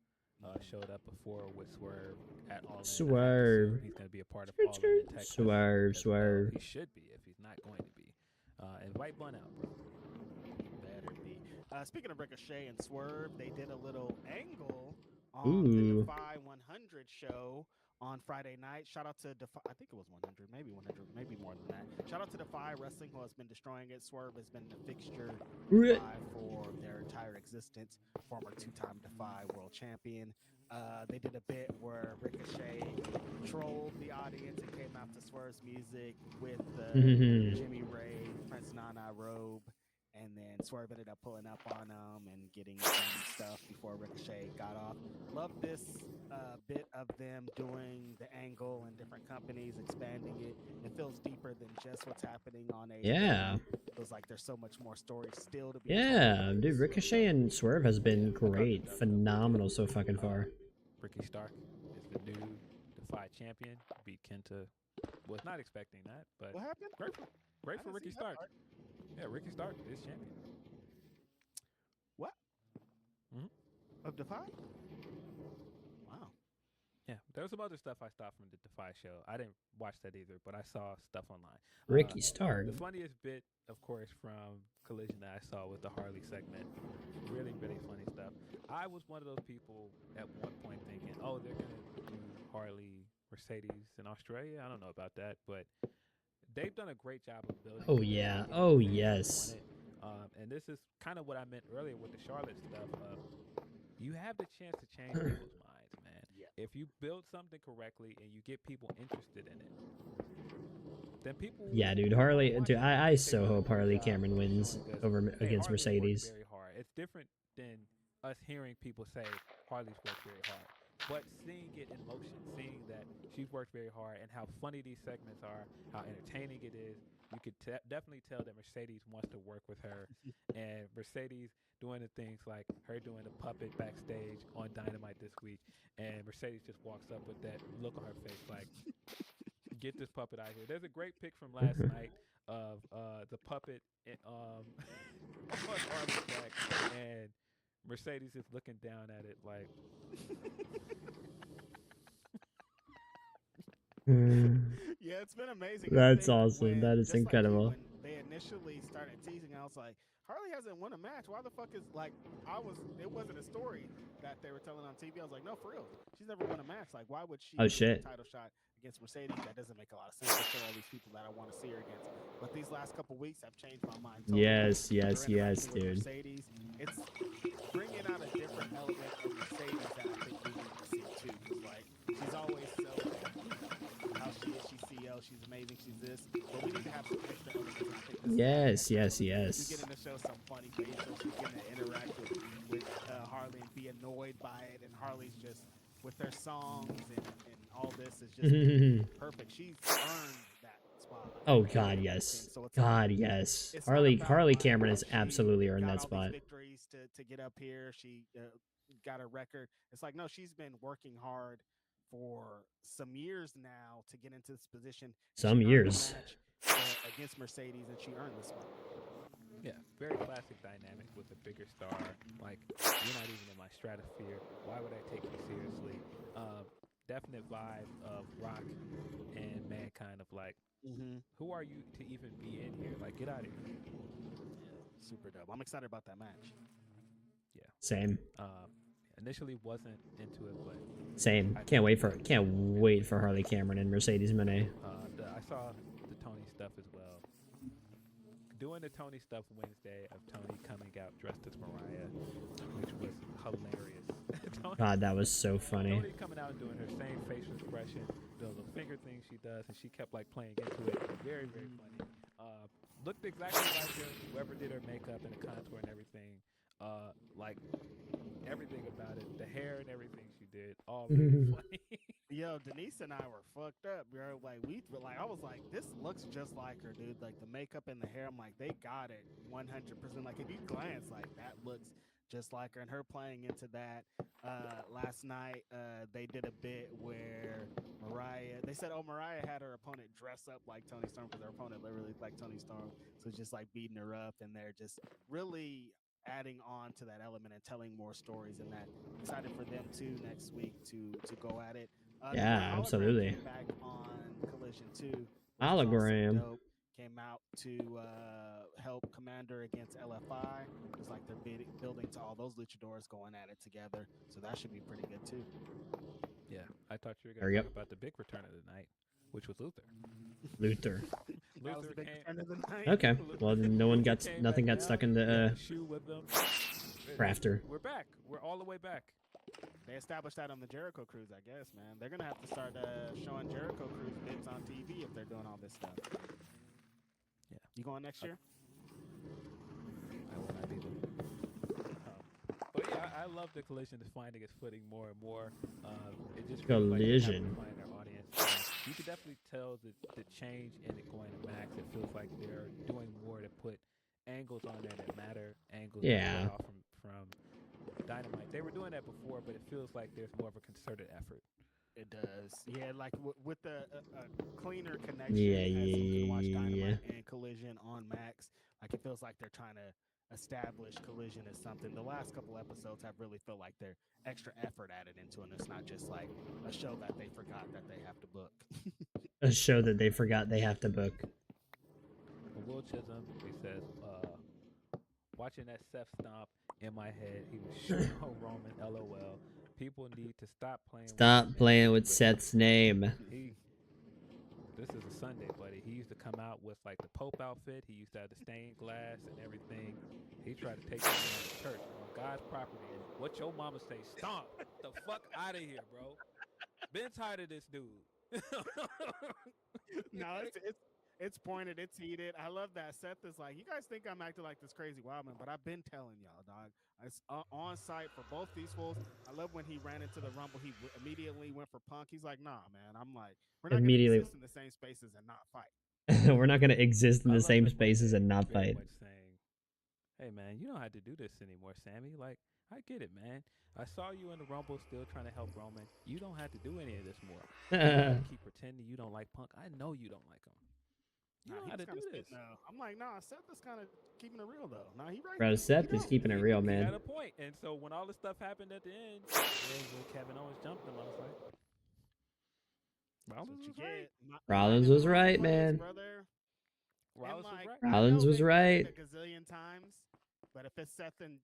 Showed up before with Swerve at All In. Swerve. He's going to be a part of All In in Texas. Swerve, Swerve. He should be if he's not going to be. Invite Bun out, bro. Better be. Speaking of Ricochet and Swerve, they did a little angle on the Defy 100 show on Friday night. Shout out to Defy. I think it was 100, maybe 100, maybe more than that. Shout out to Defy Wrestling, who has been destroying it. Swerve has been the fixture for their entire existence. Former two-time Defy world champion. They did a bit where Ricochet trolled the audience and came out to Swerve's music with the Jimmy Ray Prince Nana robe. And then Swerve ended up pulling up on him and getting some stuff before Ricochet got off. Love this bit of them doing the angle and different companies, expanding it. It feels deeper than just what's happening on a. Yeah. It feels like there's so much more story still to be. Yeah, dude, Ricochet and Swerve has been great. Phenomenal so fucking far. Ricky Stark is the new Defy champion. Beat Kenta. Was not expecting that, but what happened? Great for Ricky Stark. Yeah, Ricky Stark is champion. What? Mm-hmm. Of Defy? Wow. Yeah, there was some other stuff I stopped from the Defy show. I didn't watch that either, but I saw stuff online. Ricky Stark. The funniest bit, of course, from Collision that I saw was the Harley segment. Really, really funny stuff. I was one of those people at one point thinking, oh, they're going to do Harley Mercedes in Australia. I don't know about that, but they've done a great job of building. Oh, yeah. Oh, yes. And this is kind of what I meant earlier with the Charlotte stuff. You have the chance to change people's minds, man. Yeah. If you build something correctly and you get people interested in it, then people. Yeah, dude, Harley. Dude, I so hope Harley Cameron wins over against Mercedes. Very hard. It's different than us hearing people say Harley's worked very hard. But seeing it in motion, seeing that she's worked very hard and how funny these segments are, how entertaining it is, you could definitely tell that Mercedes wants to work with her. And Mercedes doing the things like her doing the puppet backstage on Dynamite this week. And Mercedes just walks up with that look on her face like, get this puppet out here. There's a great pic from last night of the puppet on Harley's back. And Mercedes is looking down at it like... Yeah, it's been amazing. That's awesome. That is incredible. Like when they initially started teasing, I was like, Harley hasn't won a match. Why the fuck is like it wasn't a story that they were telling on TV. I was like, no, for real. She's never won a match. Like, why would she get a title shot against Mercedes? That doesn't make a lot of sense for all these people that I want to see her against. But these last couple weeks have changed my mind. Totally. Yes, dude. Mercedes, it's bringing out a different element of Mercedes that I think we need to see too. Because like she's always so how she is. She's CEO. She's amazing. She's this. But we need to have some extra elements. And I think this yes. She's getting to show some funny facials. She's getting to interact with Harley and be annoyed by it. And Harley's just with her songs and all this is just perfect. She's earned that spot. Oh God, yes. So God, yes. Harley Cameron has absolutely earned that spot. Victories to get up here. She got a record. It's like no, she's been working hard for some years now to get into this position. Some years. Against Mercedes, and she earned this spot. Yeah, very classic dynamic with a bigger star. Like, you're not even in my stratosphere. Why would I take you seriously? Definite vibe of Rock and Mankind of like, who are you to even be in here? Like, get out of here. Yeah, super dope. I'm excited about that match. Yeah. Same. Initially wasn't into it, but same. Can't wait for Harley Cameron and Mercedes Moné. I saw the Tony stuff as well. Doing the Tony stuff Wednesday of Tony coming out dressed as Mariah, which was hilarious. God, that was so funny. Tony coming out and doing her same facial expression, the little finger thing she does, and she kept like playing into it. Very, very funny. looked exactly like her. Whoever did her makeup and the contour and everything, like everything about it, the hair and everything she did, all really funny. Yo, Denise and I were fucked up, bro. Like we were like, I was like, this looks just like her, dude. Like the makeup and the hair, I'm like, they got it 100%. Like if you glance, like that looks just like her. And her playing into that. Last night, they did a bit where Mariah. They said, oh, Mariah had her opponent dress up like Tony Storm because her opponent literally looked like Tony Storm, so just like beating her up, and they're just really adding on to that element and telling more stories and that. Excited for them too next week to go at it. Yeah, Hologram absolutely. came back on Collision 2, which Hologram. was also dope. Came out to help Commander against LFI. It's like they're building to all those luchadors going at it together. So that should be pretty good too. Yeah, I thought you were going to talk about the big return of the night, which was Luther. Luther. That was the big return of the night. Okay. Well, nothing got stuck in the shoe with them. crafter. We're back. We're all the way back. They established that on the Jericho Cruise, I guess, man. They're gonna have to start showing Jericho Cruise bits on TV if they're doing all this stuff. Yeah. You going next year? I will not either. But yeah, I love the Collision is finding its footing more and more. It just feels Collision. like find their audience. You can definitely tell the change in it going to Max. It feels like they're doing more to put angles on there that matter. Angles that off from Dynamite. They were doing that before, but it feels like there's more of a concerted effort. It does. Yeah, like with the cleaner connection as you can watch Dynamite and Collision on Max. Like it feels like they're trying to establish Collision as something. The last couple episodes have really felt like they're extra effort added into it. And it's not just like a show that they forgot that they have to book. A show that they forgot they have to book. Will Chisholm, he says, watching that Seth stomp in my head, he was shooting on Roman, LOL. People need to stop playing. Stop playing with Seth's name. This is a Sunday, buddy. He used to come out with like the Pope outfit. He used to have the stained glass and everything. He tried to take me to church on God's property. What your mama say? Stomp the fuck out of here, bro. Been tired of this dude. No, it's pointed, it's heated. I love that. Seth is like, you guys think I'm acting like this crazy wild man, but I've been telling y'all, dog. It's on site for both these fools. I love when he ran into the Rumble. He immediately went for Punk. He's like, nah, man. I'm like, we're not going to exist in the same spaces and not fight. We're not going to exist in the same spaces and not fight. Saying, hey, man, you don't have to do this anymore, Sammy. Like, I get it, man. I saw you in the Rumble still trying to help Roman. You don't have to do any of this more. You don't have to keep pretending you don't like Punk. I know you don't like him. You don't have to do this. I'm like, nah, Seth is kind of keeping it real, though. Nah, he right. Bro, Seth is keeping it real, man. He had a point. And so when all this stuff happened at the end, Kevin Owens jumped him. I was like, Rollins was right. Rollins was right, man. Rollins was right. A gazillion times. But if it's Seth and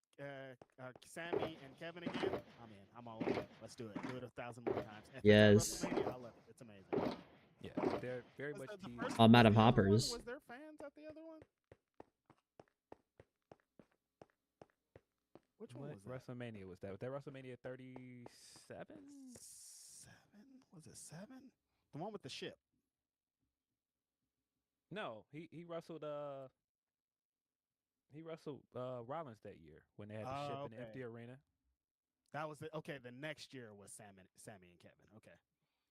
Sammy and Kevin again, I'm in. I'm all in. Let's do it. Do it 1,000 more times. Yes. I love it. It's amazing. Yeah, they're very much key. I'm out of hoppers. Was there fans at the other one? Which one was that? WrestleMania was that? Was that WrestleMania 37? 7? Was it 7? The one with the ship. No, he wrestled Rollins that year when they had the ship in the empty arena. That was it. Okay, the next year was Sammy and Kevin. Okay.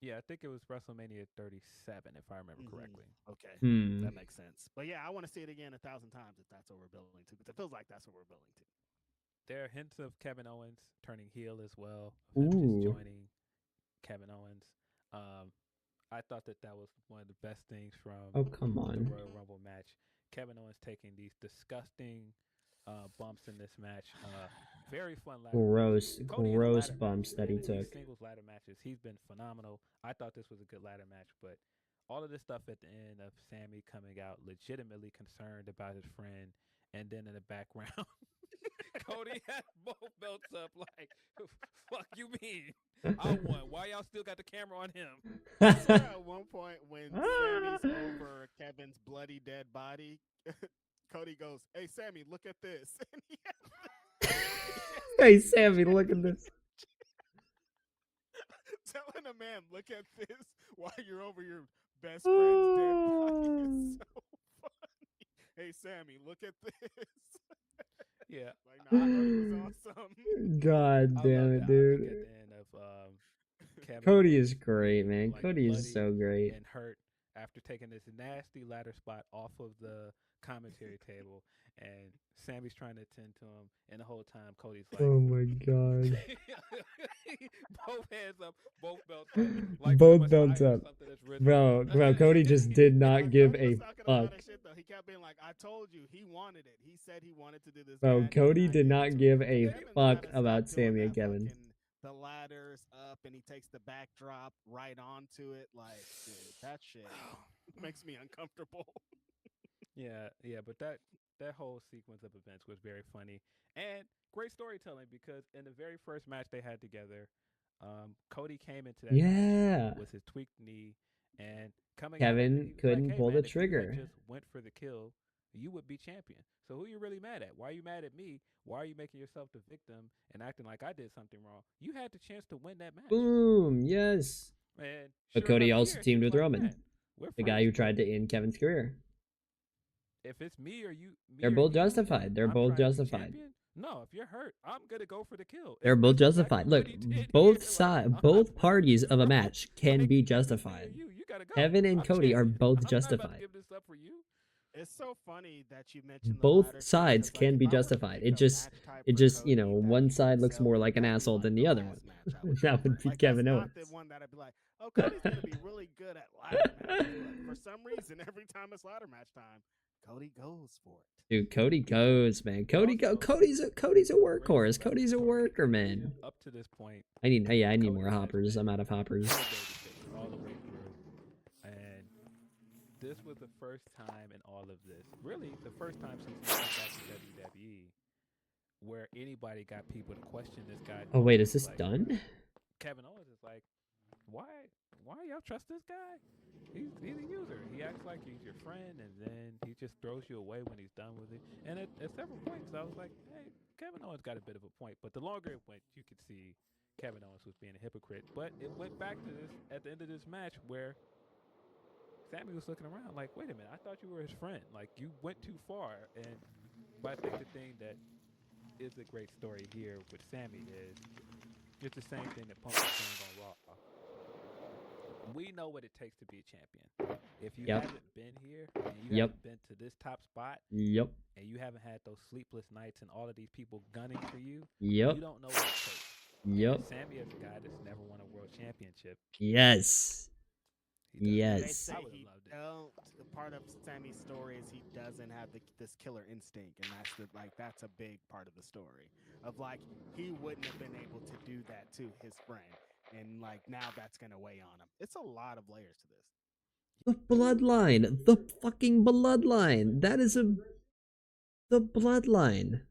Yeah, I think it was WrestleMania 37, if I remember correctly. Okay, that makes sense. But yeah, I want to see it again 1,000 times if that's what we're building to, because it feels like that's what we're building to. There are hints of Kevin Owens turning heel as well. Him just joining Kevin Owens. I thought that was one of the best things from the Royal Rumble match. Kevin Owens taking these disgusting bumps in this match. Very fun ladder gross bumps that he took. Singles ladder matches. He's been phenomenal. I thought this was a good ladder match, but all of this stuff at the end of Sammy coming out legitimately concerned about his friend, and then in the background, Cody had both belts up like, fuck you mean? I won. Why y'all still got the camera on him? At one point when Sammy's over Kevin's bloody dead body, Cody goes, hey, Sammy, look at this. Hey, Sammy, look at this. Telling a man, look at this while you're over your best friend's dead body is so funny. hey Sammy, look at this. Yeah, Like, nah, I thought he was on something. God I damn love it, the optic dude. at the end of Kevin Cody Owens is great, being man. like Cody is bloodied so great. and hurt after taking this nasty ladder spot off of the commentary table, and Sammy's trying to attend to him, and the whole time Cody's like, Oh my god. both hands up, both belts up, like pretty Both much belts hiding up. something that's risen. Bro, Cody just did not give Cody a was talking a lot fuck. of shit though. He kept being like, "I told you, he wanted it. He said he wanted to do this Bro, match, Cody and I did gave it not to him." give And a Kevin's fuck gotta about stop doing Sammy and that Kevin. fucking the ladders up, and he takes the backdrop right onto it. Like, dude, that shit makes me uncomfortable. Yeah, but that whole sequence of events was very funny and great storytelling because in the very first match they had together, Cody came into that Yeah. match with his tweaked knee and coming out of it, Kevin he was couldn't like, "Hey pull man, the if you had trigger. just went for the kill, you would be champion. So who you really mad at? Why are you mad at me? Why are you making yourself the victim and acting like I did something wrong? You had the chance to win that match." Boom, yes. And But sure Cody enough, also here he teamed was with like, Roman, "Man, we're the guy friends, who but tried to end Kevin's career. if it's me or you, They're me or both you, justified. and They're I'm both trying to be justified. champion, no, if you're hurt, I'm gonna go for the kill." They're And both that's exactly justified. what Look, he did both here. Like, I'm not both gonna parties give of a this up. match can Like, be if it's me or justified. you gotta go. Kevin and I'm Cody are champion. both I'm not about to justified. give this up for you. It's so funny that you mentioned the Both ladder scene sides because, like, can if be I were to justified. pick It a just, match type it for just, Cody that one he would side looks sell more me, like an that'd be asshole like than the the other one. last match I would That go would for. be Like, Kevin that's Owens. not the one that I'd be like, oh, Cody's gonna be really good at ladder matches. But for some reason, every time it's ladder match time, Cody goes for it. Dude, Cody goes, man. Cody's a Great workhorse. Cody's a story. worker, man. Up to this point, I need Cody more has hoppers. been I'm out of hoppers. pure babyface all the way through, and this was the first time in all of this, really the first time since he got back to WWE, where anybody got people to question this guy. Oh wait, is Normally, this like, done? Kevin Owens is like, why y'all trust this guy? He's a user. He acts like he's your friend, and then he just throws you away when he's done with it. And at several points, I was like, hey, Kevin Owens got a bit of a point. But the longer it went, you could see Kevin Owens was being a hypocrite. But it went back to this at the end of this match where Sammy was looking around like, wait a minute, I thought you were his friend. Like, you went too far. But I think the thing that is a great story here with Sammy is it's the same thing that Punk was saying on Raw. We know what it takes to be a champion. If you haven't been here and you haven't been to this top spot, and you haven't had those sleepless nights and all of these people gunning for you, you don't know what it takes. And Sammy is a guy that's never won a world championship. Yes. They say I would he have loved it. don't. Part of Sammy's story is he doesn't have this killer instinct, and that's a big part of the story. Of like he wouldn't have been able to do that to his friend, and like now that's gonna weigh on him. It's a lot of layers to this. The bloodline. The fucking bloodline. That is the bloodline.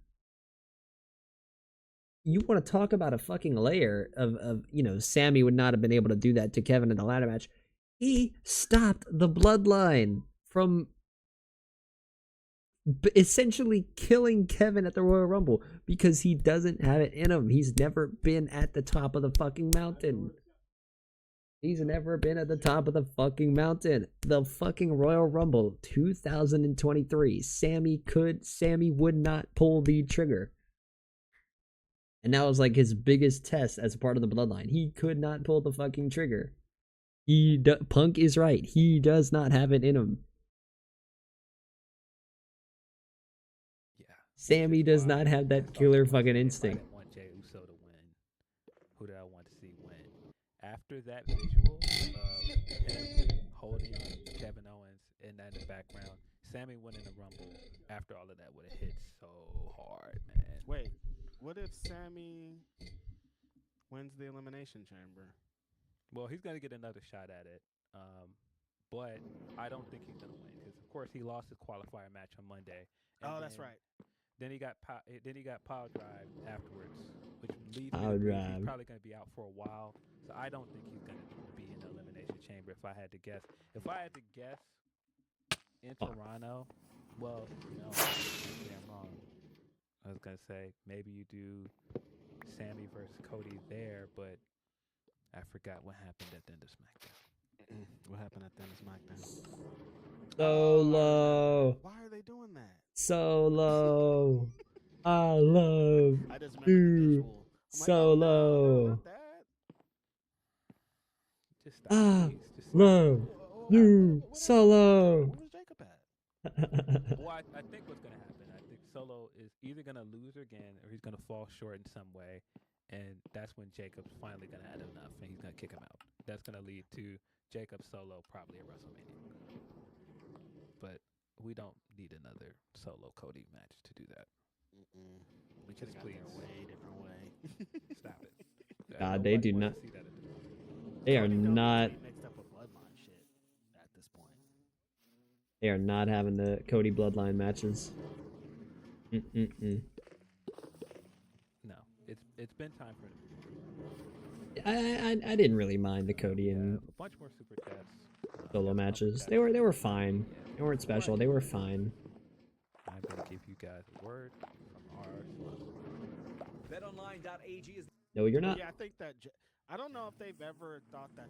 You want to talk about a fucking layer of Sammy would not have been able to do that to Kevin in the ladder match. He stopped the bloodline from essentially killing Kevin at the Royal Rumble because he doesn't have it in him. He's never been at the top of the fucking mountain. He's never been at the top of the fucking mountain. The fucking Royal Rumble 2023. Sammy would not pull the trigger. And that was like his biggest test as a part of the bloodline. He could not pull the fucking trigger. Punk is right. He does not have it in him. Yeah. Sammy does not have that killer fucking instinct. I didn't want Jey Uso to win. Who did I want to see win? After that visual of him holding Kevin Owens and that in the background, Sammy winning the Rumble after all of that would have hit so hard, man. Wait, what if Sammy wins the Elimination Chamber? Well, he's going to get another shot at it, but I don't think he's going to win because, of course, he lost his qualifier match on Monday. That's right. Then he got power drive afterwards, which leads Power me to believe drive. he's probably going to be out for a while. So I don't think he's going to be in the Elimination Chamber. If I had to guess, in Toronto, well, maybe I'm wrong. I was going to say maybe you do Sammy versus Cody there, but I forgot what happened at the end of SmackDown. What happened at the end of SmackDown? Solo. Why are they doing that? Solo. I love I just remember the you. visual. I'm like, oh no, Solo. not that. Just stop, I please. Just stop. love you. What happened to Solo. Jacob? Where's Jacob at? Well, I think what's going to happen, I think Solo is either going to lose again or he's going to fall short in some way. And that's when Jacob's finally going to have enough and he's going to kick him out. That's going to lead to Jacob Solo probably at WrestleMania. But we don't need another Solo Cody match to do that. We could have got there a way different way. Stop it. God, they do not. See that at this point. They are Cody don't not. need to be mixed up with bloodline shit at this point. They are not having the Cody bloodline matches. No, it's been time for. I didn't really mind the Cody and a bunch more super chats. Solo matches. They were fine. They weren't special. They were fine. I'm gonna give you guys a word from our BetOnline.ag is. No, you're not. Yeah, I think that I don't know if they've ever thought that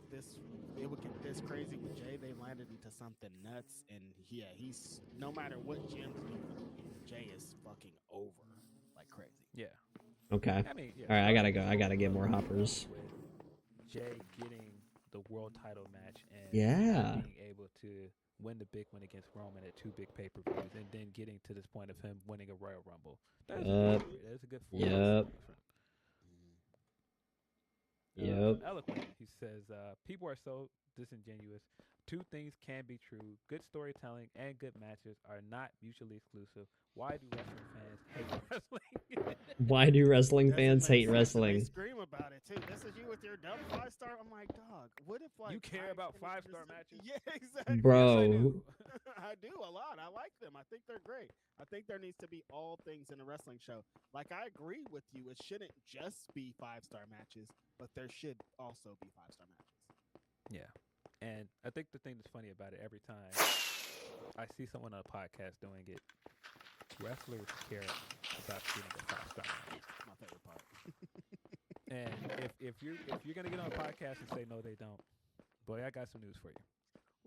it would get this crazy with Jay. They landed into something nuts, and yeah, he's no matter what Jim's doing, Jay is fucking over like crazy. Yeah. Okay. I mean, yeah, All right, I gotta go. I gotta get more hoppers. With Jay getting the world title match and Yeah. being able to win the big one against Roman at 2 big pay-per-views, and then getting to this point of him winning a Royal Rumble. That's a good Yep. Yep. Eloquent. He says, people are so disingenuous. 2 things can be true. Good storytelling and good matches are not mutually exclusive. Why do wrestling fans hate wrestling? Why do wrestling Doesn't fans make hate sense, and wrestling? They scream about it too. This is you with your dumb 5-star. I'm like, dog. What if like You care about finishes- 5-star matches? Yeah, exactly. Bro. Yes, I do. I do a lot. I like them. I think they're great. I think there needs to be all things in a wrestling show. Like I agree with you. It shouldn't just be 5-star matches, but there should also be 5-star matches. Yeah. And I think the thing that's funny about it, every time I see someone on a podcast doing it, wrestlers care about getting a 5-star match. My favorite part. And if you're gonna get on a podcast and say no, they don't, boy, I got some news for you.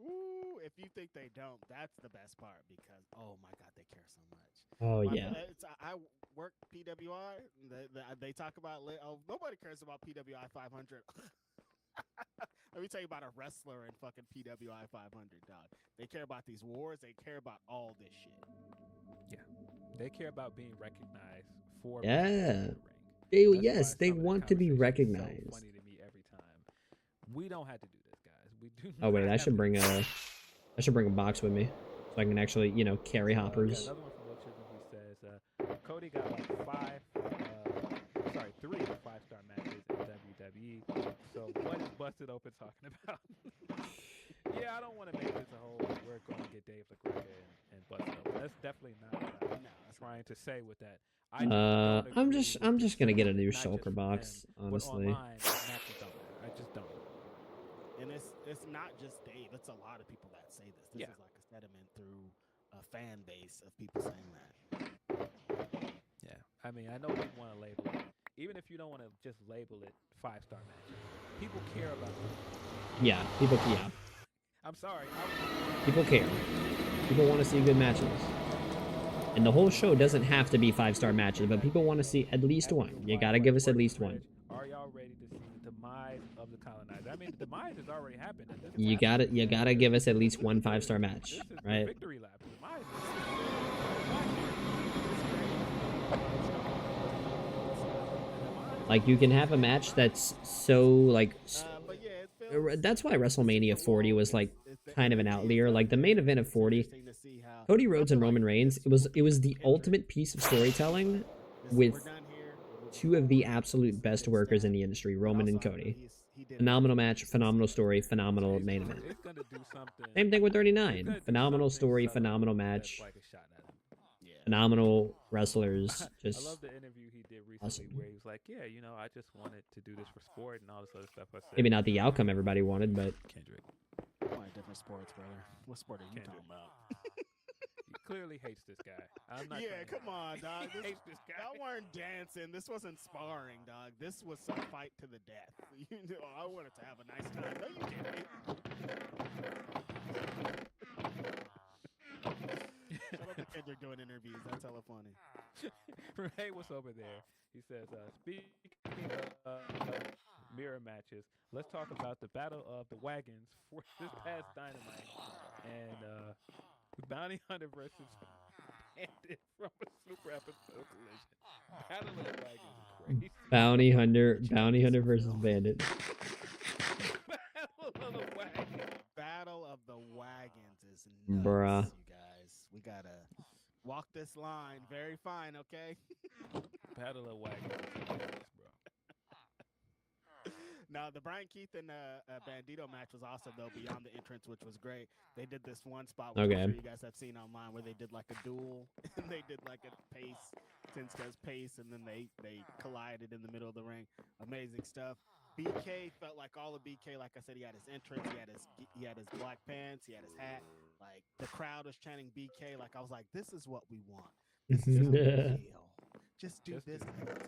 Ooh, if you think they don't, that's the best part because oh my god, they care so much. Oh yeah. I work PWI. They talk about nobody cares about PWI 500. Let me tell you about a wrestler in fucking PWI 500, dog. They care about these wars. They care about all this shit. Yeah, they care about being recognized for. Yeah. The ring. Yes, they some of the want to be conversations recognized. So funny to me every time. We don't have to do this, guys. We do. Oh wait, not I have should to bring do this. I should bring a box with me so I can actually, carry Got hoppers. another one from Will Chisholm who says Cody got like 3 5-star matches in WWE. So what is Busted Open talking about? Yeah, I don't want to make this a whole we're going to get Dave LaGreca and Busted Open. That's definitely not what I'm trying to say with that. I just don't agree I'm with just the gonna get a new not just shulker for box, them, honestly. But online, matches don't matter. I just don't. And it's not just Dave. It's a lot of people that say this. This Yeah. is like a sediment through a fan base of people saying that. Yeah, I mean, I know people want to label it. Even if you don't want to just label it 5-star matches, people care about it. Yeah, people I'm sorry. People care. People want to see good matches. And the whole show doesn't have to be 5-star matches, but people want to see at least one. You gotta give us at least one. Are y'all ready to see the demise of the colonizer? I mean, the demise has already happened. You gotta give us at least one 5-star match, This is the right? victory lap. The demise Like you can have a match that's so like. But yeah, it feels, That's why WrestleMania 40 was like kind of an outlier. Like the main event of 40, interesting to see how Cody Rhodes and Roman Reigns. It was the ultimate piece of storytelling with we're done here. 2 of the absolute best workers in the industry, Roman and Cody. Phenomenal match, phenomenal story, phenomenal main event. It's gonna do something. Same thing with It's gonna 39. do Phenomenal something story, subtle phenomenal that's match, like a shot at him. phenomenal wrestlers. I Just love the interview he did recently awesome. where he was like, "Yeah, I just wanted to do this for sport and all this other stuff." I said, maybe not the outcome everybody wanted, but Kendrick. Why different sports, brother? What sport are you talking about? He clearly hates this guy. I'm not. Yeah, trying to- come on, dog. He hates this guy. Y'all weren't dancing. This wasn't sparring, dog. This was a fight to the death. I wanted to have a nice time. No, you didn't. Kendrick doing interviews. That's hella funny. Ray was over there. He says, speaking of mirror matches, let's talk about the battle of the wagons for this past Dynamite. And Bounty Hunter versus Bandit from a Super Episode Collision. Battle of the Wagons is crazy. Bounty Hunter versus Bandit. Battle of the Wagons. Battle of the Wagons is nuts, Bruh. you guys. We gotta walk this line very fine, okay? Battle of Wagons is hilarious, bro. Now, the Brian Keith and Bandito match was awesome, though, beyond the entrance, which was great. They did this one spot, which I'm sure you guys have seen online, where they did like a duel, and they did like a pace, Tensko's pace, and then they collided in the middle of the ring. Amazing stuff. BK felt like all of BK. Like I said, he had his entrance, he had his black pants, he had his hat. Like, the crowd was chanting BK. Like, I was like, this is what we want. This is how we feel. Just do this every time.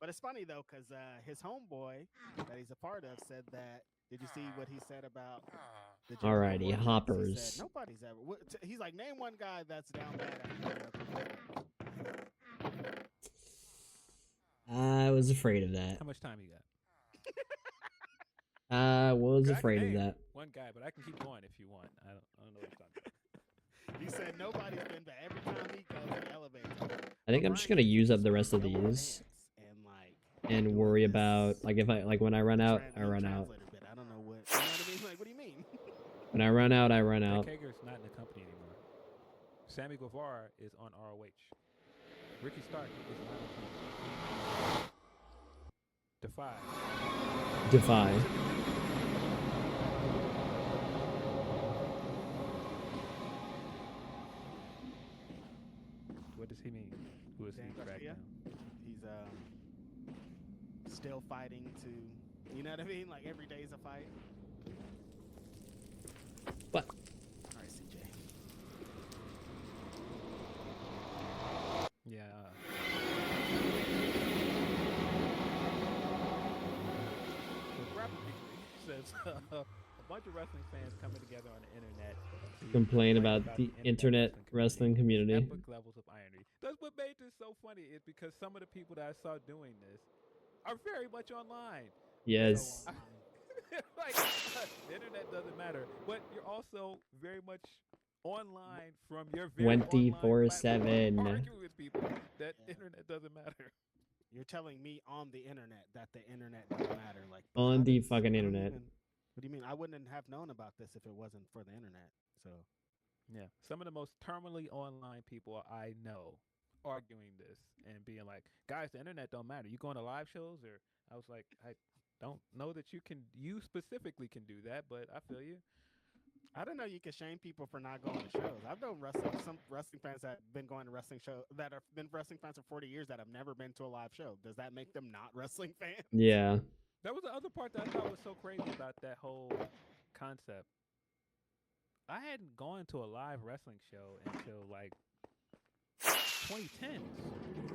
But it's funny, though, because his homeboy that he's a part of said that. Did you see what he said about the Alrighty, hoppers. He said, nobody's ever. He's like, name one guy that's down bad. I was afraid of that. How much time you got? I was afraid of that. One guy, but I can keep going if you want. I don't know what you're talking about. He said nobody's been bad. Every time he goes in the elevator. I think I'm just gonna use up the rest of these and worry about if when I run out, I run out. I don't know what. You know what I mean? Like, what do you mean? When I run out, I run out. Kager's not in the company anymore. Sammy Guevara is on ROH. Ricky Stark is not on Defy. Defy. What does he mean? Who is he right now? He's still fighting to, you know what I mean? Like, every day is a fight. What? All right, CJ. Yeah. So Grappling says a bunch of wrestling fans coming together on the internet to Complain about the internet wrestling community. Epic levels of irony. That's what made this so funny, is because some of the people that I saw doing this are very much online. Yes. So, like, the internet doesn't matter, but you're also very much online from your very 24/7. arguing with people that internet doesn't matter. You're telling me on the internet that the internet doesn't matter, like On the fucking internet. What do you mean? I wouldn't have known about this if it wasn't for the internet. So, yeah, some of the most terminally online people I know arguing this and being like, guys, the internet don't matter. You going to live shows? Or I was like, I don't know that you specifically can do that, but I feel you. I don't know. You can shame people for not going to shows. I've known some wrestling fans that have been going to wrestling shows that have been wrestling fans for 40 years that have never been to a live show. Does that make them not wrestling fans? Yeah. That was the other part that I thought was so crazy about that whole concept. I hadn't gone to a live wrestling show until like 2010s,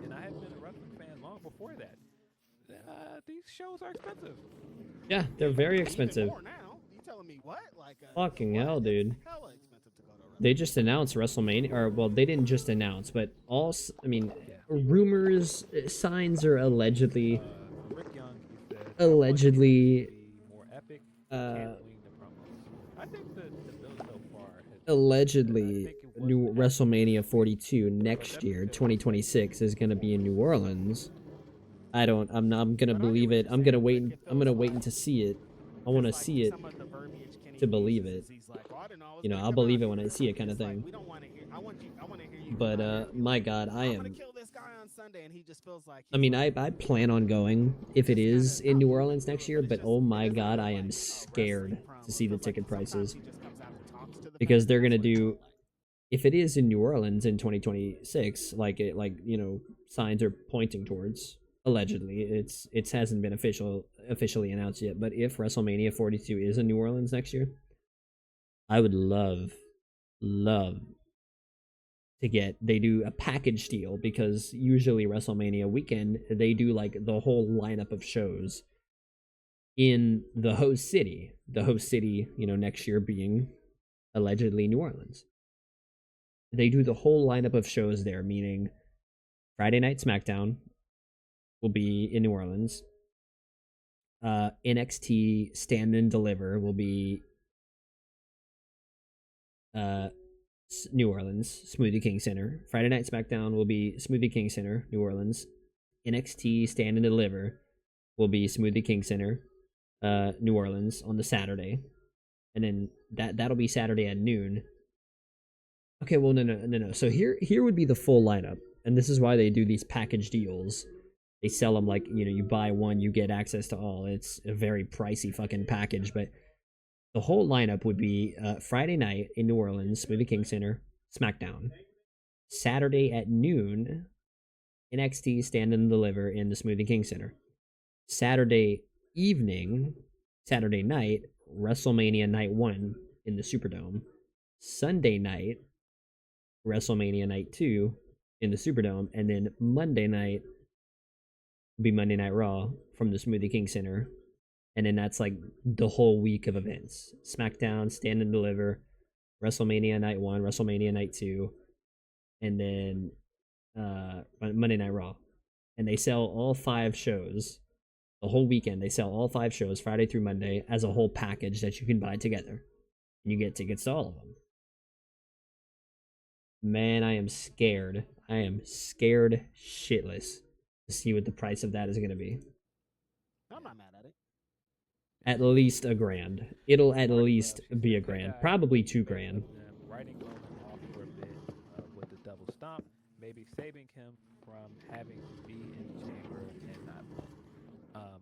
and I hadn't been a wrestling fan long before that. These shows are expensive. Yeah, they're very expensive. Even more now. You telling me what? Like Fucking hell, dude. Hella expensive to go to a They just announced WrestleMania, or well, they didn't just announce, but rumors, signs are allegedly, Rick Young, he said, allegedly, more epic. Can't wing the promos. I think the bill so far has allegedly, new WrestleMania 42 next year, 2026, is gonna be in New Orleans. I'm gonna believe it. I'm gonna wait to see it. I want to see it to believe it. You know, I'll believe it when I see it, kind of thing. But my God, I mean, I plan on going if it is in New Orleans next year. But oh my God, I am scared to see the ticket prices, because they're gonna do. If it is in New Orleans in 2026, signs are pointing towards. Allegedly, it hasn't been officially announced yet. But if WrestleMania 42 is in New Orleans next year, I would love to get. They do a package deal, because usually WrestleMania weekend they do like the whole lineup of shows in the host city. The host city, next year being allegedly New Orleans. they do the whole lineup of shows there, meaning Friday Night SmackDown will be in New Orleans. NXT Stand and Deliver will be uh, New Orleans, Smoothie King Center. Friday Night SmackDown will be Smoothie King Center, New Orleans. NXT Stand and Deliver will be Smoothie King Center, New Orleans on the Saturday, and then that'll be Saturday at noon. Okay, well no. So here would be the full lineup, and this is why they do these package deals. They sell them like, you buy one, you get access to all. It's a very pricey fucking package, but the whole lineup would be Friday night in New Orleans, Smoothie King Center, SmackDown. Saturday at noon, NXT Stand and Deliver in the Smoothie King Center. Saturday night, WrestleMania Night 1 in the Superdome. Sunday night, WrestleMania Night 2 in the Superdome. And then Monday night will be Monday Night Raw from the Smoothie King Center. And then that's like the whole week of events. SmackDown, Stand and Deliver, WrestleMania Night 1, WrestleMania Night 2, and then Monday Night Raw. And they sell all 5 shows. The whole weekend, they sell all 5 shows, Friday through Monday, as a whole package that you can buy together. And you get tickets to all of them. Man, I am scared. I am scared shitless to see what the price of that is going to be. I'm not mad at it. At least $1,000. It'll at least be $1,000. Probably $2,000. Writing Roman off for a bit with the double stomp, maybe saving him from having to be in the chamber and not win.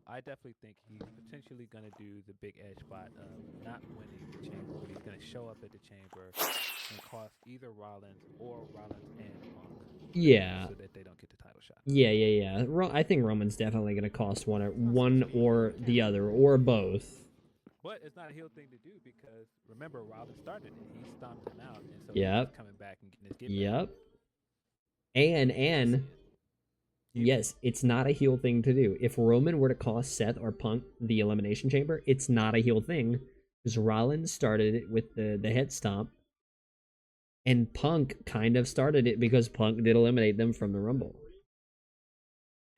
I definitely think he's potentially going to do the big edge spot of not winning the chamber, but he's going to show up at the chamber and cost either Rollins or Rollins and Punk. Yeah. So that they don't get the title shot. Yeah. I think Roman's definitely going to cost one or the other, or both. But it's not a heel thing to do because, remember, Rollins started it. He stomped him out, and so Yep. he's coming back and getting his get Yep. back. And yes, it's not a heel thing to do. If Roman were to cost Seth or Punk the Elimination Chamber, it's not a heel thing because Rollins started it with the head stomp, and Punk kind of started it because Punk did eliminate them from the Rumble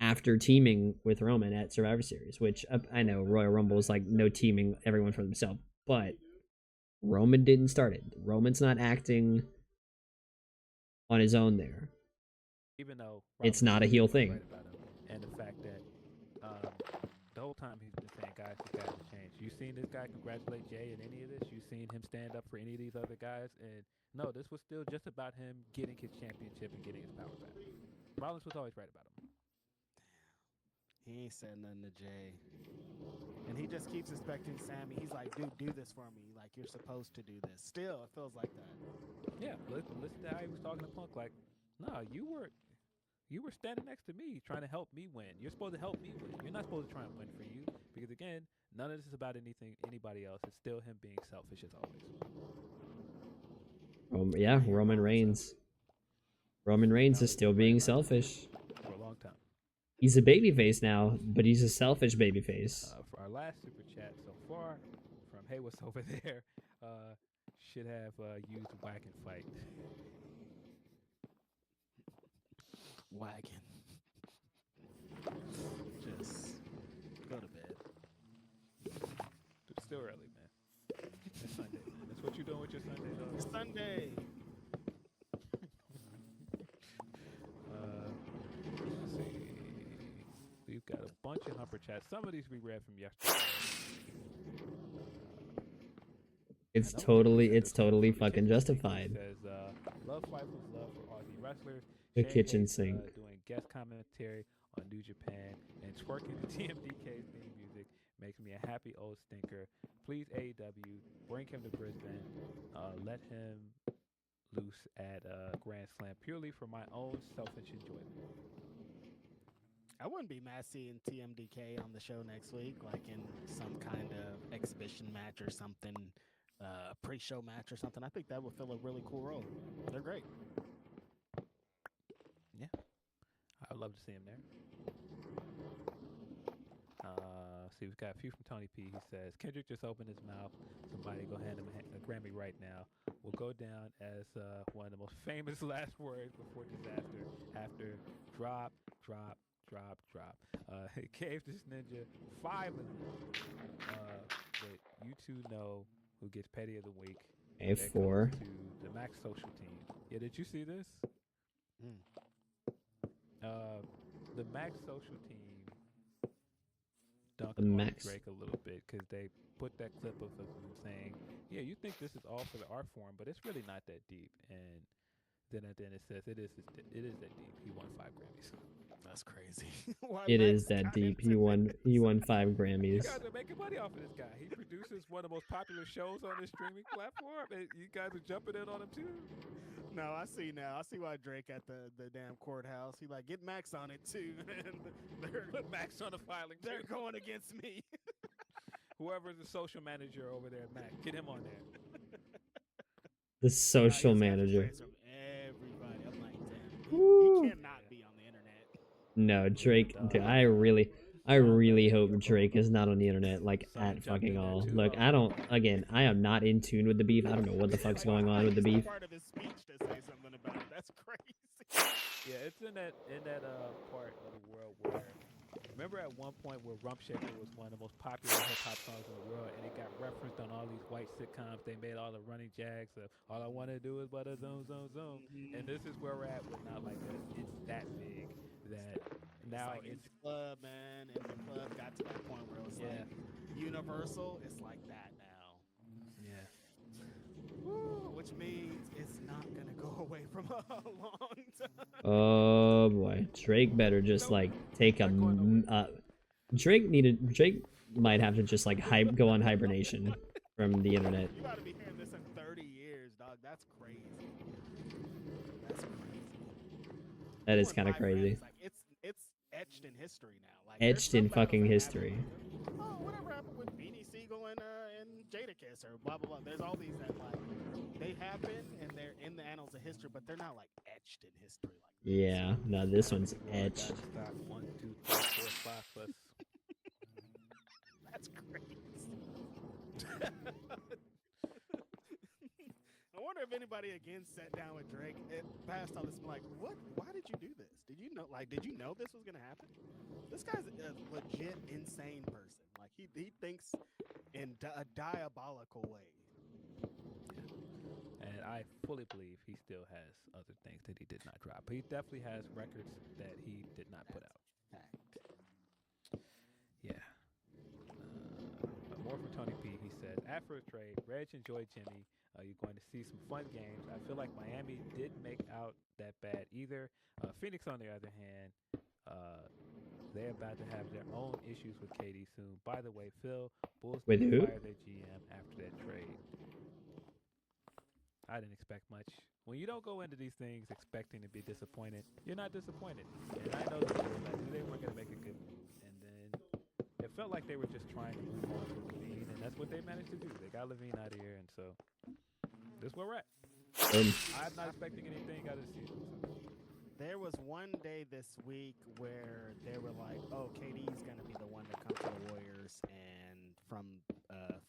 after teaming with Roman at Survivor Series, which I know Royal Rumble is like no teaming, everyone for themselves, but Roman didn't start it. Roman's not acting on his own there. Even though it's not a heel thing. Right about him. And the fact that the whole time he's been saying, guys, this guy has changed. You seen this guy congratulate Jay in any of this? You seen him stand up for any of these other guys? And no, this was still just about him getting his championship and getting his power back. Rollins was always right about him. He ain't said nothing to Jay. And he just keeps expecting Sammy. He's like, dude, do this for me. Like, you're supposed to do this. Still, it feels like that. Yeah, listen to how he was talking to Punk. Like, no, you were standing next to me trying to help me win. You're supposed to help me win. You're not supposed to try and win for you. Because, again, none of this is about anybody else. It's still him being selfish as always. Yeah, Roman Reigns. Roman Reigns is still being selfish. For a long time. He's a babyface now, but he's a selfish babyface. For our last super chat so far, from Hey What's Over There, should have used Whack and Fight. Wagon. Just go to bed. It's still early, man. It's Sunday, man. That's what you're doing with your Sunday, though. It's Sunday. Let's see. We've got a bunch of humper chats. Some of these we read from yesterday. It's totally fucking justified. It says, love fight with love for Aussie wrestlers. The Shane kitchen Hayes, sink. Doing guest commentary on New Japan and twerking the TMDK theme music makes me a happy old stinker. Please AEW, bring him to Brisbane. Let him loose at Grand Slam purely for my own selfish enjoyment. I wouldn't be mad seeing TMDK on the show next week, like in some kind of exhibition match or something, pre-show match or something. I think that would fill a really cool role. They're great. Yeah, I'd love to see him there. See, we've got a few from Tony P. He says, Kendrick just opened his mouth. Somebody go hand him a Grammy right now. will go down as one of the most famous last words before disaster after drop, drop, drop, drop. It gave this ninja 5 of them. But you two know who gets petty of the week. That A4. goes to the Max Social team. Yeah, did you see this? Mm. The Max Social team dunked The on Max. Drake a little bit because they put that clip of him saying, "Yeah, you think this is all for the art form, but it's really not that deep." And then at the end it says, "It is that deep. He won 5 Grammys." That's crazy. Why It Max is that got deep. into He this? won 5 You Grammys. guys are making money off of this guy. He produces one of the most popular shows on this streaming platform, and you guys are jumping in on him too. No, I see now. I see why Drake at the damn courthouse. He like, get Max on it too. And Put Max on the filing they're too. going against me. Whoever's the social manager over there, Max, get him on there. The social Nah, he has manager. catchphrases from everybody. I'm like, damn, Woo. he cannot be on the internet. No, Drake. Dude, I really hope Drake is not on the internet like at fucking all. Look, I am not in tune with the beef. I don't know what the fuck's going on with the beef. Part of his speech to say something about it. That's crazy. Yeah, it's in that part of the world where, remember at one point where Rump Shaker was one of the most popular hip hop songs in the world, and it got referenced on all these white sitcoms. They made all the running jags of "All I Want to Do Is But a Zoom Zoom Zoom," and this is where we're at with Not Like Us. It's that big that now it's like club, man. And the club got to that point where it was like Universal. It's like that now. Yeah. Woo, which means it's not gonna go away from a long time. Oh boy, Drake better just like take a. Drake might have to just like go on hibernation from the internet. You gotta be hearing this in 30 years, dog. That's crazy. That's crazy. That is kind of crazy. Like, it's etched in history now. Like Etched in fucking history. Oh, whatever happened with Beanie Siegel and Jadakiss or blah blah blah. There's all these that like they happen and they're in the annals of history, but they're not like etched in history. Like Yeah, no, this one's etched. Stop. 1, 2, 3, 4, 5 plus. That's crazy. I wonder if anybody again sat down with Drake and passed all this like, what? Why did you do this? Did you know? Like, did you know this was gonna happen? This guy's a legit insane person. Like he thinks in a diabolical way. And I fully believe he still has other things that he did not drop. But he definitely has records that he did not put out. Fact. Yeah. More from Tony P. He says, at first trade, Reg enjoyed Jimmy. You're going to see some fun games. I feel like Miami didn't make out that bad either. Phoenix, on the other hand, they're about to have their own issues with KD soon. By the way, Phil, Bulls With who? fired their GM after that trade. I didn't expect much. When you don't go into these things expecting to be disappointed, you're not disappointed. And I know that they weren't going to make a good move. And then it felt like they were just trying to move on from Levine, and that's what they managed to do. They got Levine out of here, and so this is where we're at. I'm not expecting anything out of the season. So. There was one day this week where they were like, "Oh, KD's gonna be the one to come to the Warriors," and from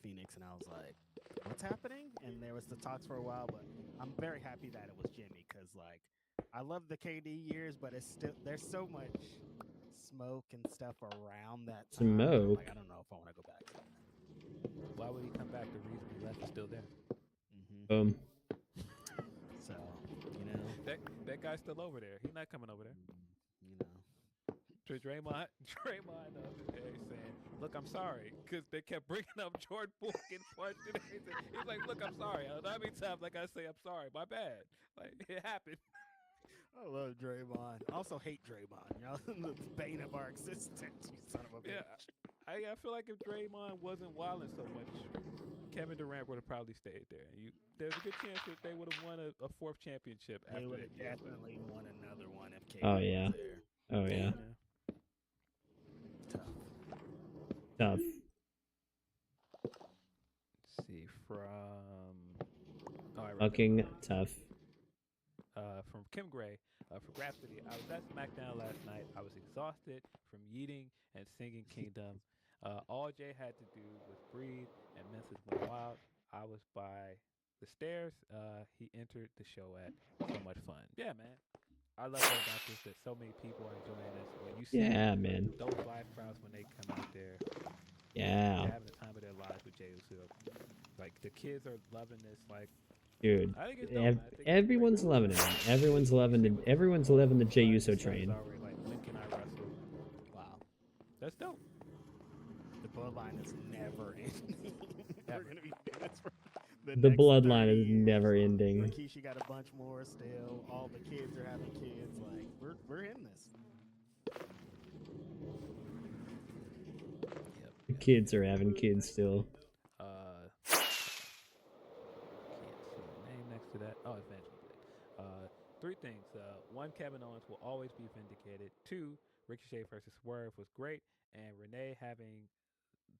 Phoenix, and I was like, "What's happening?" And there was the talks for a while, but I'm very happy that it was Jimmy because, like, I love the KD years, but it's still there's so much smoke and stuff around that time. Smoke. Like, I don't know if I want to go back to that. Why would he come back? The reason he left is still there. Boom. So, you know, that guy's still over there. He's not coming over there. You know, Draymond the other day saying, "Look, I'm sorry," because they kept bringing up Jordan Poole getting punched and everything. He's like, "Look, I'm sorry. How many times like I say I'm sorry? My bad. Like it happened." I love Draymond. I also hate Draymond. Y'all, the bane of our existence. You son of a bitch. Yeah, I feel like if Draymond wasn't wilding so much, Kevin Durant would have probably stayed there. There's a good chance that they would have won a 4th championship. They after would that have definitely won another one if KD Oh yeah. was there. Oh yeah. Tough. Tough. Let's see from Fucking tough. From Kim Gray for Grapsity. I was at SmackDown last night. I was exhausted from yeeting and singing Kingdom. All Jay had to do was breathe, and Memphis went wild. I was by the stairs he entered the show at. So much fun. Yeah, man. I love that about this. That so many people are enjoying this. When you see Yeah, man. those live crowds when they come out there, Yeah, they're having the time of their lives with Jey Uso. Like the kids are loving this. Like dude. I think it's dope, man. I think it's a great Everyone's loving it. Man. Everyone's loving the. Everyone's loving the Jey Uso train. Already like, when can I wrestle? Wow. That's dope. The bloodline is never ending. We're gonna be doing this for the The next bloodline 30 is years. never ending. Rikishi got a bunch more still. All the kids are having kids. Like we're in this. Yep. The kids are having kids still. Can't see the name next to that. Oh, Evangeline Blade. Three things. One, Kevin Owens will always be vindicated. Two, Ricochet versus Swerve was great, and Renee having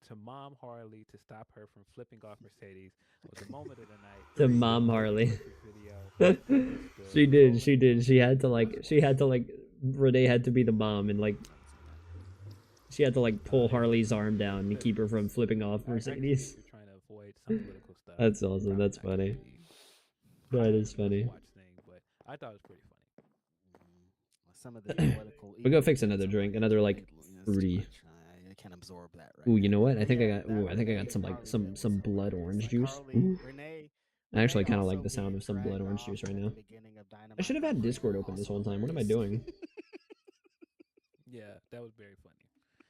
to mom Harley to stop her from flipping off Mercedes was the moment of the night. To mom Harley. Video. She did. She did. She had to like. She had to like. Renee had to be the mom and like. She had to like pull Harley's arm down and keep her from flipping off Mercedes. You're trying to avoid some political stuff. That's awesome. That's funny. That is funny. Watch thing, but I thought it was pretty funny. Some of the political. We go fix another drink. Another like fruity. I can't absorb that. Right. Ooh, you know what? I think I got. Ooh, I think I got some like some blood orange juice. Ooh. I actually kind of like the sound of some blood orange juice right now. I should have had Discord open this whole time. What am I doing? Yeah, that was very funny.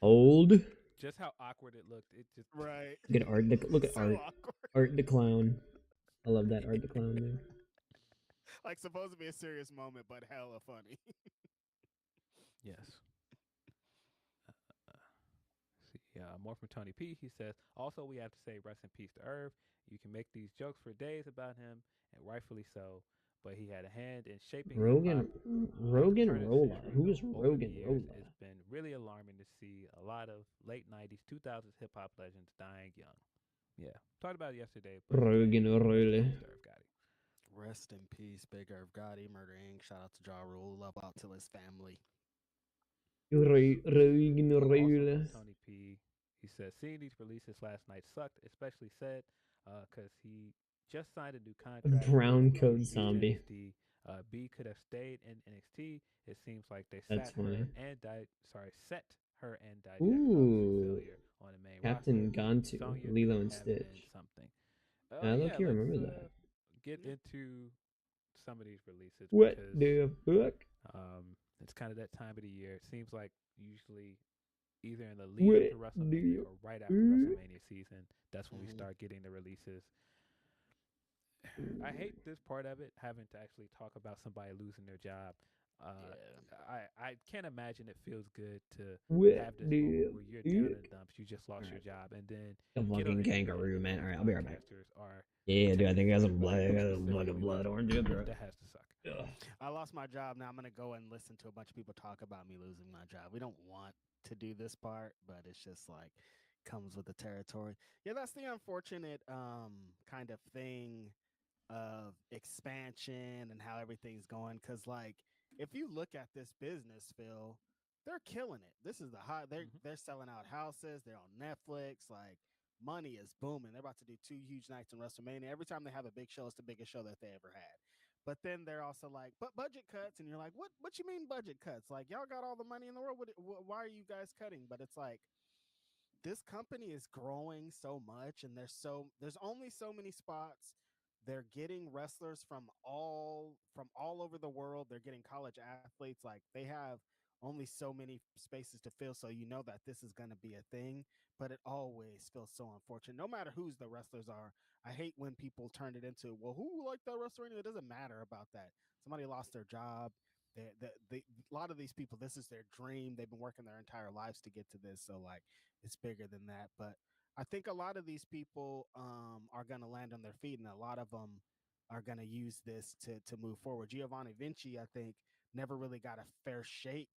Old. Just how awkward it looked. It just right. Look at Art. Look at So Art. awkward. Art the clown. I love that Art the clown there. Like supposed to be a serious moment, but hella funny. yes. See, more from Tony P. He says, also we have to say rest in peace to Irv. You can make these jokes for days about him, and rightfully so. But he had a hand in shaping Rogan Rolla. Who is Rogan Rolla? It's been really alarming to see a lot of late 90s, 2000s hip hop legends dying young. Yeah, talked about it yesterday. But Rogan Rolla. Rest in peace, Big Irv Gotti, Murder Inc. Shout out to Ja Rule. Love out to his family. Rogan Rolla. Tony P. He says, seeing these releases last night sucked, especially said, because he just signed a new contract. Brown coat zombie. B could have stayed in NXT. It seems like they That's set funny. her and set her and Dijak Ooh. on the main Captain roster. Gantu, Lilo and Stitch. Something. I look, you remember that. Get into some of these releases. What because, the fuck? It's kind of that time of the year. It seems like usually either in the lead up to WrestleMania or right after WrestleMania season. That's when we start getting the releases. I hate this part of it, having to actually talk about somebody losing their job. I can't imagine it feels good to have this moment where you're down in the dumps, you just lost your job, and then The fucking kangaroo, man. Alright, I'll be right back. Are Yeah, dude, I think I got some blood. I got some blood orange. that has to suck. Ugh. I lost my job. Now I'm gonna go and listen to a bunch of people talk about me losing my job. We don't want to do this part, but it's just like comes with the territory. Yeah, that's the unfortunate kind of thing of expansion and how everything's going. Because like, if you look at this business, Phil, they're killing it. This is the hot. They're selling out houses. They're on Netflix. Like, money is booming. They're about to do 2 huge nights in WrestleMania. Every time they have a big show, it's the biggest show that they ever had. But then they're also like, but budget cuts, and you're like, what you mean budget cuts? Like, y'all got all the money in the world. Why are you guys cutting? But it's like, this company is growing so much, and there's only so many spots. They're getting wrestlers from all over the world. They're getting college athletes. Like, they have only so many spaces to fill, so you know that this is going to be a thing. But it always feels so unfortunate, no matter who's the wrestlers are. I hate when people turn it into, well, who liked that wrestler anyway? It doesn't matter about that. Somebody lost their job. A lot of these people, this is their dream. They've been working their entire lives to get to this. So like, it's bigger than that. But I think a lot of these people are going to land on their feet, and a lot of them are going to use this to move forward. Giovanni Vinci, I think, never really got a fair shake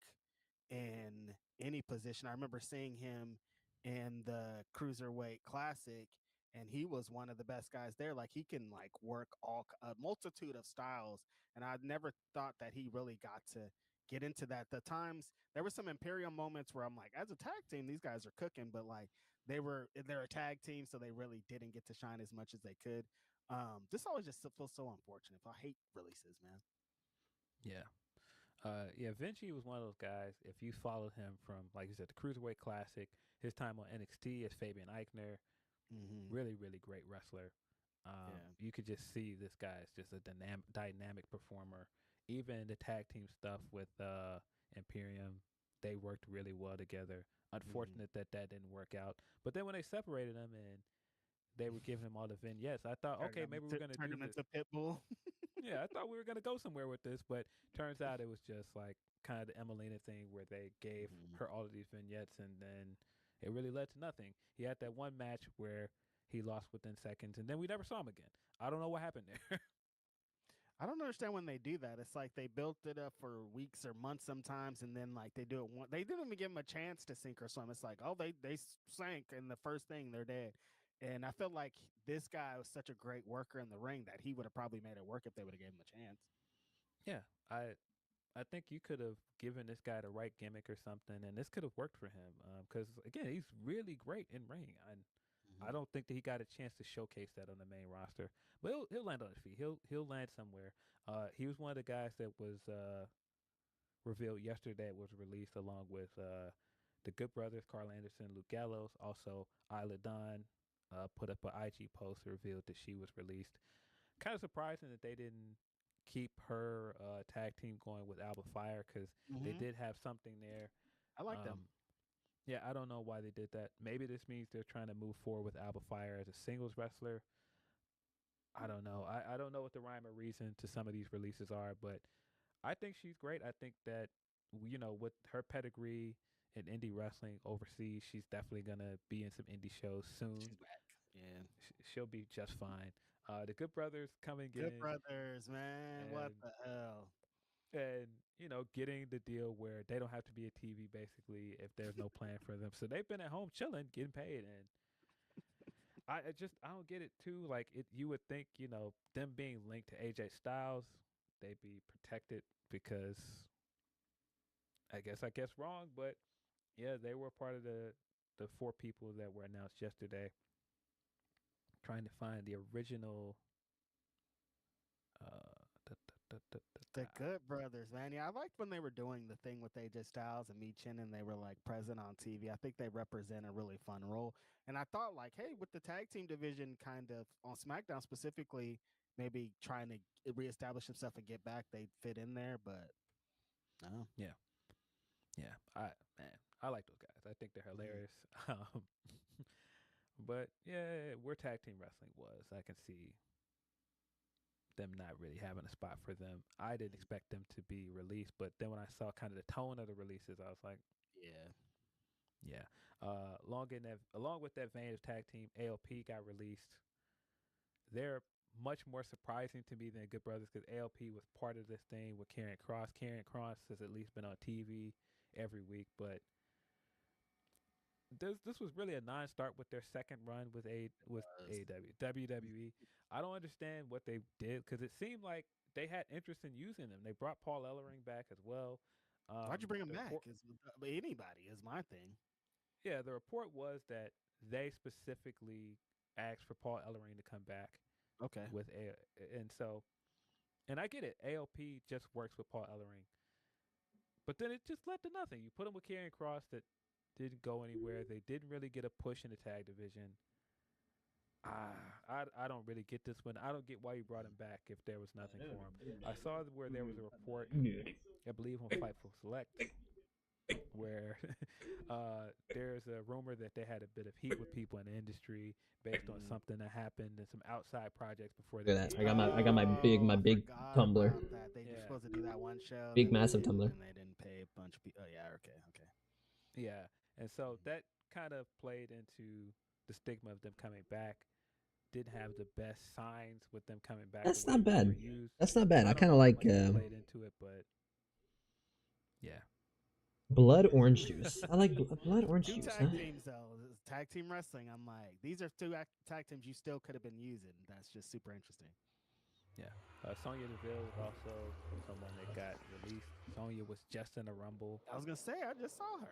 in any position. I remember seeing him in the Cruiserweight Classic, and he was one of the best guys there. Like, he can like work a multitude of styles, and I never thought that he really got to get into that. The times there were some Imperium moments where I'm like, as a tag team, these guys are cooking, but like they're a tag team, so they really didn't get to shine as much as they could. This always just feels so unfortunate. I hate releases, man. Yeah. Yeah, Vinci was one of those guys. If you followed him from, like you said, the Cruiserweight Classic, his time on NXT as Fabian Eichner, Mm-hmm. really, really great wrestler. Yeah. You could just see this guy is just a dynamic performer. Even the tag team stuff with Imperium, they worked really well together. Mm-hmm. Unfortunate that didn't work out. But then when they separated them and they were giving him all the vignettes, I thought, okay, maybe we're gonna Turned do him this. into Pitbull. Yeah, I thought we were gonna go somewhere with this, but turns out it was just like kind of the Emelina thing where they gave Mm-hmm. her all of these vignettes, and then it really led to nothing. He had that one match where he lost within seconds, and then we never saw him again. I don't know what happened there. I don't understand when they do that. It's like they built it up for weeks or months sometimes, and then like they do it one. They didn't even give them a chance to sink or swim. It's like, oh, they sank, and the first thing they're dead. And I feel like this guy was such a great worker in the ring that he would have probably made it work if they would have given him a chance. Yeah, I think you could have given this guy the right gimmick or something, and this could have worked for him. Because again, he's really great in ring. I don't think that he got a chance to showcase that on the main roster, but he'll land on his feet. He'll land somewhere. He was one of the guys that was revealed yesterday. It was released along with the Good Brothers, Carl Anderson, Luke Gallows. Also, Isla Dawn put up an IG post that revealed that she was released. Kind of surprising that they didn't keep her tag team going with Alba Fire because they Mm-hmm. did have something there. I like them. Um, yeah, I don't know why they did that. Maybe this means they're trying to move forward with Alba Fire as a singles wrestler. I don't know. I don't know what the rhyme or reason to some of these releases are, but I think she's great. I think that with her pedigree in indie wrestling overseas, she's definitely gonna be in some indie shows soon. She's back. Yeah. She'll be just fine. The Good Brothers coming Good in brothers, man. What and the hell? and getting the deal where they don't have to be a TV basically if there's no plan for them. So they've been at home chilling, getting paid, and I don't get it too. Like you would think them being linked to AJ Styles, they'd be protected because I guess wrong, but yeah, they were part of the four people that were announced yesterday. Trying to find the original. The Good Brothers, man. Yeah, I liked when they were doing the thing with AJ Styles and Michin, and they were like present on TV. I think they represent a really fun role. And I thought, like, hey, with the tag team division kind of on SmackDown specifically, maybe trying to reestablish himself and get back, they'd fit in there. But no, Yeah, yeah. I like those guys. I think they're hilarious. But yeah, where tag team wrestling was, I can see them not really having a spot for them. I didn't expect them to be released, but then when I saw kind of the tone of the releases, I was like, yeah, yeah. Along with that vein of tag team, ALP got released. They're much more surprising to me than Good Brothers because ALP was part of this thing with Karrion Kross. Karrion Kross has at least been on TV every week, but this was really a non-start with their second run with AEW WWE. I don't understand what they did because it seemed like they had interest in using them. They brought Paul Ellering back as well. why'd you bring him The back? report, Anybody is my thing. yeah, the report was that they specifically asked for Paul Ellering to come back Okay, with and so and I get it. ALP just works with Paul Ellering, but then it just led to nothing. You put him with Karrion Kross that didn't go anywhere. They didn't really get a push in the tag division. I don't really get this one. I don't get why you brought him back if there was nothing for him. I saw where there was a report, I believe on Fightful Select, where there's a rumor that they had a bit of heat with people in the industry based on something that happened and some outside projects before they Look at that. came I got my I big forgot Tumblr, about that. They were Yeah, supposed to do that one show, big massive Tumblr. and they didn't pay a bunch of people. Oh yeah, okay, okay. yeah, and so that kind of played into the stigma of them coming back. Didn't have the best signs with them coming back. That's The way not that they were bad. used. That's not bad. I I don't kind know of how like much that played into it, but yeah, blood orange juice. I like blood orange Two juice. Huh? tag teams though, tag team wrestling. I'm like, these are two tag teams you still could have been using. That's just super interesting. Yeah. Sonya Deville was also someone that got released. Sonya was just in the Rumble. I was gonna say I just saw her.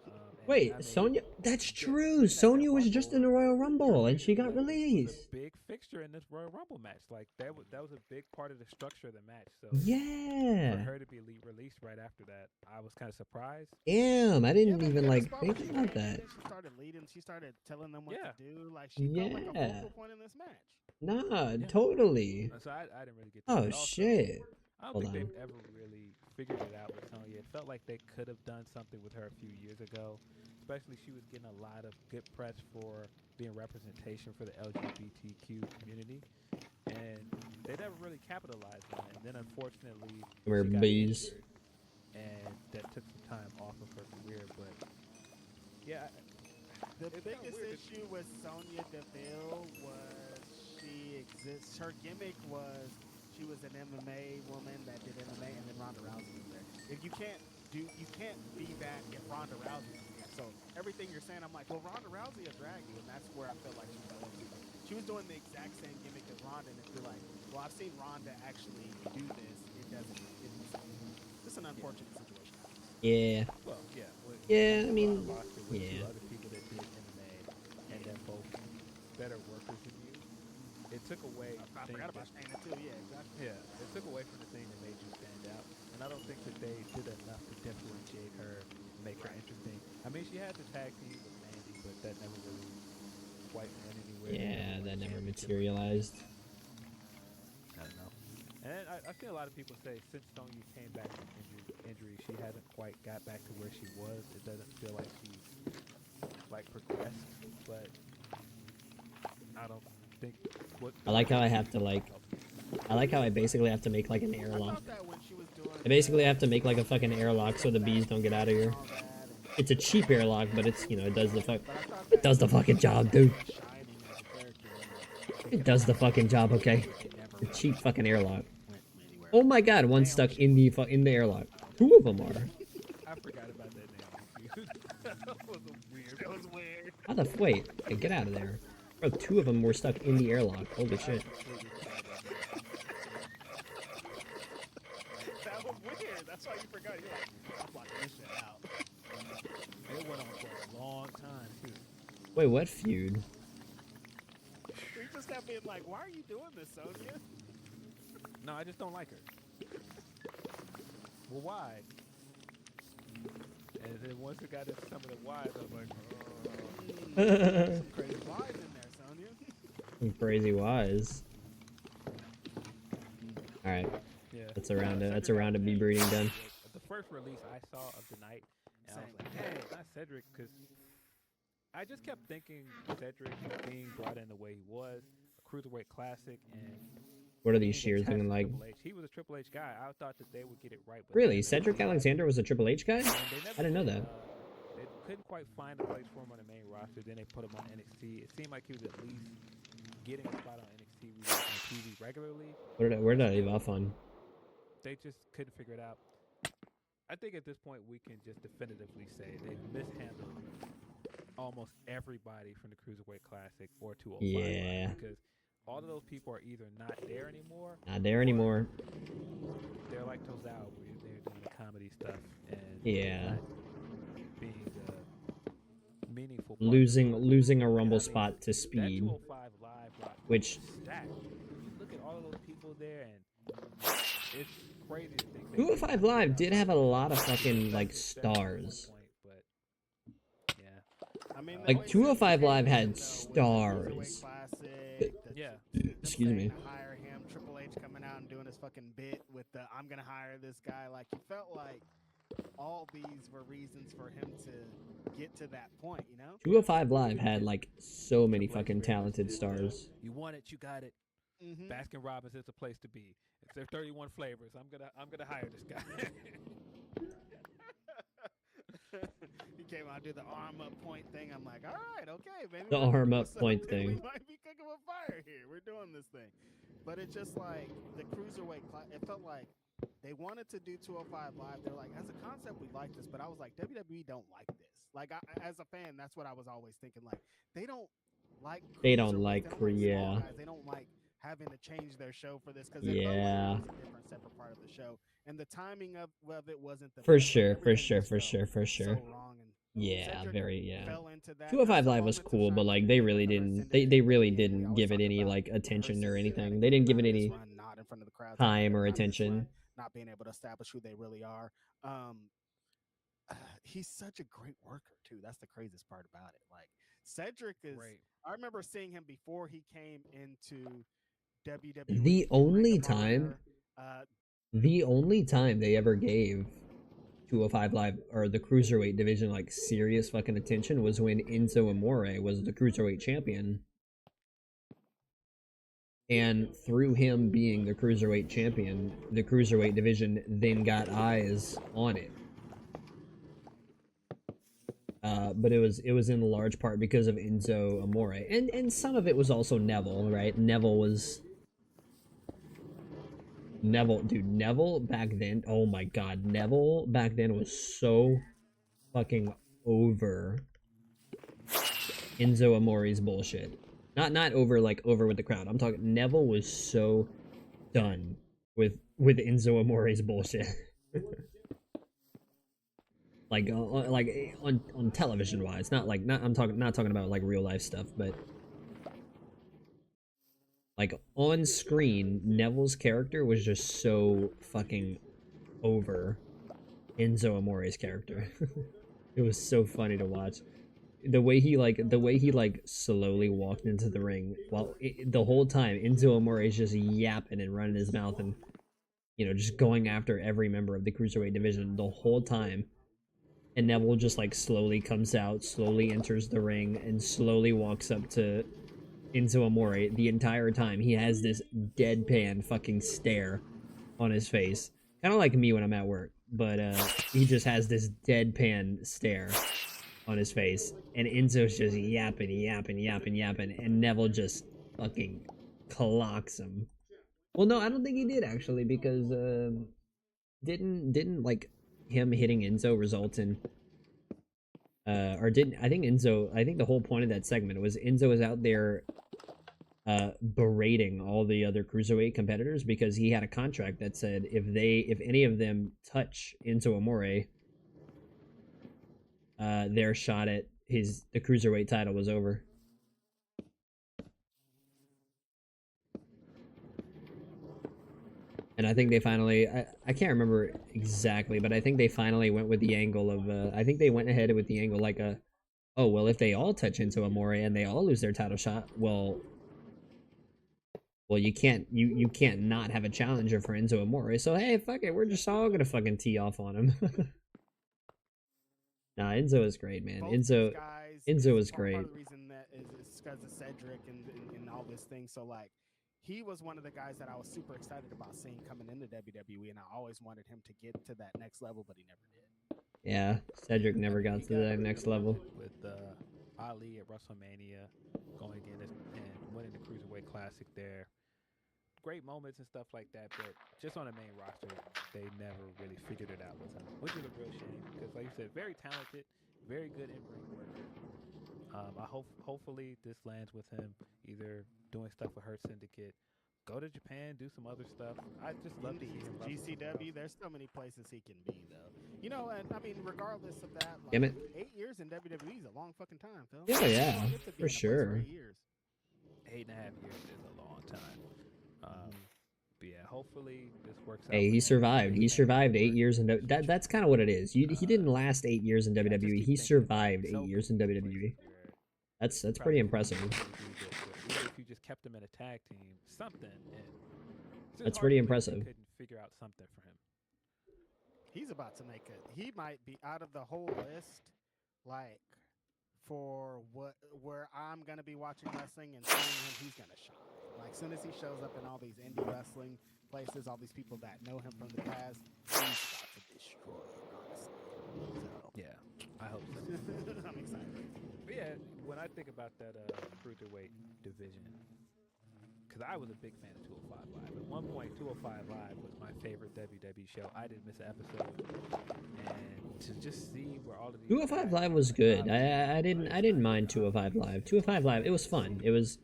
And I Wait, mean, Sonya? That's being true. at that Sonya was just Rumble, in the Royal Rumble and Unreasonably she got Mid was a released. big fixture in this Royal Rumble match. Like that was a big part of the structure of the match. So for Yeah. her to be released right after that, I was kind of surprised. Damn, I Yeah, didn't man, even yeah, the like spot where think she about came that. in, she started leading. She started telling them what Yeah. to do. Like she felt like a Yeah. focal point in this match. Nah, Yeah. totally. So I didn't really get that. Oh But also, shit. I don't Hold think on. they've ever really figured it out with Sonya. It felt like they could have done something with her a few years ago. Especially, she was getting a lot of good press for being representation for the LGBTQ community, and they never really capitalized on it. And then, unfortunately, We're she got bees. injured, and that took some time off of her career. But yeah, The it's kinda biggest weird issue with Sonya Deville was she exists. Her gimmick was she was an MMA woman that did MMA, and then Ronda Rousey was there. If you can't be that if Ronda Rousey was there. So everything you're saying, I'm like, well, Ronda Rousey will drag you, and that's where I feel like she fell into. She was doing the exact same gimmick as Ronda, and if you're like, well, I've seen Ronda actually do this, it doesn't. It's an unfortunate situation. Yeah. Well, yeah. Yeah, I On mean, the roster with two yeah. other people that did MMA, and they're both better workers than you. It took away. I forgot about Shayna too. Yeah, exactly. Yeah, it took away from the thing that made you stand out, and I don't think that they did enough to differentiate her, make her interesting. I mean, she had the tag team with Mandy, but that never really quite went anywhere. Yeah, that never materialized. I don't know. And I see a lot of people say since Sonya came back from injury, she hasn't quite got back to where she was. It doesn't feel like she's like progressed, but I don't think what. I like how I have to like. I like how I basically have to make like an I airlock. thought that when she was doing I basically have to make like a fucking airlock so the bees don't get out of here. It's a cheap airlock, but it's, you know, it does the fucking job, dude. It does the fucking job, okay? A cheap fucking airlock. Oh my god, one's stuck in the airlock. Two of them are. I forgot about that name. That was weird. That was weird. How the wait? Hey, get out of there. Bro, two of them were stuck in the airlock. Holy shit. That was weird. That's why you forgot. You're like, I'm blocking this shit out. It went on for a long time too. Wait, what feud? We just kept being like, why are you doing this, Sonya? No, I just don't like her. Well, why? And then once it got into some of the whys, I was like, oh. Some crazy whys in there, Sonya. Some crazy wise. Alright. Yeah. That's a round of bee breeding done. The first release I saw of the night, and I was like, hey, it's not Cedric, because I just kept thinking Cedric being brought in the way he was, a cruiserweight classic, and What are these being shears attached looking to like? Triple H. He was a Triple H guy. I thought that they would get it right. With Really? him. Cedric Alexander was a Triple H guy? And they never I didn't know did, that. They couldn't quite find a place for him on the main roster. Then they put him on NXT. It seemed like he was at least getting a spot on NXT on TV regularly. Where did I leave off on? They just couldn't figure it out. I think at this point we can just definitively say they've mishandled almost everybody from the Cruiserweight Classic or 205 Yeah. because all of those people are either not there anymore. Not there anymore. They're like Tozawa, where they're doing the comedy stuff and Yeah. not being the meaningful. Losing a Rumble I mean, spot to that Speed, 205 Live roster which is stacked. You look at all of those people there, and it's crazy to think. 205 Live did have a lot of fucking like stars. But yeah, I mean, Like 205 Live had stars. yeah. Excuse me. To hire him, Triple H coming out and doing his fucking bit with the "I'm gonna hire this guy." Like, you felt like all these were reasons for him to get to that point, you know? 205 Live had like so many fucking talented stars. You want it, you got it. Mm-hmm. Baskin Robbins is the place to be. It's their 31 flavors. I'm gonna hire this guy. He came out, did the arm up point thing. I'm like, all right, okay, maybe The we're arm doing up point something. thing. We might be cooking with fire here. We're doing this thing, but it's just like the cruiserweight. It felt like they wanted to do 205 Live. They're like, as a concept, we like this, but I was like, WWE don't like this. Like, as a fan, that's what I was always thinking. Like, they don't like. They don't like, small yeah. guys. They don't like having to change their show for this because Yeah. it was a different separate part of the show, and the timing of it wasn't the For best. sure, for Everything sure, just for felt sure, for sure. so wrong, and Yeah, Cedric very, yeah. fell into that. 205 There's some Live was moments of cool, but shine like from they him, really but Hurt didn't ended they it really again. We didn't always give it talk any about like attention or Hurt's anything. They getting didn't give it out of this any run, not in front of the crowd, time or out of this attention. run, not being able to establish who they really are. He's such a great worker too. That's the craziest part about it. Like Cedric is. Right. I remember seeing him before he came into WWE. The in Ring only of time Honor. the only time they ever gave 205 Live or the cruiserweight division like serious fucking attention was when Enzo Amore was the cruiserweight champion. And through him being the cruiserweight champion, the cruiserweight division then got eyes on it. But it was in large part because of Enzo Amore, and some of it was also Neville, right? Neville back then. Oh my God, Neville back then was so fucking over Enzo Amore's bullshit. Not over with the crowd. I'm talking Neville was so done with Enzo Amore's bullshit. like on television wise, not I'm not talking about like real life stuff, but like on screen, Neville's character was just so fucking over Enzo Amore's character. It was so funny to watch. The way he slowly walked into the ring while the whole time Enzo Amore is just yapping and running his mouth and just going after every member of the cruiserweight division the whole time. And Neville just like slowly comes out, slowly enters the ring, and slowly walks up to Enzo Amore. The entire time he has this deadpan fucking stare on his face, kind of like me when I'm at work, but he just has this deadpan stare on his face, and Enzo's just yapping, and Neville just fucking clocks him. Well, no, I don't think he did actually, because didn't like him hitting Enzo result in or didn't I think the whole point of that segment was Enzo was out there berating all the other cruiserweight competitors because he had a contract that said if any of them touch Enzo Amore, their shot at the cruiserweight title was over. And I think they finally, I can't remember exactly, but I think they finally went with the angle of, I think they went ahead with the angle like oh, well, if they all touch Enzo Amore and they all lose their title shot, well, you can't not have a challenger for Enzo Amore. So hey, fuck it, we're just all gonna fucking tee off on him. Nah, Enzo is great, man. Enzo is great. Part of the reason that is because of Cedric and all this thing. So like, he was one of the guys that I was super excited about seeing coming into WWE, and I always wanted him to get to that next level, but he never did. Yeah, Cedric never got to that next level. With Ali at WrestleMania, going in and winning the Cruiserweight Classic there. Great moments and stuff like that, but just on the main roster, they never really figured it out with him, which is a real shame because, like you said, very talented, very good in-ring worker. Hopefully this lands with him either doing stuff with Hurt Syndicate, go to Japan, do some other stuff. I just love to see him. GCW, there's so many places he can be, though. And I mean, regardless of that, like, Damn it. 8 years in WWE is a long fucking time, Phil. Yeah, for sure. 8.5 years is a long time. But yeah, hopefully this works out. Hey, he survived. He survived 8 years in that's kind of what it is. He didn't last 8 years in WWE. He survived 8 years in WWE. That's pretty impressive. If you just kept him in a tag team, something. That's pretty impressive. Couldn't figure out something for him. He's about to make it. He might be out of the whole list, like for where I'm gonna be watching wrestling and seeing him. He's gonna shine. Like, as soon as he shows up in all these indie wrestling places, all these people that know him from the past, he's about to destroy it, honestly. So. Yeah, I hope so. I'm excited. But yeah, when I think about that cruiserweight division, because I was a big fan of 205 Live. At one point, 205 Live was my favorite WWE show. I didn't miss an episode, and to just see where all of these 205 Live was good. I didn't mind 205 Live. 205 Live, it was fun. It was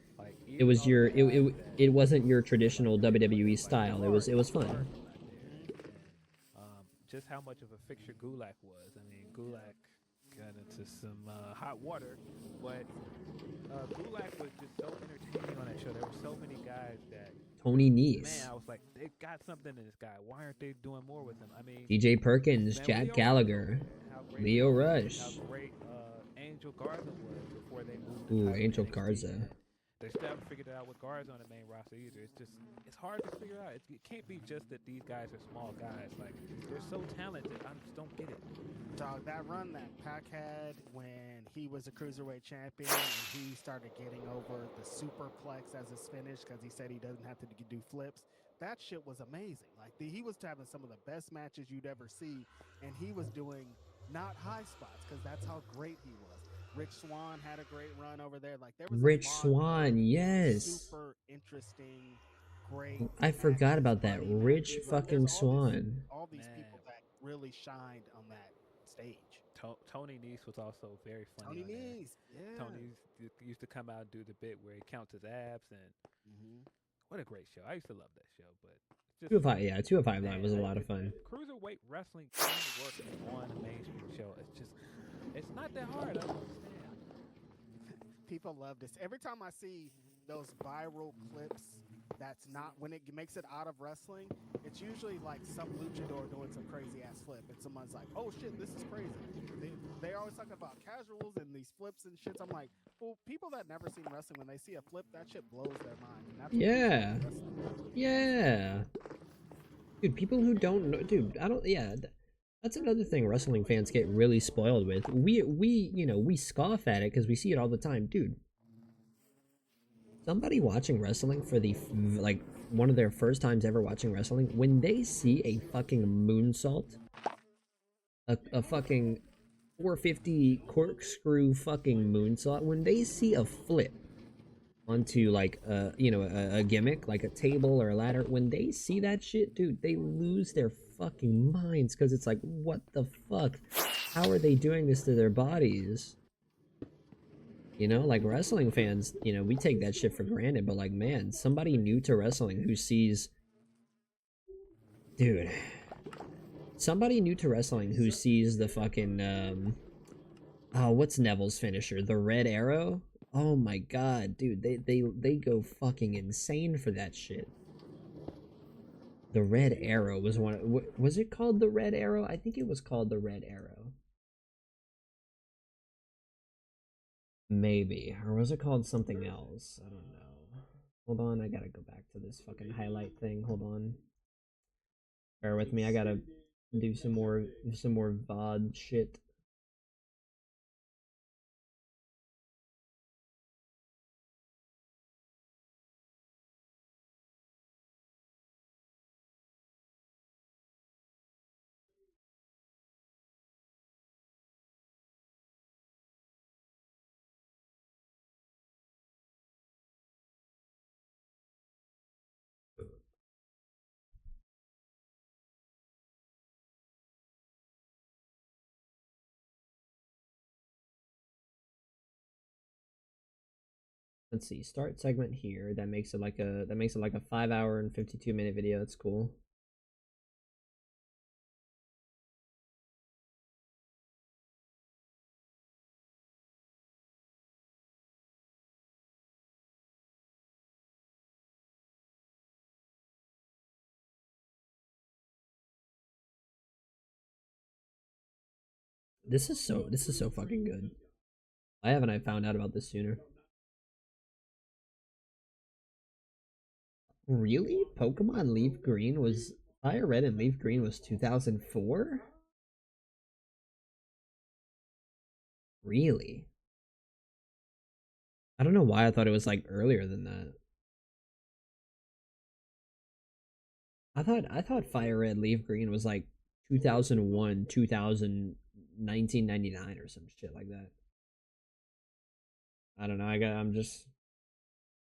It was all the your guys that it wasn't your like traditional really WWE like the style. bars, It was the bars fun. were not there, and just how much of a fixture Gulak was. I mean, Gulak got into some hot water, but Gulak was just so entertaining on that show. There were so many guys that, Tony man, Nese, I was like, they've got something in this guy. Why aren't they doing more with him? I mean, DJ Perkins, man, when Jack Leo Rush was over Gallagher, there, and Leo how Rush. great Angel Garza was before they moved the Ooh, title to Angel NXT, Garza. and they still haven't figured it out with Garza on the main roster either. It's hard to figure out. It can't be just that these guys are small guys. Like, they're so talented. I just don't get it. Dog, that run that Pac had when he was a cruiserweight champion and he started getting over the superplex as his finish because he said he doesn't have to do flips. That shit was amazing. Like he was having some of the best matches you'd ever see, and he was doing not high spots because that's how great he was. Rich Swann had a great run over there. Like there was a Rich lot of Swann, yes. super interesting, great I forgot matches, about that. money Rich matches. Like there's fucking Swan. all these people Man, that really shined on that stage. Tony Nese was also very funny Tony on there. Nese, yeah. Tony used to come out and do the bit where he counts his abs, and what a great show. I used to love that show, but just 205, yeah, 205 Live man, was a lot of fun. cruiserweight wrestling can work on a mainstream show. It's not that hard. I don't understand. People love this. Every time I see those viral clips, that's not when it makes it out of wrestling. It's usually like some luchador doing some crazy ass flip, and someone's like, "Oh shit, this is crazy." They always talk about casuals and these flips and shits. I'm like, well, people that never seen wrestling, when they see a flip, that shit blows their mind. And that's Yeah. Yeah. Dude, people who don't know, dude, I don't, yeah, that's another thing wrestling fans get really spoiled with. You know, we scoff at it because we see it all the time. Dude, somebody watching wrestling for like, one of their first times ever watching wrestling, when they see a fucking moonsault, a fucking 450 corkscrew fucking moonsault, when they see a flip onto like you know, a gimmick like a table or a ladder, when they see that shit, dude, they lose their fucking minds because it's like, what the fuck, how are they doing this to their bodies? You know, like wrestling fans, you know, we take that shit for granted, but like, man, somebody new to wrestling who sees, dude, somebody new to wrestling who sees the fucking oh, what's Neville's finisher, the red arrow? Oh my god, dude, they go fucking insane for that shit. The red arrow was was it called the red arrow? I think it was called the red arrow. Maybe. Or was it called something else? I don't know. Hold on, I gotta go back to this fucking highlight thing. Hold on. Bear with me, I gotta do some more VOD shit. Let's see, start segment here. That makes it like a 5 hour and 52-minute video. That's cool. This is so fucking good. Why haven't I found out about this sooner? Really? Pokemon Leaf Green was Fire Red and Leaf Green was 2004? Really? I don't know why I thought it was like earlier than that. I thought Fire Red Leaf Green was like 2001, 2000, 1999 or some shit like that. I don't know. I'm just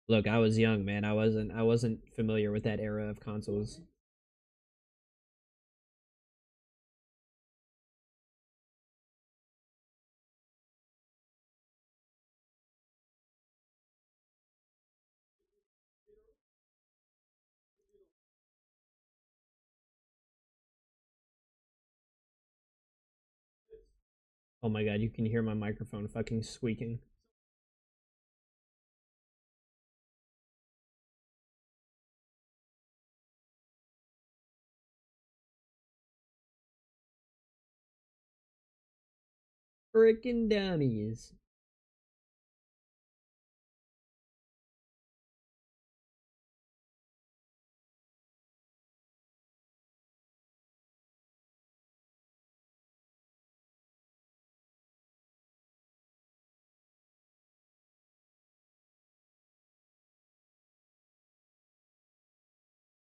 look, I was young, man. I wasn't familiar with that era of consoles. Oh my god, you can hear my microphone fucking squeaking. Frickin' dummies.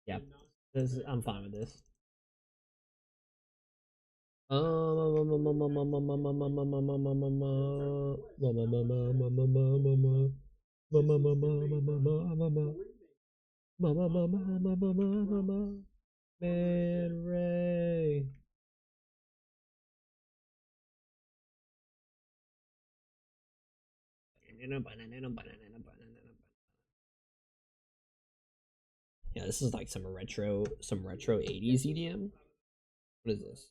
Yep. I'm fine with this. Man Ray. Yeah, this is like some retro 80s EDM. What is this?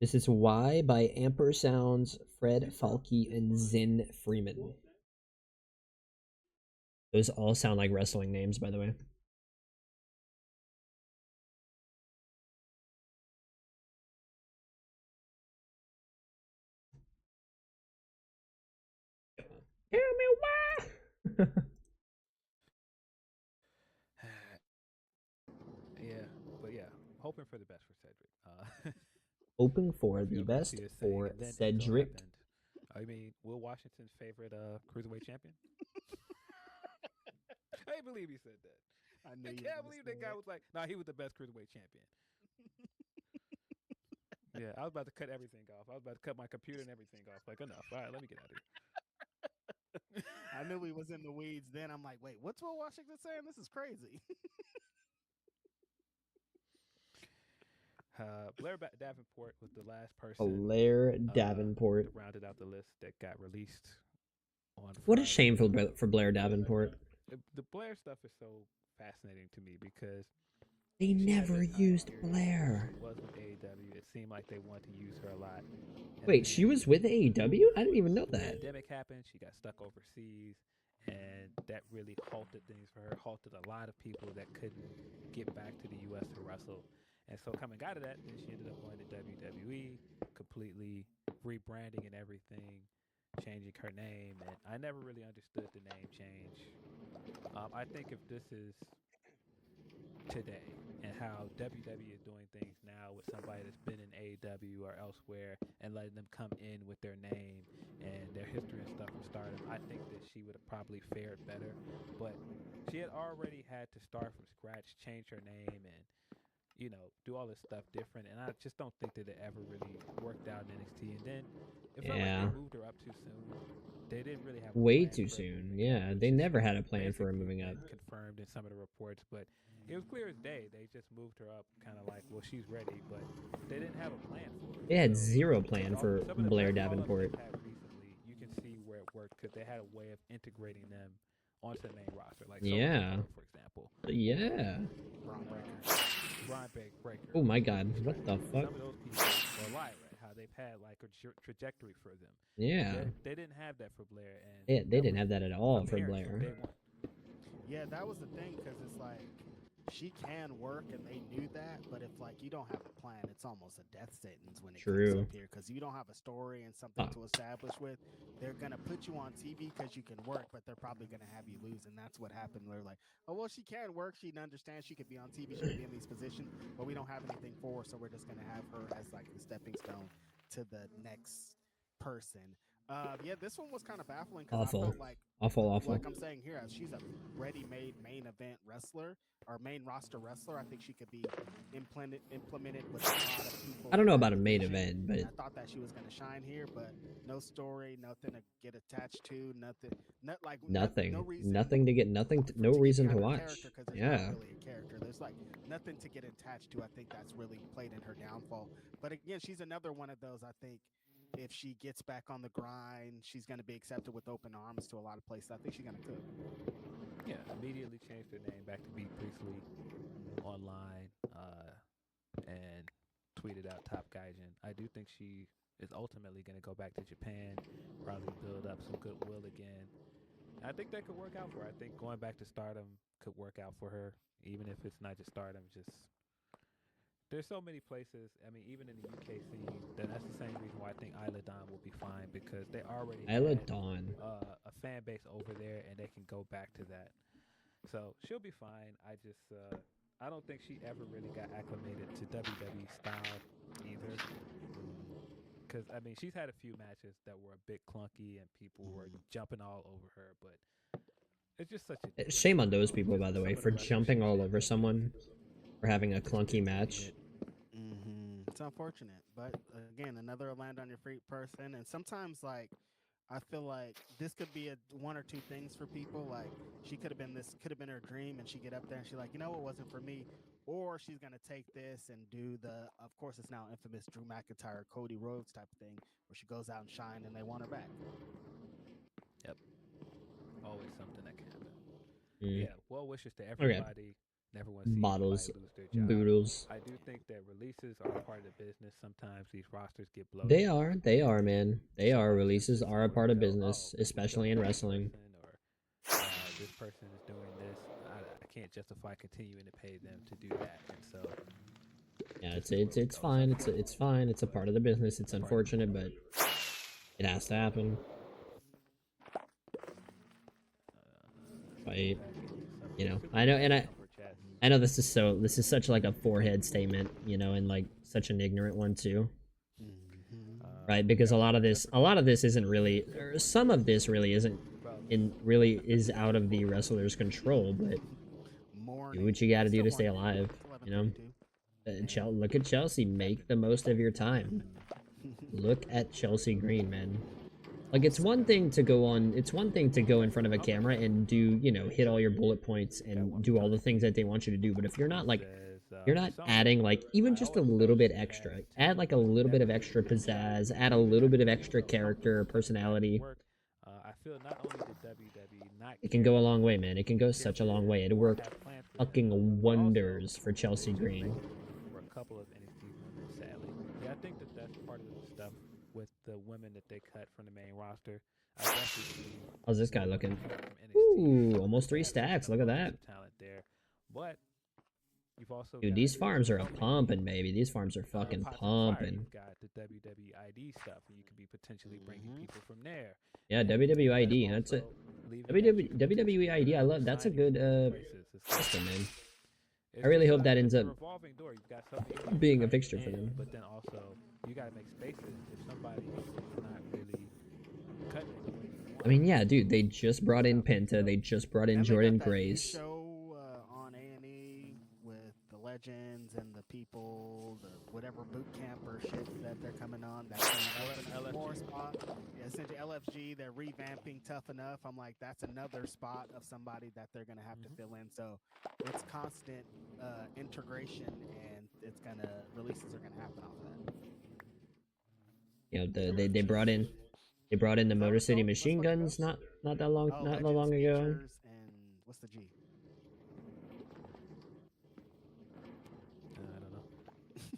This is Why by Amper Sounds, Fred Falke, and Zin Freeman. Those all sound like wrestling names, by the way. Tell me why. Yeah, but yeah, hoping for the best for Cedric. Hoping for the Rafael best Garcia saying, for and then it so Cedric. happened. I mean, Will Washington's favorite cruiserweight champion. I can't believe he said that. I knew I you can't were believe gonna that say guy it. was like, "Nah, he was the best cruiserweight champion." Yeah, I was about to cut everything off. I was about to cut my computer and everything off. Like, enough. All right, let me get out of here. I knew he was in the weeds. Then I'm like, wait, what's Will Washington saying? This is crazy. Blair Davenport was the last person Blair that Davenport. rounded out the list that got released on What a Friday. shame for Blair Davenport. The Blair stuff is so fascinating to me because They she had never that time used period Blair. She was with AEW. It seemed like they wanted to use her a lot. And Wait, she was with AEW? I didn't even know the that. pandemic happened. She got stuck overseas, and that really halted things for her. Halted a lot of people that couldn't get back to the U.S. to wrestle. And so coming out of that, then she ended up going to WWE, completely rebranding and everything, changing her name. And I never really understood the name change. I think if this is today and how WWE is doing things now with somebody that's been in AEW or elsewhere and letting them come in with their name and their history and stuff from Stardom, I think that she would have probably fared better. But she had already had to start from scratch, change her name, and do all this stuff different. And I just don't think that it ever really worked out in NXT. And then it felt like they moved her up too soon. They didn't really have a Way plan too for her soon. moving Yeah, up, they which never has had a plan for her basically moving up. been confirmed in some of the reports, but it was clear as day. They just moved her up, kind of like, well, she's ready, but they didn't have a plan for her. They had So, zero plan for some of the Blair best call-ups Davenport. they've had recently, you can see where it worked because they had a way of integrating them onto the main roster, like Yeah. Solo, for example. Yeah. Braun Breaker. Brian Breaker. Oh my god, what the fuck? Some of those people, or Lyra, how they've had like a trajectory for them. Yeah. They didn't have that for Blair, and They didn't have that at all for apparent from Blair. day one. Yeah, that was the thing because it's like she can work and they knew that, but if like you don't have a plan, it's almost a death sentence when it comes up here because you don't have a story and something to establish with. They're gonna put you on TV because you can work, but they're probably gonna have you lose, and that's what happened. They're like, oh well, she can work, she understands, she could be on TV, she could be in these positions, but we don't have anything for her, so we're just gonna have her as like the stepping stone to the next person. Yeah, this one was kind of baffling because I felt like awful. like I'm saying here, she's a ready-made main event wrestler or main roster wrestler. I think she could be implemented with a lot of people. I don't know about a main event, but I thought that she was going to shine here, but no story, nothing to get attached to, nothing, no reason, no reason to watch. Because there's Yeah. not really a character. There's like nothing to get attached to. I think that's really played in her downfall. But again, she's another one of those. I think if she gets back on the grind, she's going to be accepted with open arms to a lot of places. I think she's going to cook. Yeah, immediately changed her name back to Bea Priestley online and tweeted out Top Gaijin. I do think she is ultimately going to go back to Japan, probably build up some goodwill again. I think that could work out for her. I think going back to Stardom could work out for her, even if it's not just Stardom. Just there's so many places. I mean, even in the UK scene, that's the same reason why I think Isla Dawn will be fine because they already Isla had Dawn. a fan base over there, and they can go back to that. So she'll be fine. I don't think she ever really got acclimated to WWE style either. Because I mean, she's had a few matches that were a bit clunky and people were jumping all over her, but it's just such a Shame on those people, by the way, for jumping all over someone for having a clunky match. It's unfortunate, but again, another land on your feet person, and sometimes like I feel like this could be one or two things for people. Like she could have been this, could have been her dream, and she get up there and she like, you know, it wasn't for me. Or she's gonna take this and do the, of course, it's now infamous Drew McIntyre, Cody Rhodes type of thing, where she goes out and shine and they want her back. Yep, always something that can happen. Mm. Yeah, well wishes to everybody. Okay. Never want to see Bottles, anybody lose their job. boodles. I do think that releases are a part of the business. Sometimes these rosters get bloated. They are, man. They are. Releases are a part of business, especially in wrestling. Or this person is doing this. I can't justify continuing to pay them to do that, and so yeah, it's fine. It's fine. It's a part of the business. It's unfortunate, but it has to happen. Right. You know, I know, and I know this is such like a forehead statement, you know, and like such an ignorant one too. Right, because a lot of this isn't really, or some of this really isn't, really is out of the wrestler's control. But do what you got to do to stay alive, you know. Look at Chelsea. Make the most of your time. Look at Chelsea Green, man. Like it's one thing to go in front of a camera and do, you know, hit all your bullet points and do all the things that they want you to do. But if you're not like, you're not adding like even just a little bit extra, add like a little bit of extra pizzazz, add a little bit of extra character or personality. It can go a long way, man. It can go such a long way. It worked fucking wonders for Chelsea Green. For a couple of NXT women, sadly. Yeah, I think that's part of the stuff with the women that they cut from the main roster. How's this guy looking? Ooh, almost 3 stacks. Look at that. Talent there, but you've also dude, these farms are a pumping, baby. These farms are fucking pumping. You've got the WWID stuff, and you could be potentially bringing people from there. Yeah, WWID. That's it. WWID. I love. That's a good system, man. I really hope that ends up being a fixture for them. But then also, you gotta make spaces if somebody is not really cutting it the way you want. I mean, yeah, dude, they just brought in Penta. They just brought in Jordan Grace. Show on A&E with the legends and the people, the whatever boot camp or shit that they're coming on. That's more spot. Yeah, essentially LFG. They're revamping Tough Enough. I'm like, that's another spot of somebody that they're gonna have to fill in. So it's constant integration, and it's gonna releases are gonna happen off of that. You know, they brought in the Motor City Machine Guns not that long ago. And what's the G? I don't know.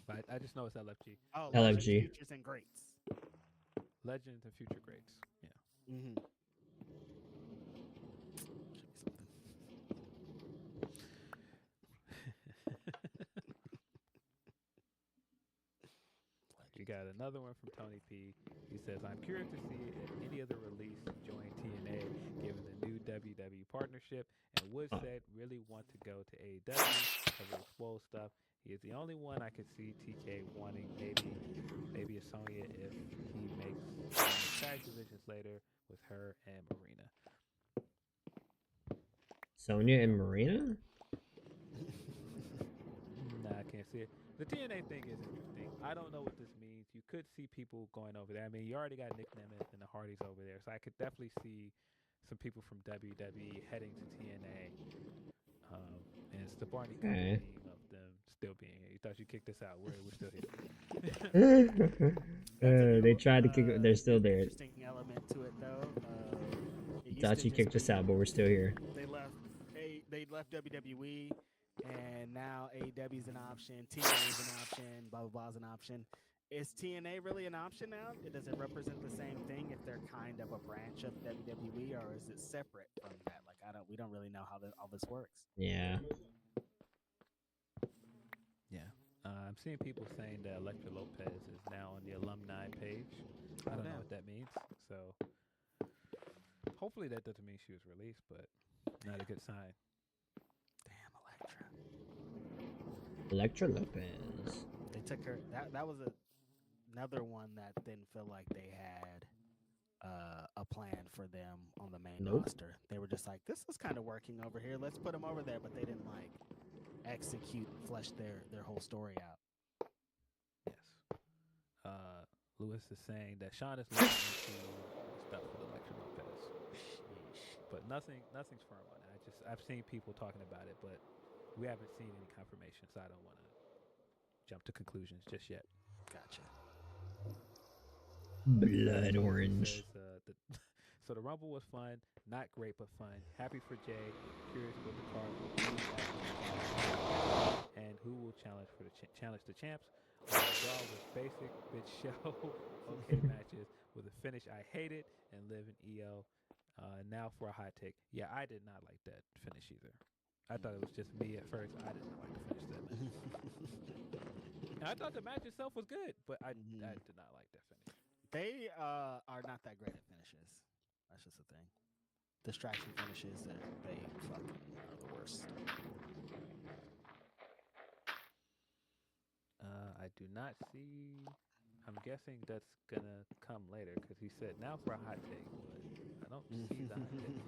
But I just know it's LFG. Oh, LFG. Futures and Greats. Legends and Future Greats. Yeah. You got another one from Tony P. He says, I'm curious to see if any other release joined TNA given the new WWE partnership, and Wood said really want to go to AEW because of the swole stuff. He is the only one I could see TK wanting, maybe a Sonya if he makes tag divisions later with her and Marina. Sonya and Marina? Nah, I can't see it. The TNA thing is interesting. I don't know what this means. You could see people going over there. I mean, you already got Nick Nemeth and the Hardys over there, so I could definitely see some people from WWE heading to TNA. And it's the Barney Company of them still being here. You thought you kicked us out. We're still here. They tried to kick. They're still there. Interesting element to it, though. Thought you kicked us out, but we're still here. They left WWE, and now AEW is an option. TNA is an option. Blah blah blah is an option. is TNA really an option now? Does it represent the same thing if they're kind of a branch of WWE, or is it separate from that? Like we don't really know how all this works. Yeah. Yeah. I'm seeing people saying that Elektra Lopez is now on the alumni page. I don't know what that means. So hopefully that doesn't mean she was released, but not a good sign. Damn, Elektra. Elektra Lopez. They took her. That was another one that didn't feel like they had a plan for them on the main roster. They were just like, this is kind of working over here. Let's put them over there, but they didn't like execute, flesh their whole story out. Yes. Lewis is saying that Sean is looking into stuff with Elektra Lopez, but nothing's firm on it. I've seen people talking about it, but we haven't seen any confirmation, so I don't want to jump to conclusions just yet. Gotcha. Blood orange. So the Rumble was fun, not great, but fun. Happy for Jay. Curious what the card will be and who will challenge for the challenge the champs. Raw was basic, bitch show, okay matches with a finish I hated and live in EO. Now for a hot take. Yeah, I did not like that finish either. I thought it was just me at first. I did not like the finish that match. I thought the match itself was good, but I did not like that finish. They are not that great at finishes. That's just the thing. Distraction finishes, they fucking are the worst. I do not see. I'm guessing that's gonna come later because he said now for a hot take, but I don't see the hot take.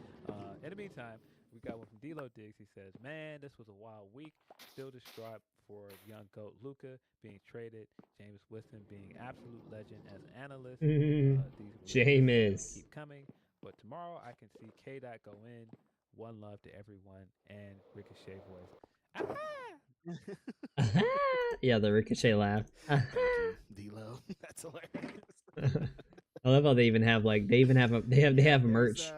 In the meantime, we got one from D-Lo Diggs. He says, "Man, this was a wild week. Still distraught for young GOAT Luca being traded. James Winston being absolute legend as an analyst. These Jameis keep coming, but tomorrow I can see K-Dot go in. One love to everyone and Ricochet voice. Yeah, the Ricochet laugh. D-Lo, that's hilarious. I love how they have a merch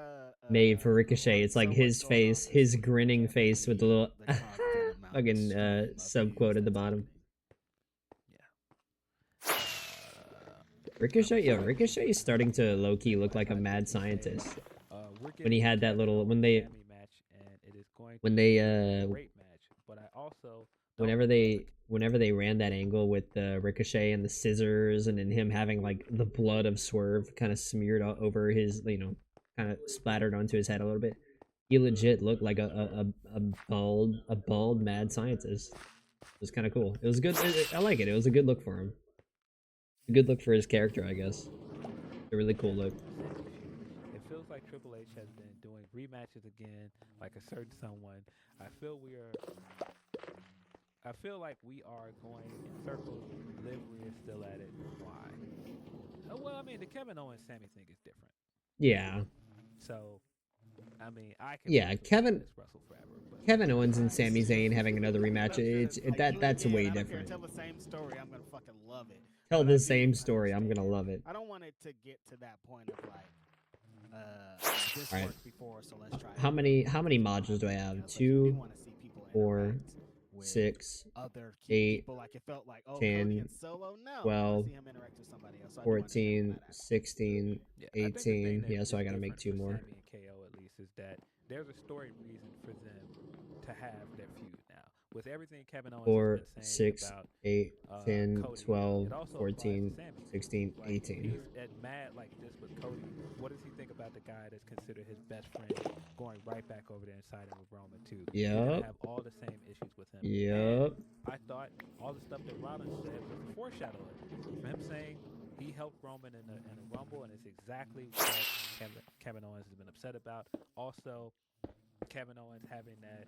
made for Ricochet. It's like his face, his grinning face with the little fucking sub quote at the bottom. Yeah. Ricochet is starting to low key look like a mad scientist. When he had that little great match, but I also whenever they ran that angle with the Ricochet and the scissors, and then him having like the blood of Swerve kind of smeared all over his, kind of splattered onto his head a little bit, he legit looked like a bald mad scientist. It was kind of cool. It was good. I like it. It was a good look for him. A good look for his character, I guess. A really cool look. It feels like Triple H has been doing rematches again, like a certain someone. I feel like we are going in circles. Liv is still at it. Why? Well, I mean, the Kevin Owens Sammy thing is different. Yeah. So, I mean, I can. Yeah, Kevin Owens and Nice. Sami Zayn having another rematch. That's way different. Tell the same story. I'm gonna fucking love it. Tell the same story. I'm gonna love it. I don't want it to get to that point of like, this All right. worked before, so let's try. How many modules do I have? 2, 4, 6, 8, 10, 12, 14, 16, 18. Yeah, so I gotta make 2 more. Sammy and KO at least is that there's a story reason for them to have their feud now. With everything Kevin Owens 4, has been saying 6, about 8, 10, Cody, 12, 14, 16, like, 18. He's at mad like this with Cody. What does he think about the guy that's considered his best friend going right back over there and siding with Roman too? Yep. Have all the same issues with him. Yep. And I thought all the stuff that Rollins said was a foreshadowing from him saying he helped Roman in a Rumble, and it's exactly what Kevin Owens has been upset about. Also, Kevin Owens having that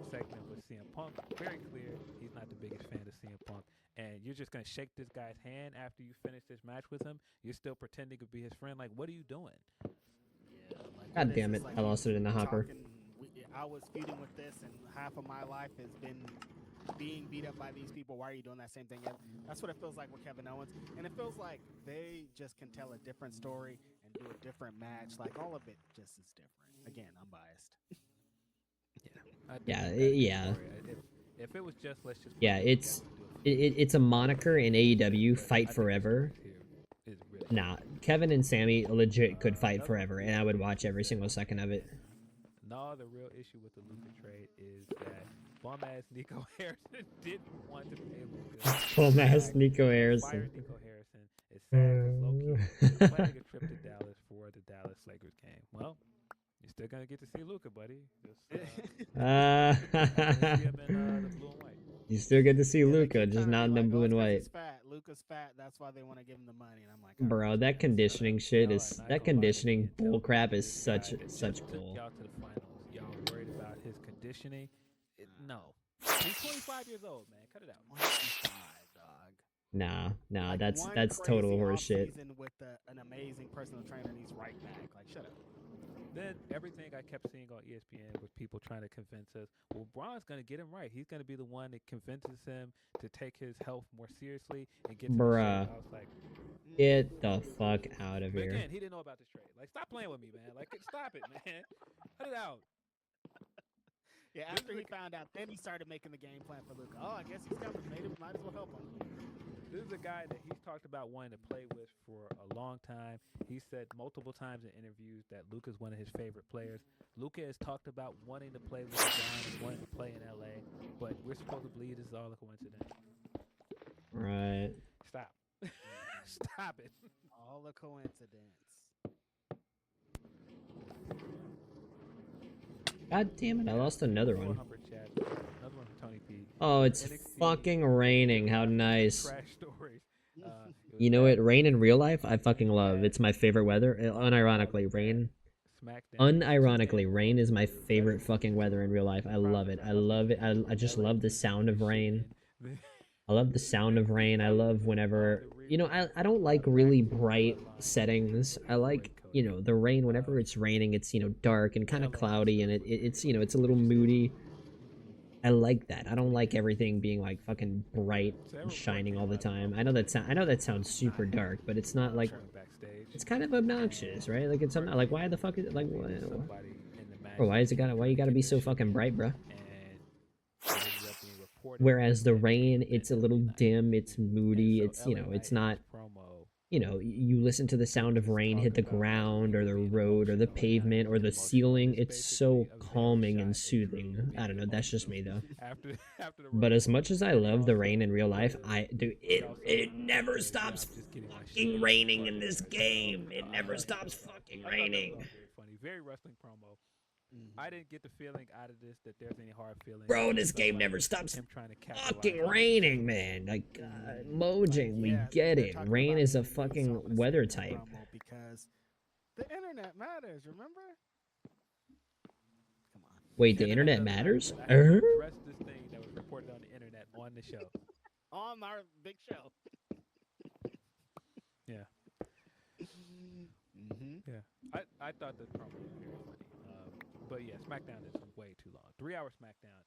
segment with CM Punk, very clear he's not the biggest fan of CM Punk, and you're just gonna shake this guy's hand after you finish this match with him. You're still pretending to be his friend. Like, what are you doing? Yeah, like, God damn it! I lost it in the hopper. I was feuding with this, and half of my life has been being beat up by these people. Why are you doing that same thing? That's what it feels like with Kevin Owens, and it feels like they just can tell a different story and do a different match. Like, all of it just is different. Again, I'm biased. Yeah. Yeah. If it was just let's just it's a moniker in AEW. Fight I think forever. this here is really Nah, Kevin and Sammy legit could fight forever, and I would watch every said, single second of it. no, the real issue with the Luka trade is that bum ass Nico Harrison didn't want to pay Luka. Bum ass Fire Nico Harrison. Nico Harrison. It's sad because Loki planning a trip to Dallas for the Dallas Lakers game. Well, you're still gonna get to see Luka, buddy. Just see him in the blue and white. You still get to see Yeah, they Luka, keep just trying to not be in the like, blue "Oh, and it's 'cause white. he's fat. Luca's fat. That's why they want to give him the money." And I'm like, Bro, "Oh, that conditioning shit Y'all is are not that gonna lie to me conditioning and tell bull me crap is this guy such that such just bull. took y'all to the finals. Y'all worried about his conditioning? No. He's 25 years old, man. Cut it out. 25, dog. Nah, Like, that's one total crazy horseshit. offseason with an amazing personal trainer, and he's right back. Like, shut up. Then everything I kept seeing on ESPN was people trying to convince us, well, Braun's going to get him right. He's going to be the one that convinces him to take his health more seriously and get to the Bruh. shape. I was like, Get the fuck out of but here. again, he didn't know about this trade. Like, stop playing with me, man. Like, stop it, man. Cut it out. Yeah, This after is he found out, then he started making the game plan for Luca. Oh, I guess he's coming. Might as well help him. This is a guy that he's talked about wanting to play with for a long time. He said multiple times in interviews that Luka's one of his favorite players. Luka has talked about wanting to play with LeBron and wanting to play in LA, but we're supposed to believe this is all a coincidence. Right. Stop. Stop it. All a coincidence. God damn it, I lost another one. 400 chat. Another one from Tony P. Oh, it's NXT fucking raining. How nice. Trash stories. You know what? Rain in real life, I fucking love. It's my favorite weather. Unironically, rain. Unironically, rain is my favorite fucking weather in real life. I love it. I love it. I just love the sound of rain. I love the sound of rain. I love whenever, you know, I don't like really bright settings. I like, you know, the rain whenever it's raining, it's, you know, dark and kind of cloudy and it's, you know, it's a little moody. I like that. I don't like everything being like fucking bright and shining all the time. I know that sounds super dark, but it's not like, it's kind of obnoxious, right? Like it's something like, why the fuck is it like, why you gotta be so fucking bright, bro? Whereas the rain, it's a little dim, it's moody, it's, you know, it's not, you know, you listen to the sound of rain hit the ground or the road or the pavement or the ceiling. It's so calming and soothing. I don't know, that's just me though. But as much as I love the rain in real life, it never stops fucking raining in this game. It never stops fucking raining. Very wrestling promo. I didn't get the feeling out of this that there's any hard feelings. Bro, this game never stops fucking raining, man. Like, Mojang, we get it. Rain is a fucking weather type. Because the internet matters, remember? Come on. Wait, the internet matters? Address this thing that was reported on the internet on the show. On our big show. Yeah. Yeah. I thought the promo was very funny. But yeah, SmackDown is way too long. 3-hour SmackDown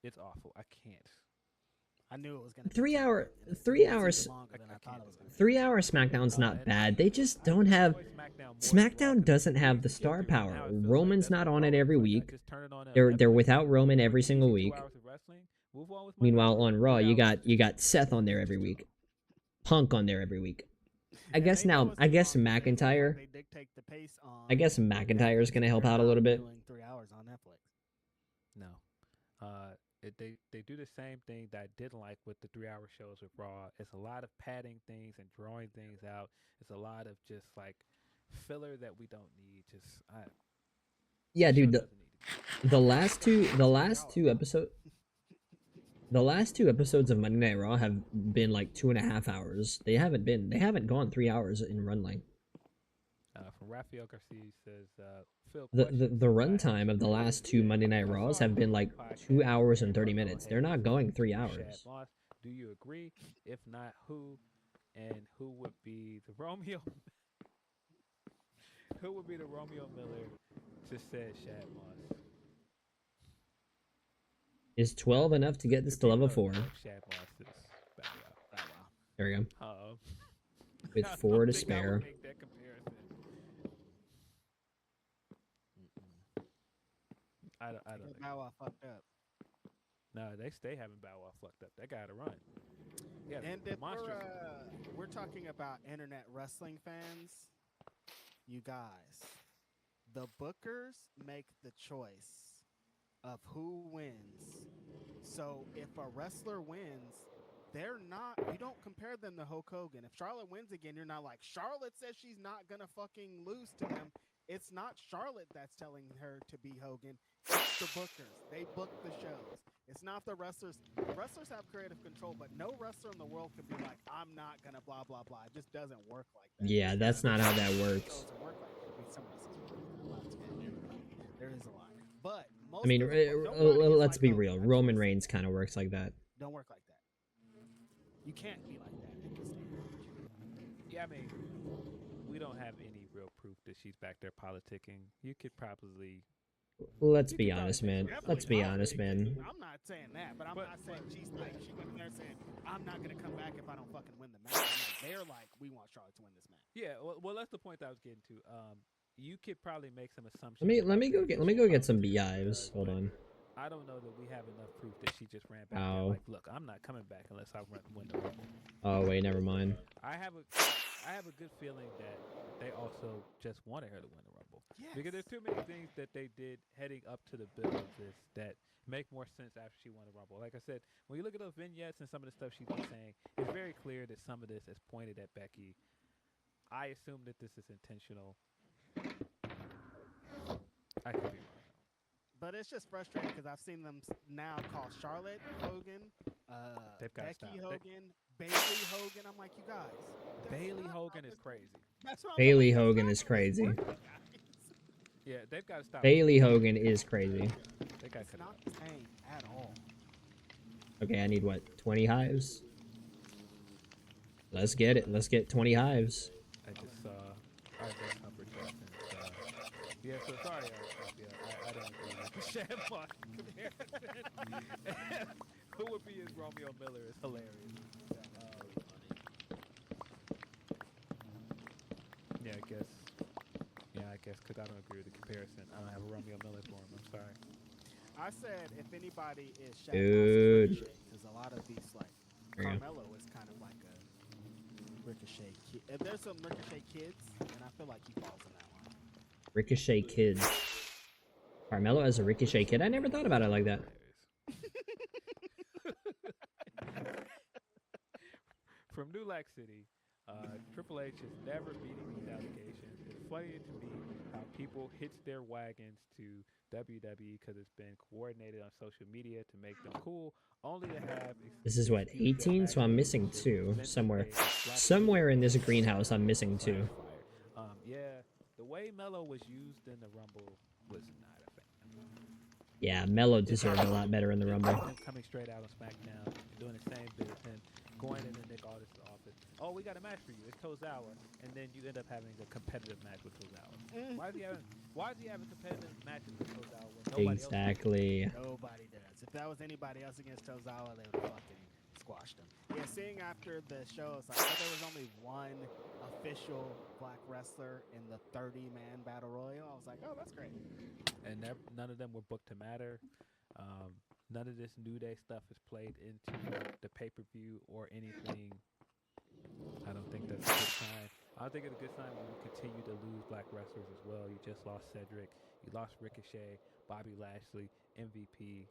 it's awful. I can't. I knew it was gonna. 3 hours. 3 hours. 3 hour SmackDown's not bad. They just don't have. SmackDown doesn't have the star power. Roman's not on it every week. They're without Roman every single week. Meanwhile, on Raw, you got Seth on there every week. Punk on there every week. I guess McIntyre. I guess McIntyre's gonna help out a little bit. 3 hours on Netflix. No, they do the same thing that I didn't like with the 3-hour shows with Raw. It's a lot of padding things and drawing things out. It's a lot of just like filler that we don't need. Yeah, dude. The last two episodes of Monday Night Raw have been like 2.5 hours. They haven't gone 3 hours in run length. From Rafael Garcia says, the runtime of the last two Monday Night Raws have been like 2 hours and 30 minutes. They're not going 3 hours. Do you agree? If not, who? And who would be the Romeo? Who would be the Romeo Miller to said Shad Moss? Is 12 enough to get this to level 4? Shad Moss is Bow Wow. There we go. With I 4 don't to think I spare. would make that comparison. I don't Bow Wow fucked up. No, they stay having Bow Wow fucked up. That guy had to run. Yeah, And if monstrous. we're talking about internet wrestling fans, you guys, the bookers make the choice of who wins. So if a wrestler wins, you don't compare them to Hulk Hogan. If Charlotte wins again, you're not like, Charlotte says she's not gonna fucking lose to him. It's not Charlotte that's telling her to be Hogan. It's the bookers. They book the shows. It's not the wrestlers. Wrestlers have creative control, but no wrestler in the world could be like, I'm not gonna blah blah blah. It just doesn't work like that. Yeah, that's not how that works. Shows work like that. I mean, some wrestlers there is a lot, but most I mean, of them, nobody is let's like be Hogan. real. That's Roman just- Reigns kind of works like that. Don't work like that. You can't be like that at this stage. Yeah, I mean, we don't have any real proof that she's back there politicking. You could probably. Let's be honest, man. Definitely Let's be not. honest, man. I'm not saying that, but I'm But- not saying she's like she went in there saying I'm not gonna come back if I don't fucking win the match. I'm like, they're like, we want Charlotte to win this match. Yeah, well, that's the point that I was getting to. You could probably make some assumptions. Let me about go that get some she's beehives. Hold on. I don't know that we have enough proof that she just ran back there. Ow. Like, look, I'm not coming back unless I win the Rumble. Oh wait, never mind. I have a good feeling that they also just wanted her to win the Rumble. Yes. Because there's too many things that they did heading up to the build of this that make more sense after she won the Rumble. Like I said, when you look at those vignettes and some of the stuff she's been saying, it's very clear that some of this is pointed at Becky. I assume that this is intentional. I could be wrong. But it's just frustrating because I've seen them now call Charlotte Hogan, They've gotta Becky stop. Hogan, Bailey Hogan. I'm like, you guys. that's Bailey not Hogan how is this- crazy. That's what I'm Bailey like, that's Hogan not is how this crazy. works, guys. Yeah, they've got to stop. Bailey Hogan is crazy. They got It's to cut it. not the same at all. Okay, I need what? 20 hives? Let's get it. Let's get 20 hives. I just saw our best Humber Justin. Yeah, so sorry, I don't agree with the Shamrock comparison. Who would be as Romeo Miller is hilarious. Yeah, I guess because I don't agree with the comparison. I don't have a Romeo Miller for him. I'm sorry. I said if anybody is Shaq Dude. because a lot of these like There you go. Carmelo is kind of like a Ricochet kid. There's some Ricochet kids, and I feel like he falls in that line. Ricochet Kid. Carmelo as a Ricochet Kid? I never thought about it like that. From New Lac City, Triple H is never beating these allegations. It's funny to me how people hitch their wagons to WWE because it's been coordinated on social media to make them cool, only to have. This is what, 18? So I'm missing 2 somewhere. Somewhere in this greenhouse, I'm missing 2. Yeah, the way Mello was used in the Rumble was not a fan. Yeah, Mello deserved a lot better in the Rumble. Him coming straight out on SmackDown, doing the same bit as him, going into Nick Aldis' office. Oh, we got a match for you. It's Tozawa, and then you end up having a competitive match with Tozawa. Why is he having competitive matches with Tozawa when nobody Exactly. Nobody does. If that was anybody else against Tozawa, they would have fucking squashed him. Yeah, seeing after the show, it's like there was only one official black wrestler in the 30-man battle royal. I was like, oh, that's great. And none of them were booked to matter. None of this New Day stuff is played into the pay-per-view or anything. I don't think that's a good sign. I don't think it's a good sign when we continue to lose black wrestlers as well. You just lost Cedric. You lost Ricochet, Bobby Lashley, MVP.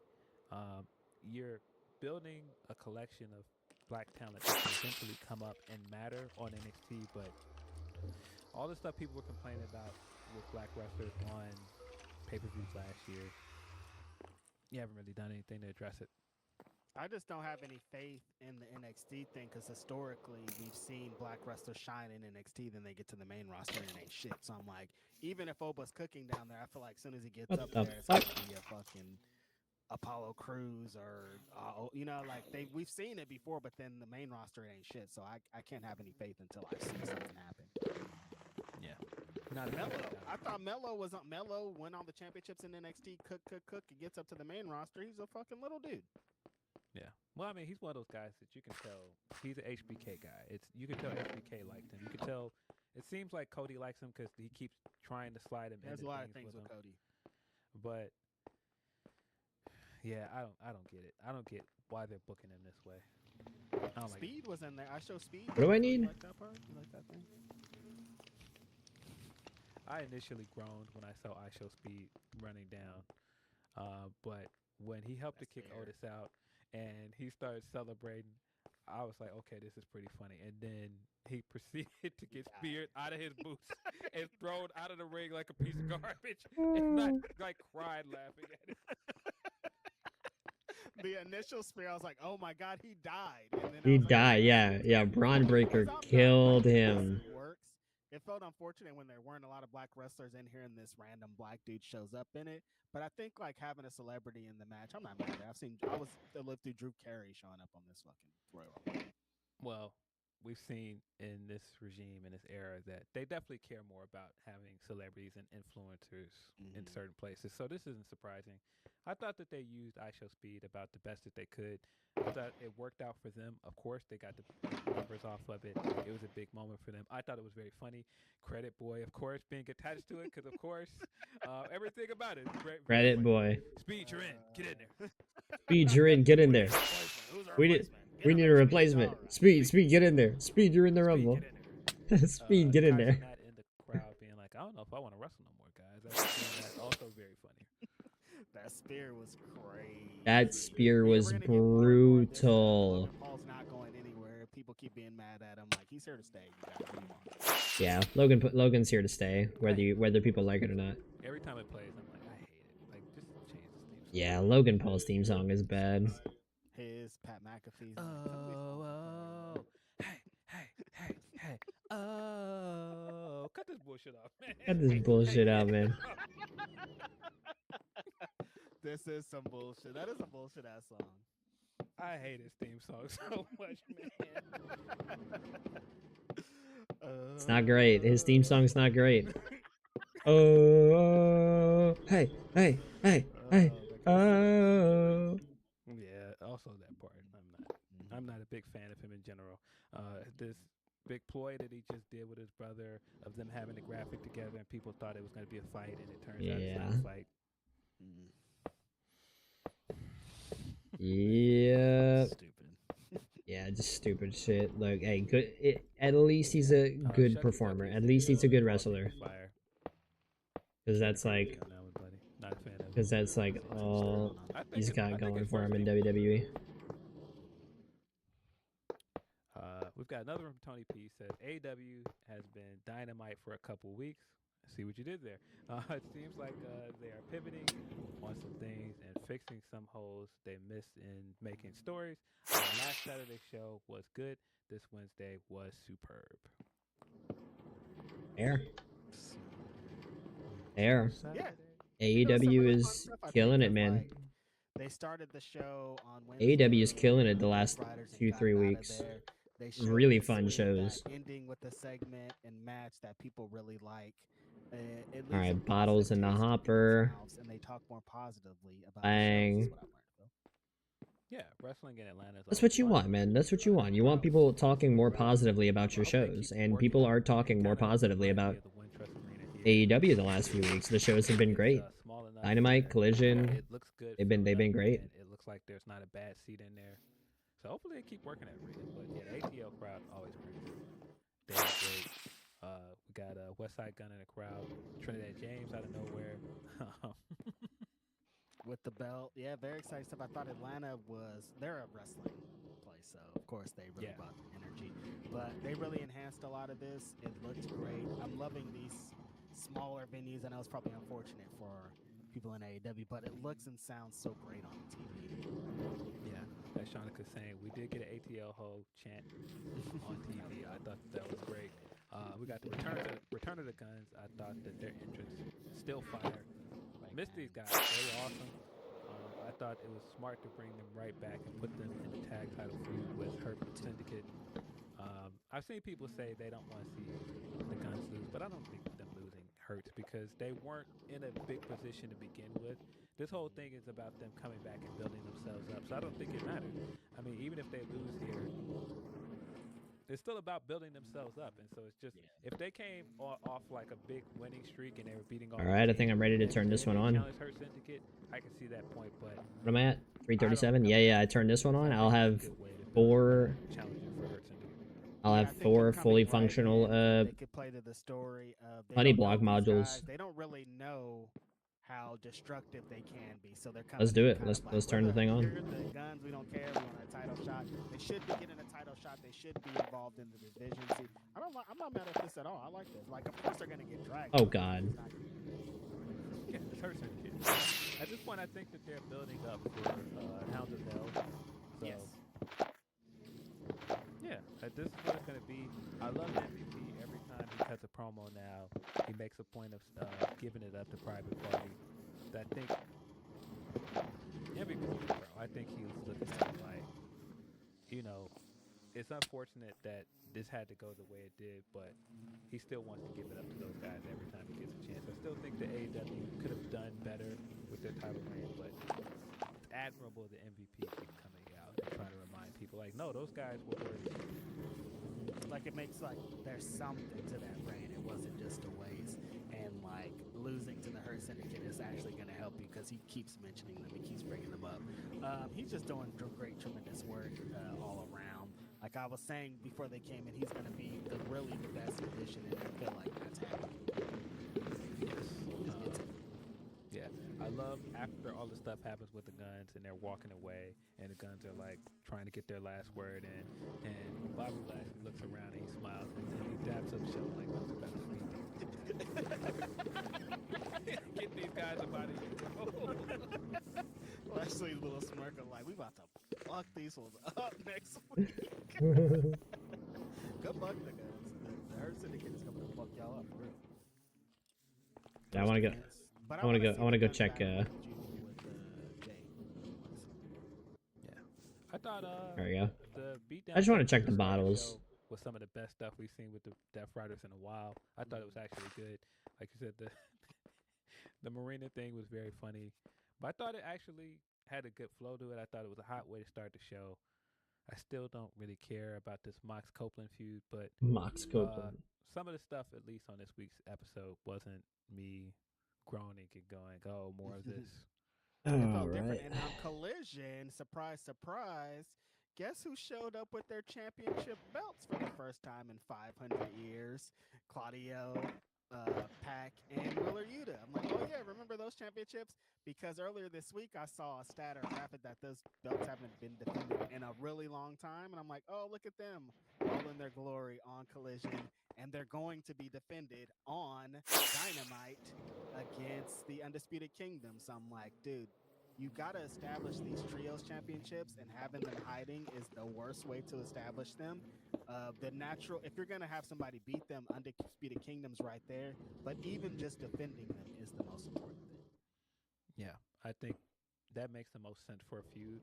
You're building a collection of black talent that can eventually come up and matter on NXT, but all the stuff people were complaining about with black wrestlers on pay-per-views last year, you haven't really done anything to address it. I just don't have any faith in the NXT thing because historically we've seen black wrestlers shine in NXT, then they get to the main roster and it ain't shit. So I'm like, even if Oba's cooking down there, I feel like as soon as he gets What up the there, it's fuck? gonna be a fucking Apollo Crews or like we've seen it before, but then the main roster it ain't shit. So I can't have any faith until I see something happen. Yeah. Mello, I thought Mello went on the championships in NXT, cook, and gets up to the main roster. He's a fucking little dude. Yeah. Well, I mean, he's one of those guys that you can tell he's an HBK guy. You can tell HBK liked him. You can tell. It seems like Cody likes him because he keeps trying to slide him. There's into a lot of things things with him. Cody. But Yeah, I don't get it. I don't get why they're booking him this way. I don't like it. Speed was in there. I show Speed. What do I You need? like that part? You like that thing? I initially groaned when I saw I Show Speed running down, but when he helped to That's kick fair. Otis out and he started celebrating, I was like, okay, this is pretty funny. And then he proceeded to get speared out of his boots and thrown out of the ring like a piece of garbage, and I like cried laughing at it. The initial spear, I was like, "Oh my god, he died!" And then I He was like, died, yeah. Yeah, Braun Breaker killed him. This works. It felt unfortunate when there weren't a lot of black wrestlers in here, and this random black dude shows up in it. But I think like having a celebrity in the match, I'm not mad at it. I lived through Drew Carey showing up on this fucking Royal Rumble. Well, we've seen in this regime, in this era, that they definitely care more about having celebrities and influencers in certain places. So this isn't surprising. I thought that they used I Show Speed about the best that they could. I thought it worked out for them. Of course, they got the numbers off of it. It was a big moment for them. I thought it was very funny. Credit Boy, of course, being attached to it, because, of course, everything about it. Credit Boy. Speed, you're in. Get in there. Speed, you're in. Get in there. We need a replacement. Speed, get in there. Speed, you're in the Rumble. Speed, get in there. Not in the crowd being like, I don't know if I want to wrestle no more, guys. That's also very funny. That spear was crazy. That spear was brutal. Paul's not going anywhere. People keep being mad at him. Like, he's here to stay. You gotta leave him on. Yeah, Logan's here to stay, whether people like it or not. Every time it plays, I'm like, I hate it. Like, just change this theme song. Yeah, Logan Paul's theme song is bad. His Pat McAfee's. Hey, oh, cut this bullshit off, man. Cut this bullshit out, man. This is some bullshit. That is a bullshit ass song. I hate his theme song so much, man. It's not great. His theme song's not great. Oh, hey. Oh. Yeah, also that part. I'm not a big fan of him in general. This big ploy that he just did with his brother of them having a graphic together, and people thought it was going to be a fight, and it turns out it's not a fight. Yeah. Stupid. Yeah, just stupid shit. Like, hey, good. At least he's a good performer. At least he's a good wrestler. Because that's like, all he's got going for him in WWE. We've got another one from Tony P. Says AEW has been dynamite for a couple weeks. See what you did there. It seems like they are pivoting on some things and fixing some holes they missed in making stories. Last Saturday's show was good. This Wednesday was superb. Air. Yeah. AEW is killing it, man. Like, they started the show on Wednesday. AEW is killing it the last 2-3 weeks. Really fun shows. Ending with a segment and match that people really like. All right, bottles in the hopper. And they talk more positively about Bang. Yeah, wrestling in Atlanta. That's what you want, man. That's what you want. You want people talking more positively about your shows, and people are talking more positively about AEW the last few weeks. The shows have been great. Dynamite, Collision, they've been great. It looks like there's not a bad seat in there. So hopefully they keep working at it. But yeah, the ATL crowd always great. They're great. We got Westside Gun in the crowd. Trinidad James out of nowhere. With the belt. Yeah, very exciting stuff. I thought they're a wrestling place, so of course they really brought the energy. But they really enhanced a lot of this. It looked great. I'm loving these smaller venues. I know it's probably unfortunate for people in AEW, but it looks and sounds so great on TV. Yeah, as Shauna's saying, we did get an ATL Ho chant on TV. I thought that was great. We got the return of the Guns. I thought that their entrance still fire. Missed these guys. They were awesome. I thought it was smart to bring them right back and put them in the tag title feud with Hurt Syndicate. I've seen people say they don't want to see the Guns lose, but I don't think them losing hurts because they weren't in a big position to begin with. This whole thing is about them coming back and building themselves up, so I don't think it matters. I mean, even if they lose here, it's still about building themselves up, and so it's just if they came off like a big winning streak and they were beating all. All right, I think I'm ready to turn this one on. Challenge Hurt Syndicate, I can see that point, but what am I at? 337. Yeah, I turned this one on. I'll have 4. I'll have 4 fully functional they could play to the story of honey block modules. They don't really know how destructive they can be, so they're coming. Let's do it. Let's turn the thing on. Here's the guns. We don't care. We want a title shot. They should be getting a title shot. They should be involved in the division. See, I'm not mad at this at all. I like this. Like, of course they're gonna get dragged. Oh God. Yeah, it's Hurt Syndicate. At this point, I think that they're building up for Hounds of Hell. So, yes. Yeah, this is what it's going to be. I love MVP every time he cuts a promo now. He makes a point of giving it up to Private Party. I think MVP, bro. I think he was looking at it like, you know, it's unfortunate that this had to go the way it did, but he still wants to give it up to those guys every time he gets a chance. I still think the AEW could have done better with their title reign, but it's admirable the MVP keep coming out and trying to remind people, like, no, those guys were worthy. Like, it makes, like, there's something to that reign. It wasn't just a waste. And, like, losing to the Hurt Syndicate is actually going to help you because he keeps mentioning them. He keeps bringing them up. He's just doing great, tremendous work all around. Like I was saying before they came in, he's going to be really the best addition, and I feel like that's happening. Yes. Yeah, I love after all the stuff happens with the guns and they're walking away and the guns are like trying to get their last word in, and Bobby Lashley looks around and he smiles and then he dabs up Show like, what's about to beat these get these guys up out of here. Lashley's little smirk of like, we about to fuck these ones up next week. Good luck, the guys. The Hurt Syndicate is coming to fuck y'all up for real. Yeah, I want to go check. Yeah, I thought. There we go. The beatdown. I just want to check the bottles. Was some of the best stuff we've seen with the Death Riders in a while. I thought it was actually good. Like you said, the Marina thing was very funny, but I thought it actually had a good flow to it. I thought it was a hot way to start the show. I still don't really care about this Mox Copeland feud, but Mox Copeland. Some of the stuff, at least on this week's episode, wasn't me groaning and going, "Oh, more of this." It felt different. And on Collision, surprise, surprise, guess who showed up with their championship belts for the first time in 500 years? Claudio, Pac, and Willer Yuta. I'm like, oh yeah, remember those championships? Because earlier this week I saw a stat or graphic that those belts haven't been defended in a really long time, and I'm like, oh, look at them, all in their glory on Collision, and they're going to be defended on Dynamite against the Undisputed Kingdom. So I'm like, dude, you got to establish these trios championships, and having them hiding is the worst way to establish them. The natural, if you're going to have somebody beat them, Undisputed Kingdom's right there, but even just defending them is the most important thing. Yeah, I think that makes the most sense for a feud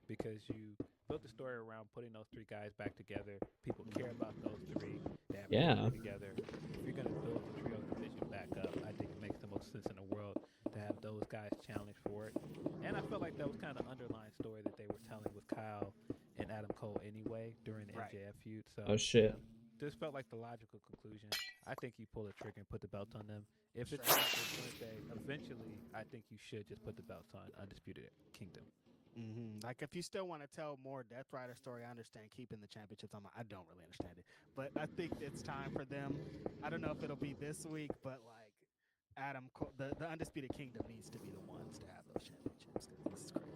because you built the story around putting those three guys back together. People care about those three. They have together. If you're going to build the trio division back up, I think it makes the most sense in the world to have those guys challenge for it. And I felt like that was kind of underlying story that they were telling with Kyle and Adam Cole anyway during the MJF feud. So this felt like the logical conclusion. I think you pull the trigger and put the belt on them. If it's Wednesday, eventually, I think you should just put the belts on Undisputed Kingdom. Mm-hmm. Like, if you still want to tell more Death Rider story, I understand keeping the championships on. I don't really understand it, but I think it's time for them. I don't know if it'll be this week, but like Adam Cole, the Undisputed Kingdom needs to be the ones to have those championships, because this is crazy.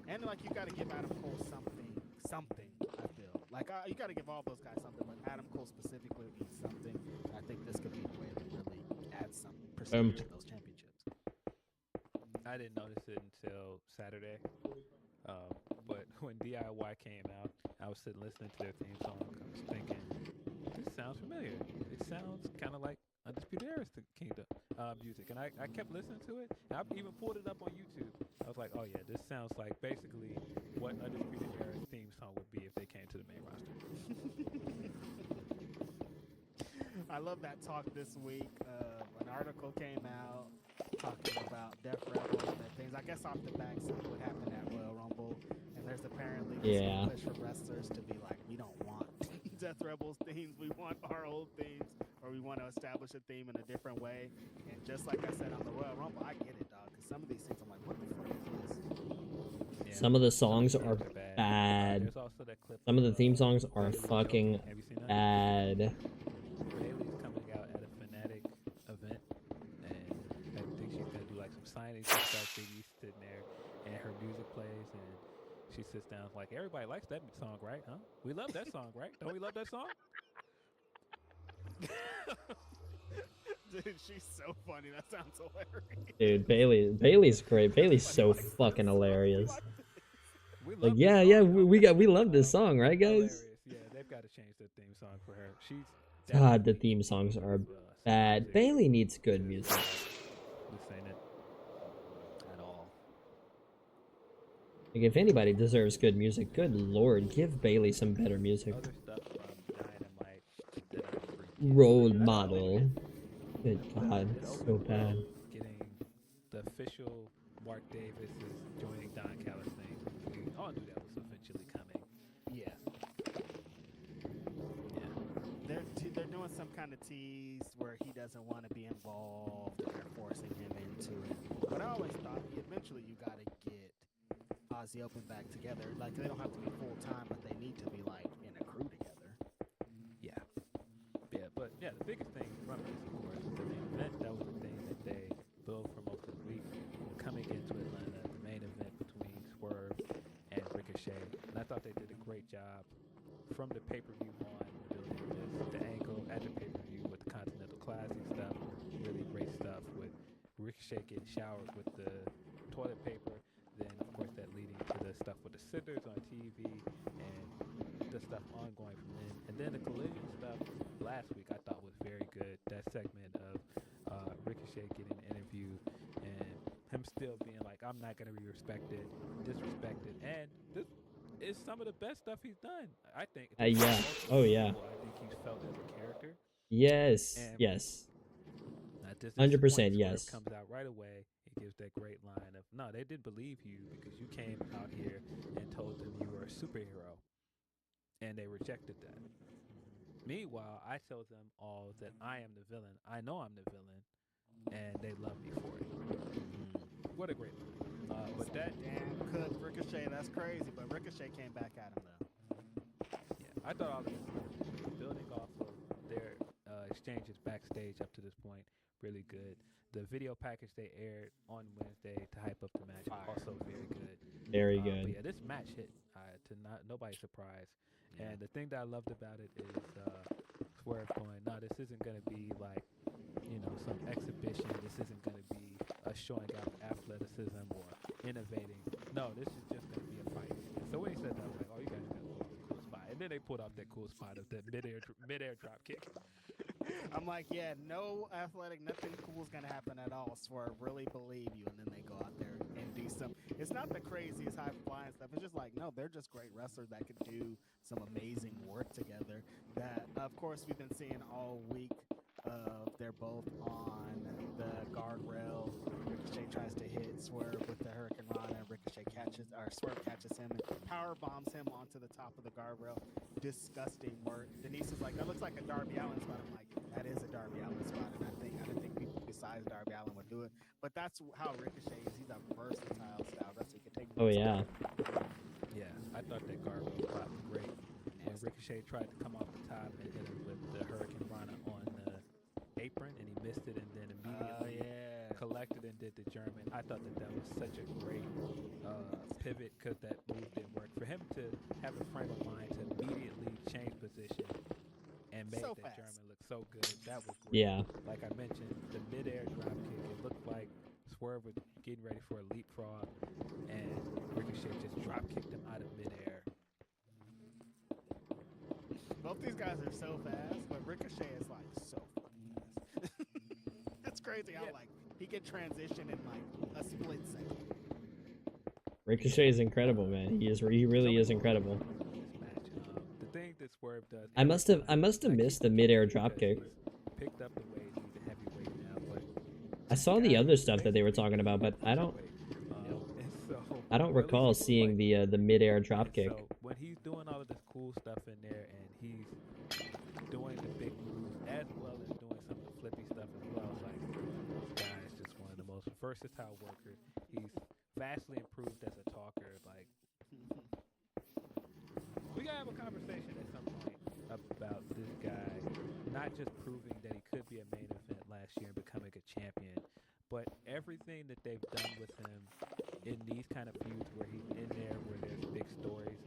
And like, you got to give Adam Cole something. I feel like you got to give all those guys something, but Adam Cole specifically needs something. I think this could be the way to really add some percentage to those championships. I didn't notice it until Saturday, but when DIY came out, I was sitting listening to their theme song. I was thinking, this sounds familiar. It sounds kind of like Undisputed Era's Kingdom music, and I kept listening to it, and I even pulled it up on YouTube. I was like, oh yeah, this sounds like basically what Undisputed Era's theme song would be if they came to the main roster. I love that talk this week. An article came out talking about Death Rebels and things. I guess off the back of what happened at Royal Rumble, and there's apparently this push for wrestlers to be like, we don't want Death Rebels themes. We want our old themes, or we want to establish a theme in a different way. And just like I said on the Royal Rumble, I get it, dog. Because some of these things, I'm like, what the fuck is this? Yeah. Some of the songs themes are bad. There's also that clip Some of the of, theme songs are Bailey fucking choking. Have you seen that? bad. Bailey's coming out at a Fnatic event, and I think she's gonna do like some signings and stuff. Biggie's sitting there, and her music plays, and she sits down like, everybody likes that song, right? Huh? We love that song, right? Don't we love that song? Dude, she's so funny. That sounds hilarious. Dude, Bailey's great. Bailey's so fucking hilarious. We love Like, this yeah, song, yeah, huh? we love this song, right, guys? Hilarious. Yeah, they've got to change the theme song for her. She's God, the definitely theme songs are some bad. music Bailey needs good music. This ain't it at all. Like, if anybody deserves good music, good lord, give Bailey some better music. Other stuff from Dynamite that I freaking Role that's model. Good But god, it so opened bad. well, getting the official Mark Davis is joining Don Callis thing. We all knew that was eventually coming. Yeah. Yeah. They're doing some kind of tease where he doesn't want to be involved, and they're forcing him into it. But I always thought eventually you got to get Ozzy Open back together. Like, they don't have to be full time, but they need to be like in a crew together. Yeah. Yeah, but yeah, the biggest thing from this, of course, was the main event. That was the thing that they built for most of the week. Coming into Atlanta, the main event between Swerve and Ricochet. And I thought they did a great job from the pay-per-view on, building just the angle at the pay-per-view with the Continental Classic stuff. Really great stuff with Ricochet getting showered with the toilet paper. Then, of course, that leading to the stuff with the scissors on TV and the stuff ongoing from then. And then the collision stuff last week I thought was very good. That segment of Ricochet getting an interview and him still being like, I'm not going to be disrespected. And this is some of the best stuff he's done, I think. Yeah. Oh, yeah. I think he's felt as a character. Yes. And Yes. this 100%, point, yes. Swerve comes out right away. He gives that great line of, no, they didn't believe you because you came out here and told them you were a superhero. And they rejected that. Meanwhile, I told them all that I am the villain. I know I'm the villain. And they love me for it. What a great line. But that... Damn, cook Ricochet, that's crazy. But Ricochet came back at him, though. Yeah, I thought all of this, building off of their exchanges backstage up to this point, really good. The video package they aired on Wednesday to hype up the match, also very good. Very good. But yeah, this match hit nobody's surprise. And the thing that I loved about it is Swerve going, no, this isn't going to be like, some exhibition. This isn't going to be a showing out athleticism or innovating. No, this is just going to be a fight. So when he said that, I was like, oh, you guys are going to pull off a cool spot. And then they pulled off that cool spot of that midair drop kick. I'm like, yeah, no athletic, nothing cool is gonna happen at all. Swerve, really believe you, and then they go out there and do some. It's not the craziest high flying stuff. It's just like, no, they're just great wrestlers that could do some amazing work together. That, of course, we've been seeing all week. They're both on the guardrail. Ricochet tries to hit Swerve with the Hurricane Rana. Swerve catches him and power bombs him onto the top of the guardrail. Disgusting work. Denise is like, that looks like a Darby Allin spot. I'm like, that is a Darby Allin spot, and I didn't think people besides Darby Allin would do it. But that's how Ricochet is. He's a versatile style wrestler. He can take. Oh, yeah. Yeah, I thought that guardrail spot was great. When Ricochet tried to come off the top and hit him with the Hurricane Rana on the apron, and he missed it, and then immediately collected and did the German. I thought that was such a great pivot because that move didn't work. For him to have the frame of mind to immediately change position and make that German look so good, that was great. Yeah. Like I mentioned, the midair drop kick, it looked like Swerve was getting ready for a leapfrog, and Ricochet just drop kicked him out of midair. Both these guys are so fast, but Ricochet is like so fucking fast. It's crazy how like he can transition in like a split second. Ricochet is incredible, man. He really is incredible. The thing that Swerve does. I must have missed the midair dropkick. Picked up the weight, he's a heavyweight now, but I saw the other stuff that they were talking about, but I don't recall seeing the midair dropkick. So when he's doing all of this cool stuff in there, and he's versatile worker. He's vastly improved as a talker. Like, we gotta have a conversation at some point about this guy not just proving that he could be a main event last year and becoming a champion, but everything that they've done with him in these kind of feuds where he's in there, where there's big stories.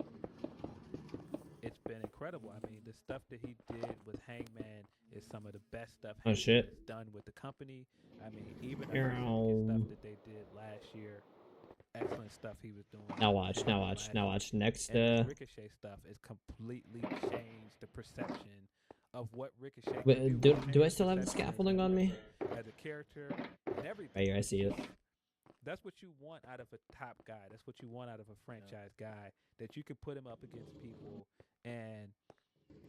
It's been incredible. I mean, the stuff that he did with Hangman is some of the best stuff Oh, Hangman shit. has done with the company. I mean, even the Hurricane stuff that they did last year, excellent stuff he was doing. Now watch. Next, and this Ricochet stuff is completely changed the perception of what Ricochet can do I still have the scaffolding on me? as a character and everything. Right here, I see it. That's what you want out of a top guy. That's what you want out of a franchise guy, that you can put him up against people and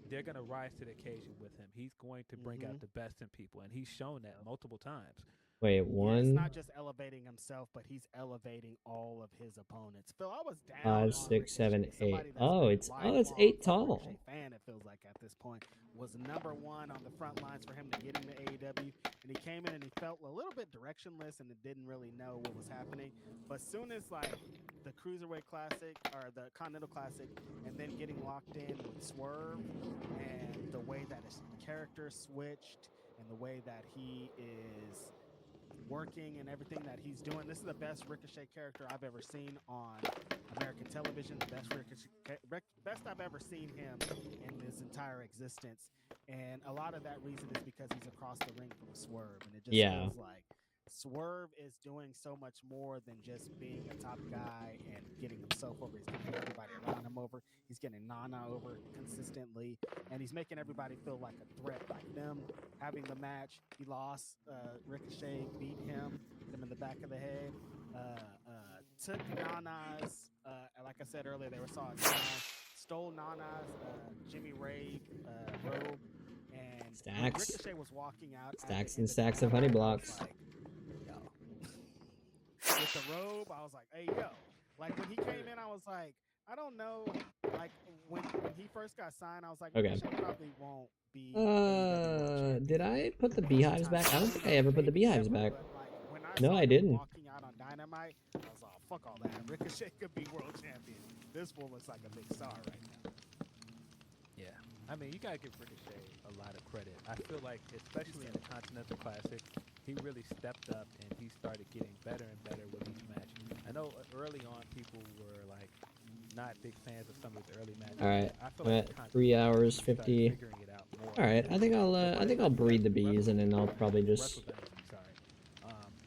they're going to rise to the occasion with him. He's going to bring out the best in people, and he's shown that multiple times. Wait, Yeah, it's not just elevating himself, but he's elevating all of his opponents. Phil, I was down 5, on 6, 7, Ricochet. 8. Somebody that's Oh, been a it's lifelong 8 tall. Ricochet fan, it feels like at this point, was #1 on the front lines for him to get into AEW, and he came in and he felt a little bit directionless and didn't really know what was happening. But as soon as like the Cruiserweight Classic or the Continental Classic, and then getting locked in with Swerve, and the way that his character switched, and the way that he is working and everything that he's doing. This is the best Ricochet character I've ever seen on American television. The best I've ever seen him in his entire existence. And a lot of that reason is because he's across the ring from Swerve. And it just feels like Swerve is doing so much more than just being a top guy and getting himself over. He's getting everybody around him over. He's getting Nana over consistently. And he's making everybody feel like a threat. Like them having the match. He lost. Ricochet beat him. Hit him in the back of the head. Took Nana's, like I said earlier, they were saw it. Stole Nana's Jimmy Ray robe. And Stacks. Ricochet was walking out. Stacks and stacks of honey blocks. Like, with the robe, I was like, hey, yo. Like, when he came in, I was like, I don't know. Like, when he first got signed, I was like, okay. Probably won't be. Did I put the beehives back? I don't think I ever put the beehives back. Like, no, I didn't. Walking out on Dynamite, I was like, fuck all that. Ricochet could be world champion. This fool looks like a big star right now. Yeah. I mean, you got to give Ricochet a lot of credit. I feel like, especially in the Continental Classic, he really stepped up and he started getting better and better with each match. I know early on people were like not big fans of some of his early matches. All right, I feel I'm like at 3 hours 50. All right, I think I'll breed the bees and then I'll probably just.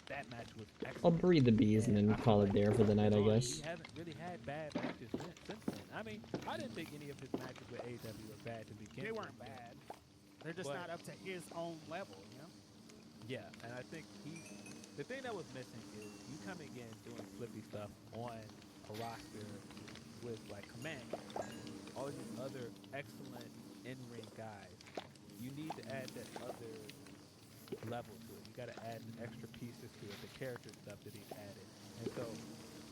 That match was excellent. I'll breed the bees and then call it there for the night, I guess. He hasn't really had bad matches since then. I mean, I didn't think any of his matches with AEW were bad to begin with. They weren't bad. They're just not up to his own level, you know? Yeah, and I think the thing that was missing is you coming in doing flippy stuff on a roster with like Command, all these other excellent in-ring guys. You need to add that other level to it. You got to add extra pieces to it, the character stuff that he's added. And so,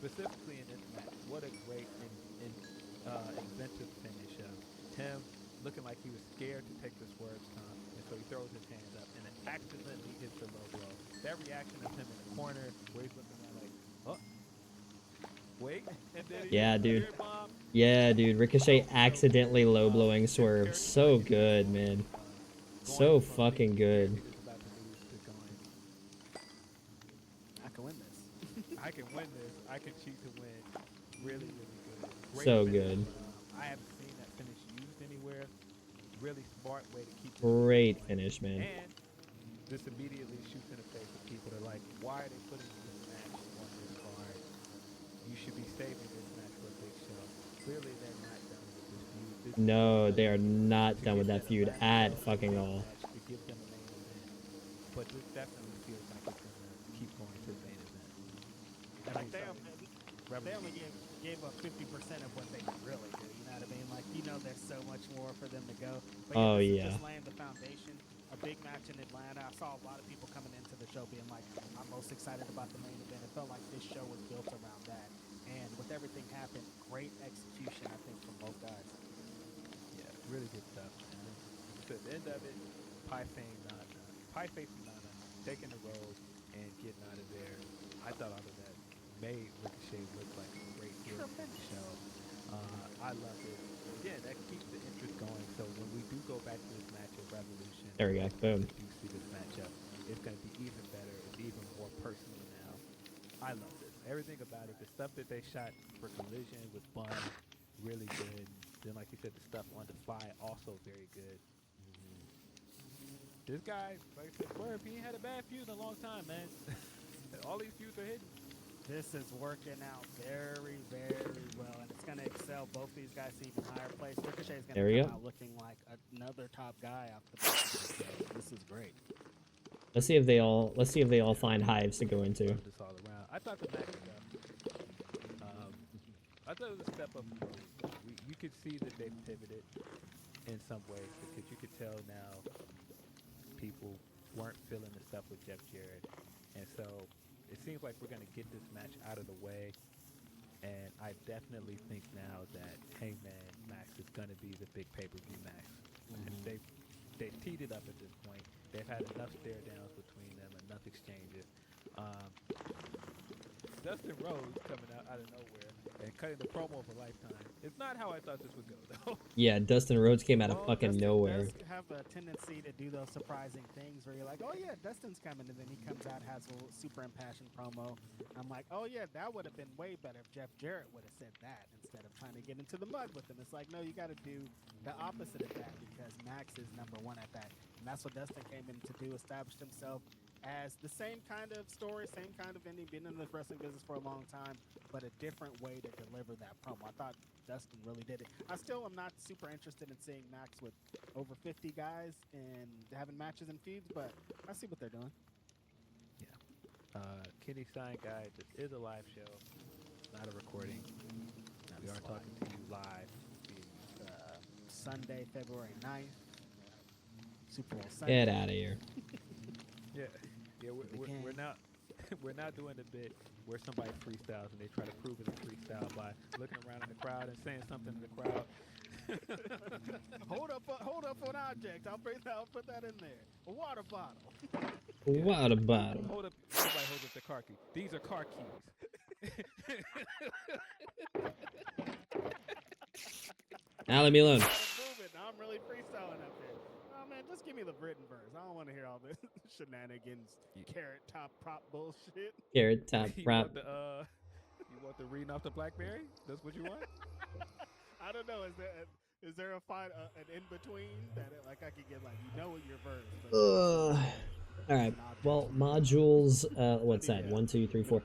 specifically in this match, what a great inventive finish of him looking like he was scared to take the Swerve stomp, and so he throws his hands up and it accidentally hits the low blow. That reaction of him in the corner where he's looking around like, oh, wait, and then yeah, dude. Yeah, dude. Ricochet accidentally low blowing Swerve. So good, man. So fucking good. I can win this. I can win this. I can cheat to win. Really, really good. Great so finish. good. I haven't seen that finish used anywhere. Really smart way to keep. Great finish, man. And this immediately shoots in the face of people that are like, why are they putting this match on this card? You should be saving this match for a big show. Clearly, they're not done with this feud. No, they are not done with that feud at fucking all. To give them a main event. But this definitely feels like it's going to keep going to the main event. And like they only gave up 50% of what they could really do. You know what I mean? Like, you know, there's so much more for them to go. But just laying the foundation. A big match in Atlanta. I saw a lot of people coming into the show being like, I'm most excited about the main event. It felt like this show was built around that. And with everything happened, great execution, I think, from both guys. Yeah, really good stuff. And so at the end of it, Pie facing Nana, taking the road and getting out of there. I thought all of that made Ricochet look like a great heel in the show. I loved it. Yeah, that keeps the interest going. So when we do go back to this match at Revolution, There we go. Boom. do see this matchup, it's going to be even better. It's even more personal now. I love this. Everything about it. The stuff that they shot for Collision with Bun, really good. Then, like you said, the stuff on Defy, also very good. This guy, like I said, Swerve, he ain't had a bad feud in a long time, man. All these feuds are hidden. This is working out very, very well, and it's going to excel both these guys to even higher place. Ricochet is going to come out looking like another top guy off the bat. This is great. Let's see if they all find hives to go into. This all around. I thought the match I thought it was a step up. You could see that they pivoted in some ways because you could tell now people weren't feeling the stuff with Jeff Jarrett, and so it seems like we're going to get this match out of the way. And I definitely think now that Hangman Max is going to be the big pay-per-view match. They've teed it up at this point. They've had enough stare downs between them, enough exchanges. Dustin Rhodes coming out of nowhere and cutting the promo of a lifetime. It's not how I thought this would go, though. Yeah, Dustin Rhodes came out of fucking Dustin nowhere. Does have a tendency to do those surprising things where you're like, oh yeah, Dustin's coming, and then he comes out, has a little super impassioned promo. I'm like, oh yeah, that would have been way better if Jeff Jarrett would have said that instead of trying to get into the mud with him. It's like, no, you got to do the opposite of that because Max is #1 at that, and that's what Dustin came in to do, established himself as the same kind of story, same kind of ending, been in the wrestling business for a long time, but a different way to deliver that promo. I thought Dustin really did it. I still am not super interested in seeing Max with over 50 guys and having matches and feuds, but I see what they're doing. Yeah. Kenny Stein Guy, this is a live show, not a recording. We are talking to you live. Sunday, February 9th. Super Bowl Sunday. Get out of here. Yeah, we're not doing the bit where somebody freestyles and they try to prove it's a freestyle by looking around in the crowd and saying something to the crowd. hold up an object. I'll put that in there. A water bottle. Water bottle. Hold up. Somebody holds up the car key. These are car keys. Now leave me alone. I'm really freestyling up here. Oh man, just give me the written verse. I don't want to hear all this shenanigans, carrot top prop bullshit. Carrot top prop. You want the reading off the BlackBerry? That's what you want? I don't know. Is there a fine an in between that like I could get like your verse? All right. Well, modules. What's that? 1, 2, 3, 4.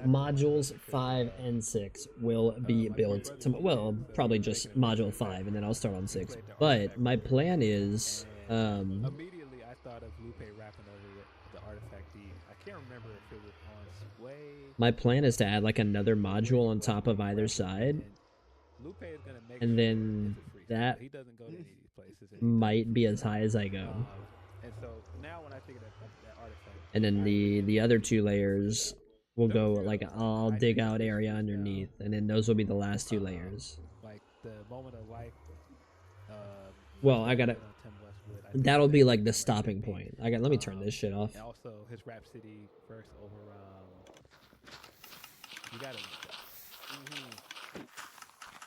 Modules 5 and 6 will be built. Well, probably just module 5, and then I'll start on 6. But my plan is. Immediately, I thought of Lupe rapping over the Artifact D. I can't remember if it was on Sway. My plan is to add like another module on top of either side, Lupe is gonna make and then that he doesn't go to any of these places. might be as high as I go. And so now when I think of that Artifact, And then the other 2 layers will go like I'll dig out area underneath, and then those will be the last 2 layers. like the moment of life. Well, I gotta. That'll be like the stopping point. Let me turn this shit off. And also his Rhapsody verse over. You gotta.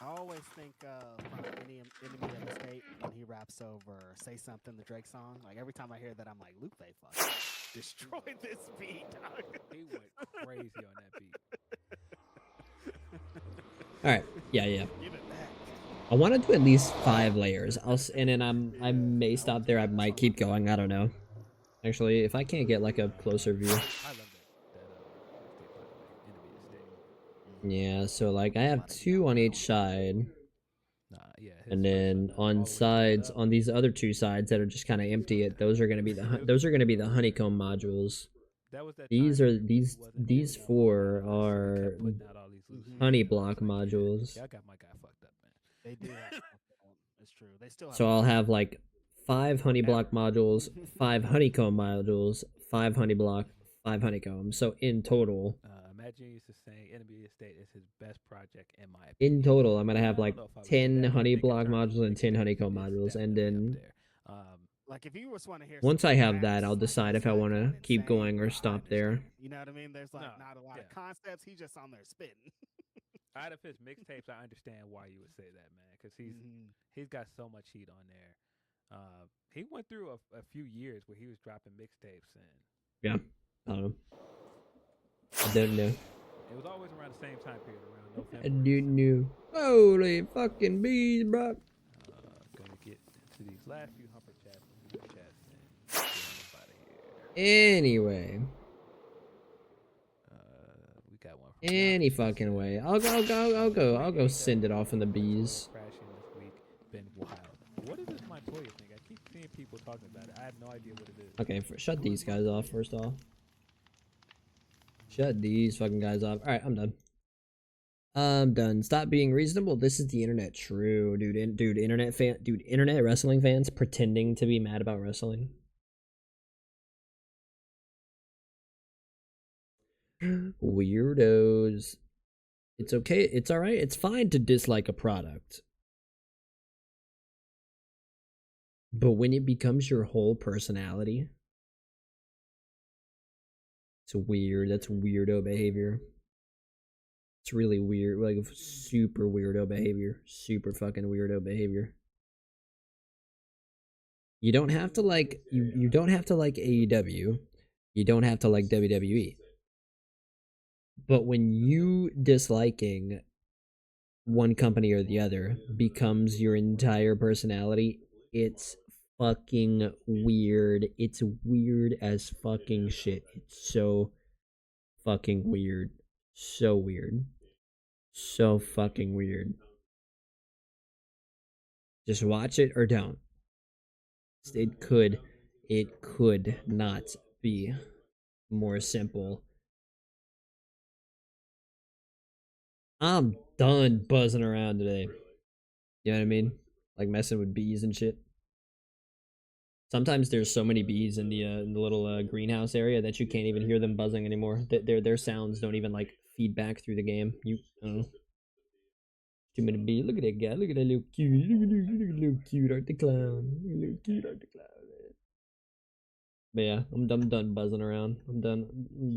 I always think from Enemy of the State when he raps over "Say Something," the Drake song. Like every time I hear that, I'm like, Lupe, fuck, destroy this beat, dog. He went crazy on that beat. All right. Yeah. Give it back. I want to do at least 5 layers. And then I may stop there. I might keep going. I don't know. Actually, if I can't get like a closer view. I love that Yeah. So like I have 2 on each side. And then on sides, on these other 2 sides that are just kind of empty, those are gonna be the honeycomb modules. These 4 are honey block modules. Yeah, I got my guy fucked up, man. They do. It's true. They still. So I'll have like 5 honey block modules, 5 honeycomb modules, 5 honey block, 5 honeycomb. So in total. Imagine he's just saying Enemy of the State is his best project in my opinion. In total, I'm gonna have like 10 honey block modules and 10 honeycomb modules, and then Like if you just want to hear Once some I have that, raps, I'll decide that's if I like want kind to of keep insane, going bro. or I stop there. understand. You know what I mean? There's like No, not a lot of yeah. concepts. He's just on there spitting. Out of his mixtapes, I understand why you would say that, man, because he's got so much heat on there. He went through a few years where he was dropping mixtapes, and Yeah, I don't know. I don't know. it was always around the same time period, around November. I don't know. Holy fucking bees, bro. Gonna get into these last few humper chats and super chats and get on out of here. Anyway. We got one from Any Bianca. She fucking said, way. I'll go send it off in the bees. Crashing this week been wild. What is this Montoya thing? I keep seeing people talking about it. I have no idea what it is. Okay, shut these guys off first off. Shut these fucking guys off. Alright, I'm done. I'm done. Stop being reasonable. This is the internet. True, dude. Internet wrestling fans pretending to be mad about wrestling. Weirdos. It's okay. It's alright. It's fine to dislike a product. But when it becomes your whole personality, it's weird. That's weirdo behavior. It's really weird. Like super weirdo behavior. Super fucking weirdo behavior. You don't have to like you don't have to like AEW. You don't have to like WWE. But when you disliking one company or the other becomes your entire personality, it's fucking weird. It's weird as fucking shit. It's so fucking weird. So weird. So fucking weird. Just watch it or don't. It could not be more simple. I'm done buzzing around today. You know what I mean? Like messing with bees and shit. Sometimes there's so many bees in the little greenhouse area that you can't even hear them buzzing anymore. Their sounds don't even like feedback through the game. I don't know. Too many bees. Look at that guy. Look at that little cute. Look at little cute Art the Clown. Little cute Art the Clown. But yeah, I'm done buzzing around. I'm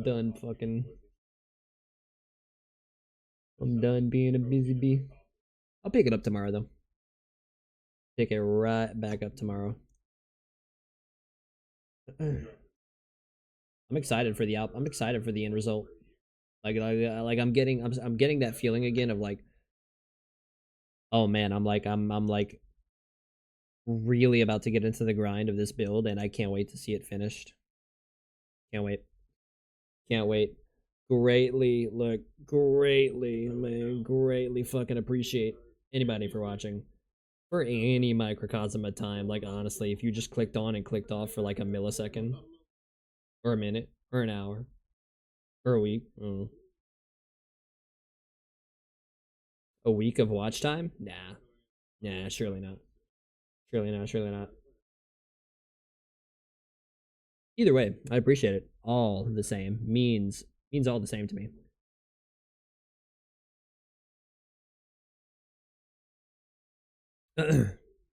done fucking. I'm done being a busy bee. I'll pick it up tomorrow though. Pick it right back up tomorrow. I'm excited for the I'm excited for the end result. Like I'm getting that feeling again of like, oh man, I'm like really about to get into the grind of this build, and I can't wait to see it finished. Can't wait. Can't wait. Greatly fucking appreciate anybody for watching. For any microcosm of time, like honestly, if you just clicked on and clicked off for like a millisecond, or a minute, or an hour, or a week, a week of watch time? Nah, surely not. Surely not. Either way, I appreciate it. All the same. Means all the same to me.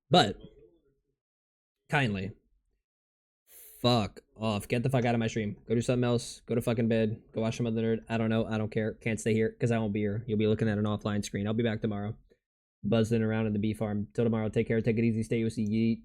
But kindly fuck off. Get the fuck out of my stream. Go do something else. Go to fucking bed. Go watch some other nerd. I don't know. I don't care. Can't stay here because I won't be here. You'll be looking at an offline screen. I'll be back tomorrow. Buzzing around in the bee farm. Till tomorrow. Take care. Take it easy. Stay UC. Yeet.